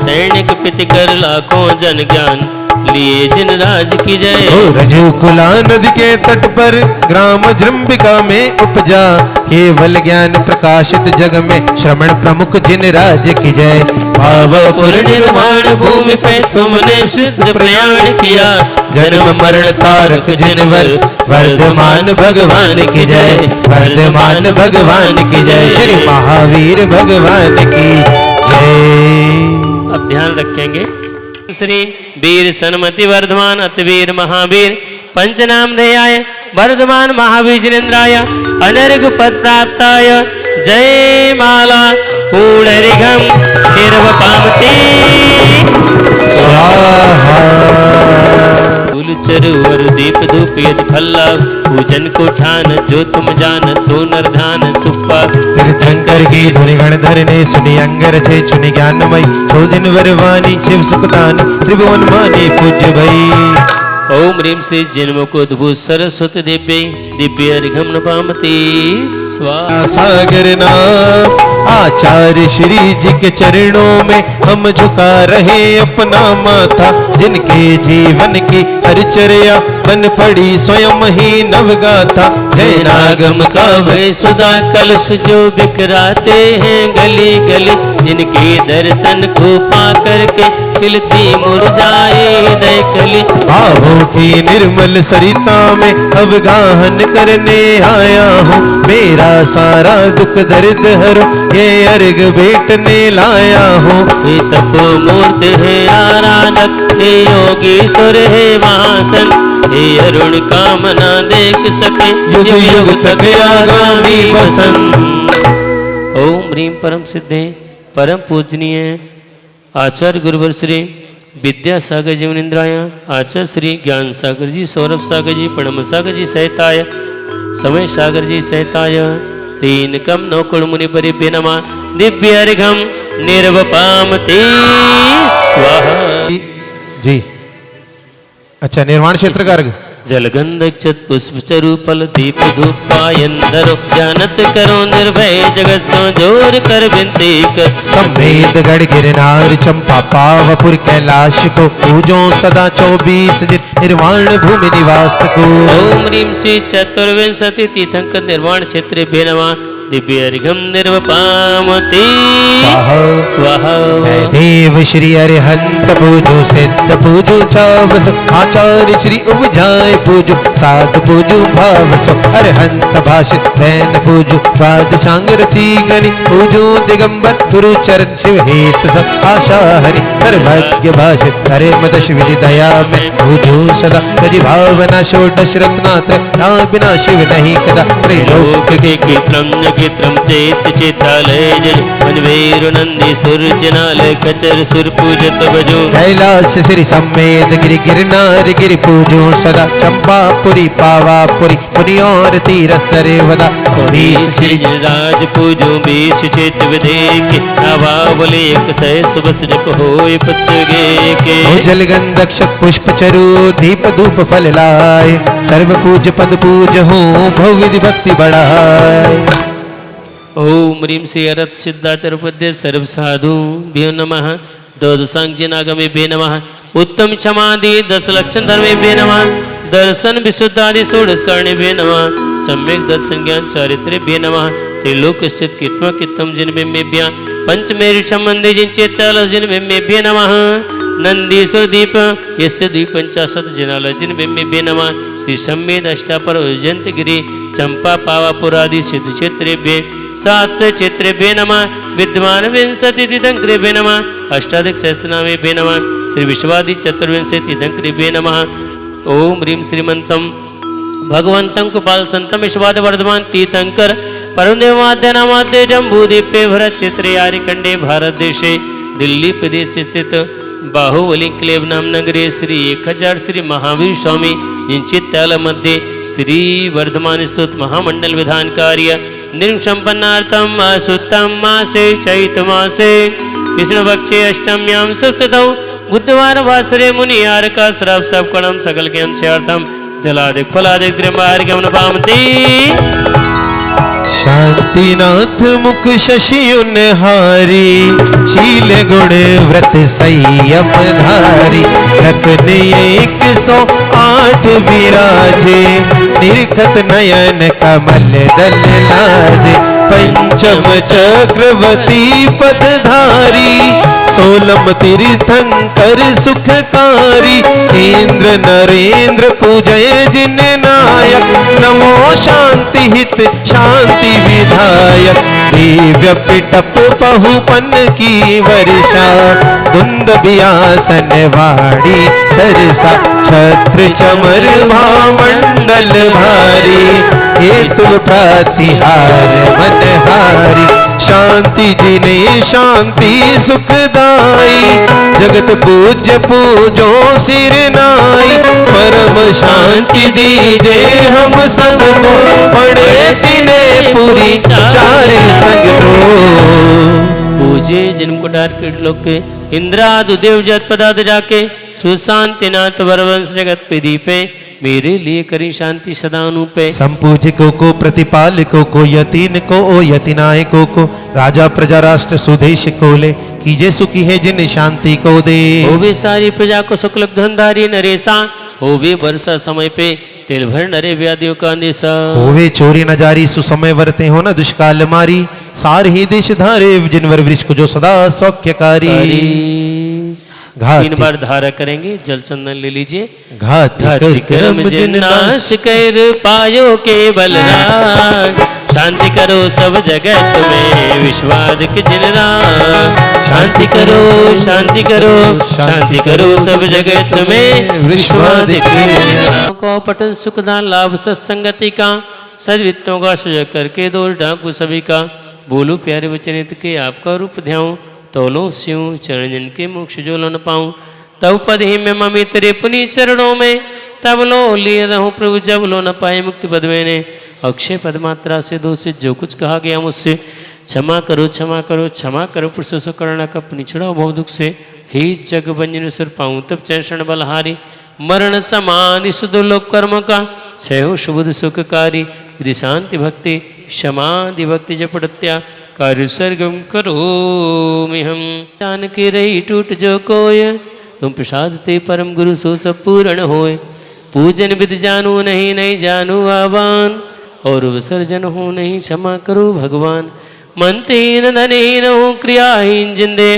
सैनिक पितिकर लाखों जन ज्ञान लिए जिन राज की जय। रजूकुला नदी के तट पर ग्राम जृंबिका में उपजा केवल ज्ञान प्रकाशित जग में श्रवण प्रमुख जिन राज की जय। भावपुर निर्वाण भूमि पे तुमने सिद्ध प्रयाण किया जन्म मरण तारक जिनवर वर्धमान भगवान की जय। वर्धमान भगवान की जय। श्री महावीर भगवान की जय। अब ध्यान रखेंगे श्री वीर सन्मति वर्धमान अतिवीर महावीर पंचनाम ध्येयाय वर्धमान महावीर जिनेन्द्राय अनर्घ पद प्राप्ताय जय माला पूर्णर्घम निर्वपामति स्वाहा। फूल चरुवर दीप धूप यदि फल्ला पूजन को ठान जो तुम जान सोनर धान सुप्पा। तीर्थंकर की धुनि गणधर ने सुनी अंगर थे चुनि ज्ञानमय दो दिन वरवानी शिव सुखदान त्रिभुवन माने पूज्य भई। ओम ह्रीं श्री जन्मको अद्भुत सरस्वती दिव्य दिव्य अर्घम नपामति स्वाहा। सागर नाम आचार्य श्री जी के चरणों में हम झुका रहे अपना माथा जिनके जीवन की हरचर्या बन पड़ी स्वयं ही नवगाथा। जय नागम का भय सुधा कलश जो बिखराते हैं गली गली जिनके दर्शन को पा करके खिलती मुरझाए हृदय कली। आहो की निर्मल सरिता में अब गाहन करने आया हूँ मेरा सारा दुख दर्द हरो ये अर्घ बेटने लाया हूँ। हे तपो मूर्ति है आराधक हे योगीश्वर है महासन हे अरुण कामना देख सके युग युग तक आगामी बसंत। ओम ह्रीं परम सिद्धे परम पूजनीय आचार्य गुरुवर श्री विद्यासागर जी मुनिंद्राय आचार्य श्री ज्ञान सागर जी सौरभ सागर जी प्रणम सागर जी सहिताय समय सागर जी सहिताय 3 कम 9 कुल मुनि परिभ्य नमः दिव्य अर्घम निर्वपामति स्वाहा। जी अच्छा निर्वाण क्षेत्र का अर्घ जलगंध क्षत पुष्प चरु फल दीप धूप पायंदरो जानत करो निर्भय जगत सो जोर कर विनती कर। संवेद गढ़ गिरनार चंपा पावपुर कैलाश को पूजो सदा 24 दिन निर्वाण भूमि निवास को। ओम ह्रीं श्री चतुर्विंशति तीर्थंकर निर्वाण क्षेत्र नमः दिव्य अर्घम निर्वपामति स्वाहा। देव श्री अरिहंत पूजो सिद्ध पूजो चावस आचार्य श्री उपजाए पूजो साध पूजो भावसो अरिहंत भाषित वैन पूजो स्वाद सांग रची गणि पूजो दिगंबर गुरु चरण शिव हेत सब आशा हरि सर्वज्ञ भाषित हरे मदश विधि दया में पूजो सदा सजी भावना षोडश रत्नात्र ना बिना शिव नहीं कदा त्रैलोक के ब्रह्म चित्रम चैत्य चित्रालय जज पंजवेरु नंदी सुरजनालय खचर सुर पूजत भजो कैलास श्री समेत गिरि गिरनार गिरि पूजो सदा चंपापुरी पावापुरी पुनि और तीरथ सर्वदा श्री राज पूजो बीस चित विदेक आवा बोले एक सह सुबस जप होय पत्सगे के जल गंधक्षत पुष्प चरु दीप धूप फल लाए सर्व पूज पद पूज हूँ भव विधि भक्ति बढ़ाए। ओम ह्रीं श्री अरत सिद्धाचर पद्य सर्व साधु भ्यो नमः द्वादशांग भे नमः उत्तम क्षमादि 10 लक्षण धर्मेभ्य नमः दर्शन विशुद्धादि षोडश कर्णेभ्य नमः सम्यक दर्शन ज्ञान चारित्रेभ्य नमः त्रिलोक स्थित कित्म कित्तम जिन्मेभ्य पंचमेरु संबंधी जिनचेत्यालस जिन्मेभ्य नमः नंदीश्वर दीप यस्य द्विपंचाशत जिनालय जिन्मेभ्य नमः श्री सम्मेद अष्टापर उज्जयंत गिरि चंपा पावापुरादि सिद्ध क्षेत्रेभ्य 700 क्षेत्रेभ्य नमः विद्यमान विंशति तीर्थंकरेभ्य नमः अष्टाधिक सहस्रनामेभ्य नमः श्री विश्वादि चतुर्विंशति तीर्थंकरेभ्य नमः ओम ह्रीं श्रीमंतम भगवंतं कुपाल संतम विश्वाद वर्धमान तीर्थंकर परमदेवाद्य नामाद्य जम्बूदीपे भरत चित्रे आर्यखंडे भारत देशे दिल्ली प्रदेश स्थित बाहुबली क्लेव नाम नगरे श्री 1000 श्री महावीर स्वामी इंचित्याल मध्ये श्री वर्धमान स्तुत महामंडल विधान कार्य निर्संपन्नार्थम असुत्तम मासे चैत मासे कृष्ण पक्षे अष्टम्यां सुक्तौ बुधवार वासरे मुनियार का श्राप सब कणम सकल के अंशार्थम जलादिक फलादिक द्रव्यार्घ्यम पामति शांतिनाथ मुख शशि उन्हारी शील गुण व्रत संयम धारी रत्न 108 विराजे निर्खत नयन कमल दल लाजे पंचम चक्रवर्ती पदधारी सोलम तीर्थंकर सुखकारी इंद्र नरेंद्र पूजय जिन नायक नमो शांति हित शांति विधायक दिव्य पिटप पहुपन की वर्षा कुंद बियासन वाणी सरसा छत्र चमर भामंडल भारी हेतु प्रतिहार मनहारी शांति जिने शांति सुखदाई जगत पूज्य पूजो सिर नाई परम शांति दीजे हम सबको पड़े तिने पूरी चार संग पूजे जन्म कोटार कीट लोक के इंद्रादु देव जत पदार्थ जाके सुशांति नाथ वरवंश जगत पे दीपे मेरे लिए करी शांति सदा अनुपे संपूजिकों को प्रतिपालकों को यतीन को ओ यतिनायकों को राजा प्रजा राष्ट्र सुदेश को ले कीजे सुखी है जिन शांति को दे होवे सारी प्रजा को सुखलक धनधारी नरेसा होवे वर्षा समय पे तिल भर नरे व्याधियों का अंदेशा होवे चोरी न जारी सुसमय वर्ते हो न दुष्काल मारी सार ही देश धारे जिनवर वृक्ष को जो सदा सौख्यकारी 3 बार धारा करेंगे जल चंदन ले लीजिए घात कर्म जिन्नाश कर पायो केवल राज शांति करो सब जगत में विश्वादिक जिन राज शांति करो शांति करो शांति करो सब जगत में विश्वादिक को पठन सुखदान लाभ सत्संगति का सद्वित्तों का सुजग करके दोष डाकू सभी का बोलो प्यारे वचनित के आपका रूप ध्याऊं तोलो स्यूं चरण जन के मोक्ष जो न पाऊं तब पद ही में ममी तेरे पुनी चरणों में तब लो लिए रहूं प्रभु जब लो न पाए मुक्ति पद मैंने अक्षय पद मात्रा से दोषित जो कुछ कहा गया मुझसे क्षमा करो क्षमा करो क्षमा करो पुरुषों करुणा का निछड़ाओ बहुत दुख से ही जग बंजन सुर पाऊं तब चरण बलहारी मरण समाधि सुदुर्लोक कर्म का क्षयो शुभ सुखकारी यदि शांति भक्ति समाधि भक्ति जपड़त्या कार्य सर्गम करो हम जान के रही टूट जो कोय तुम प्रसाद ते परम गुरु सो सब पूर्ण होय पूजन विद जानू नहीं नहीं जानू आवान और विसर्जन हो नहीं क्षमा करो भगवान मनहीन धनहीन हो क्रियाहीन जिंदे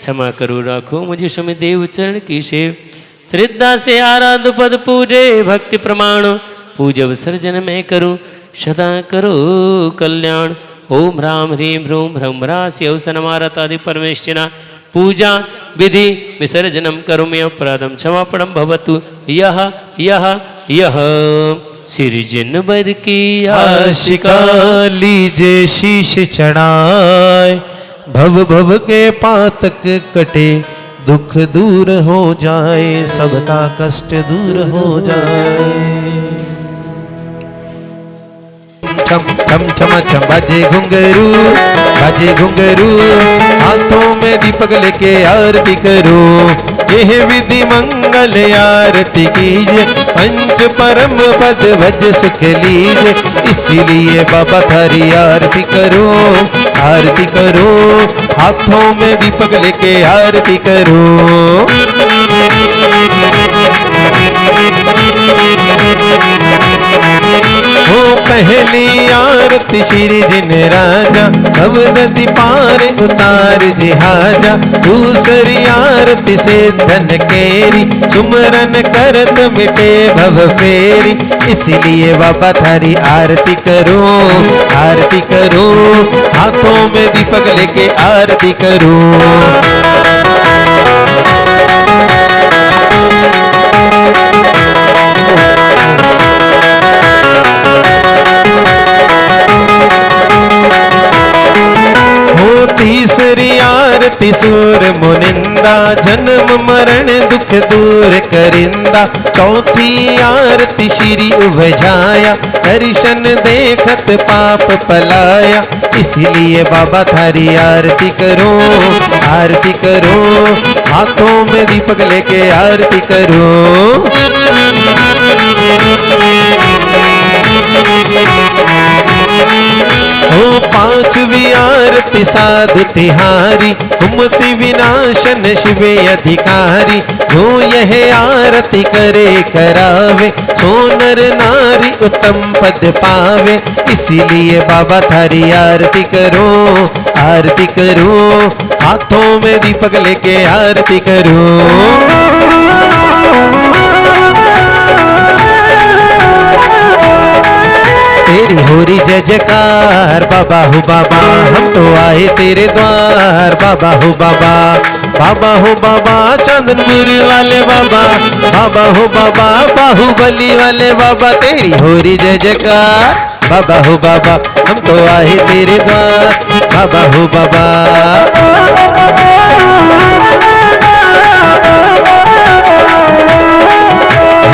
क्षमा करो राखो मुझे सुमित देव चरण की सेव श्रद्धा से आराध पद पूजे भक्ति प्रमाण पूज विसर्जन में करूं सदा करो कल्याण ओम राम ह्रीं ह्रूं भ्रमरास्य औसनमारतादि परमेश्वरा पूजा विधि विसर्जनम करोमि अपराधम क्षमापणम भवतु यह यह यह सिरजन बर की आशिका लीजे शीश चढ़ाए, भव भव के पातक कटे, दुख दूर हो जाए, सबका कष्ट दूर हो जाए। छम छम छम छम बाजे घुंघरू, बाजे घुंघरू, हाथों में दीपक लेके आरती करो, यह विधि मंगल आरती कीजिए, पंच परम पद भज सुख लीजिए, इसीलिए बाबा थारी आरती करो, आरती करो, हाथों में दीपक लेके आरती करो। पहली आरती श्री जिन राजा, अब नदी पार उतार जिहाजा, दूसरी आरती से धन केरी, सुमरन करत मिटे भव फेरी, इसलिए बाबा थारी आरती करो, आरती करो, हाथों में दीपक लेके आरती करो। तीसरी आरती सूर मुनिंदा, जन्म मरण दुख दूर करिंदा, चौथी आरती श्री उभजाया, दर्शन देखत पाप पलाया, इसलिए बाबा थारी आरती करो, आरती करो, हाथों में दीपक लेके आरती करो। ओ पांचवी आरती साधु तिहारी, कुमति विनाशन शिवे अधिकारी, जो यह आरती करे करावे, सोनर नारी उत्तम पद पावे, इसीलिए बाबा थारी आरती करो, आरती करो, हाथों में दीपक लेके आरती करो। तेरी होरी जय जयकार बाबा हो बाबा, हम तो आए तेरे द्वार बाबा हो बाबा, बाबा हो बाबा चंदनपुरी वाले बाबा, बाबा हो बाबा बाहुबली वाले बाबा, तेरी होरी जय जयकार बाबा हो बाबा, हम तो आए तेरे द्वार बाबा हो बाबा।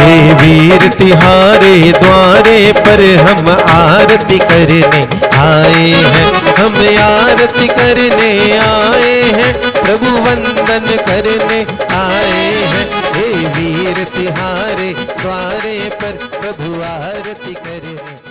हे वीर तिहारे द्वारे पर हम आरती करने आए हैं, हम आरती करने आए हैं, प्रभु वंदन करने आए हैं, हे वीर तिहारे द्वारे पर प्रभु आरती करने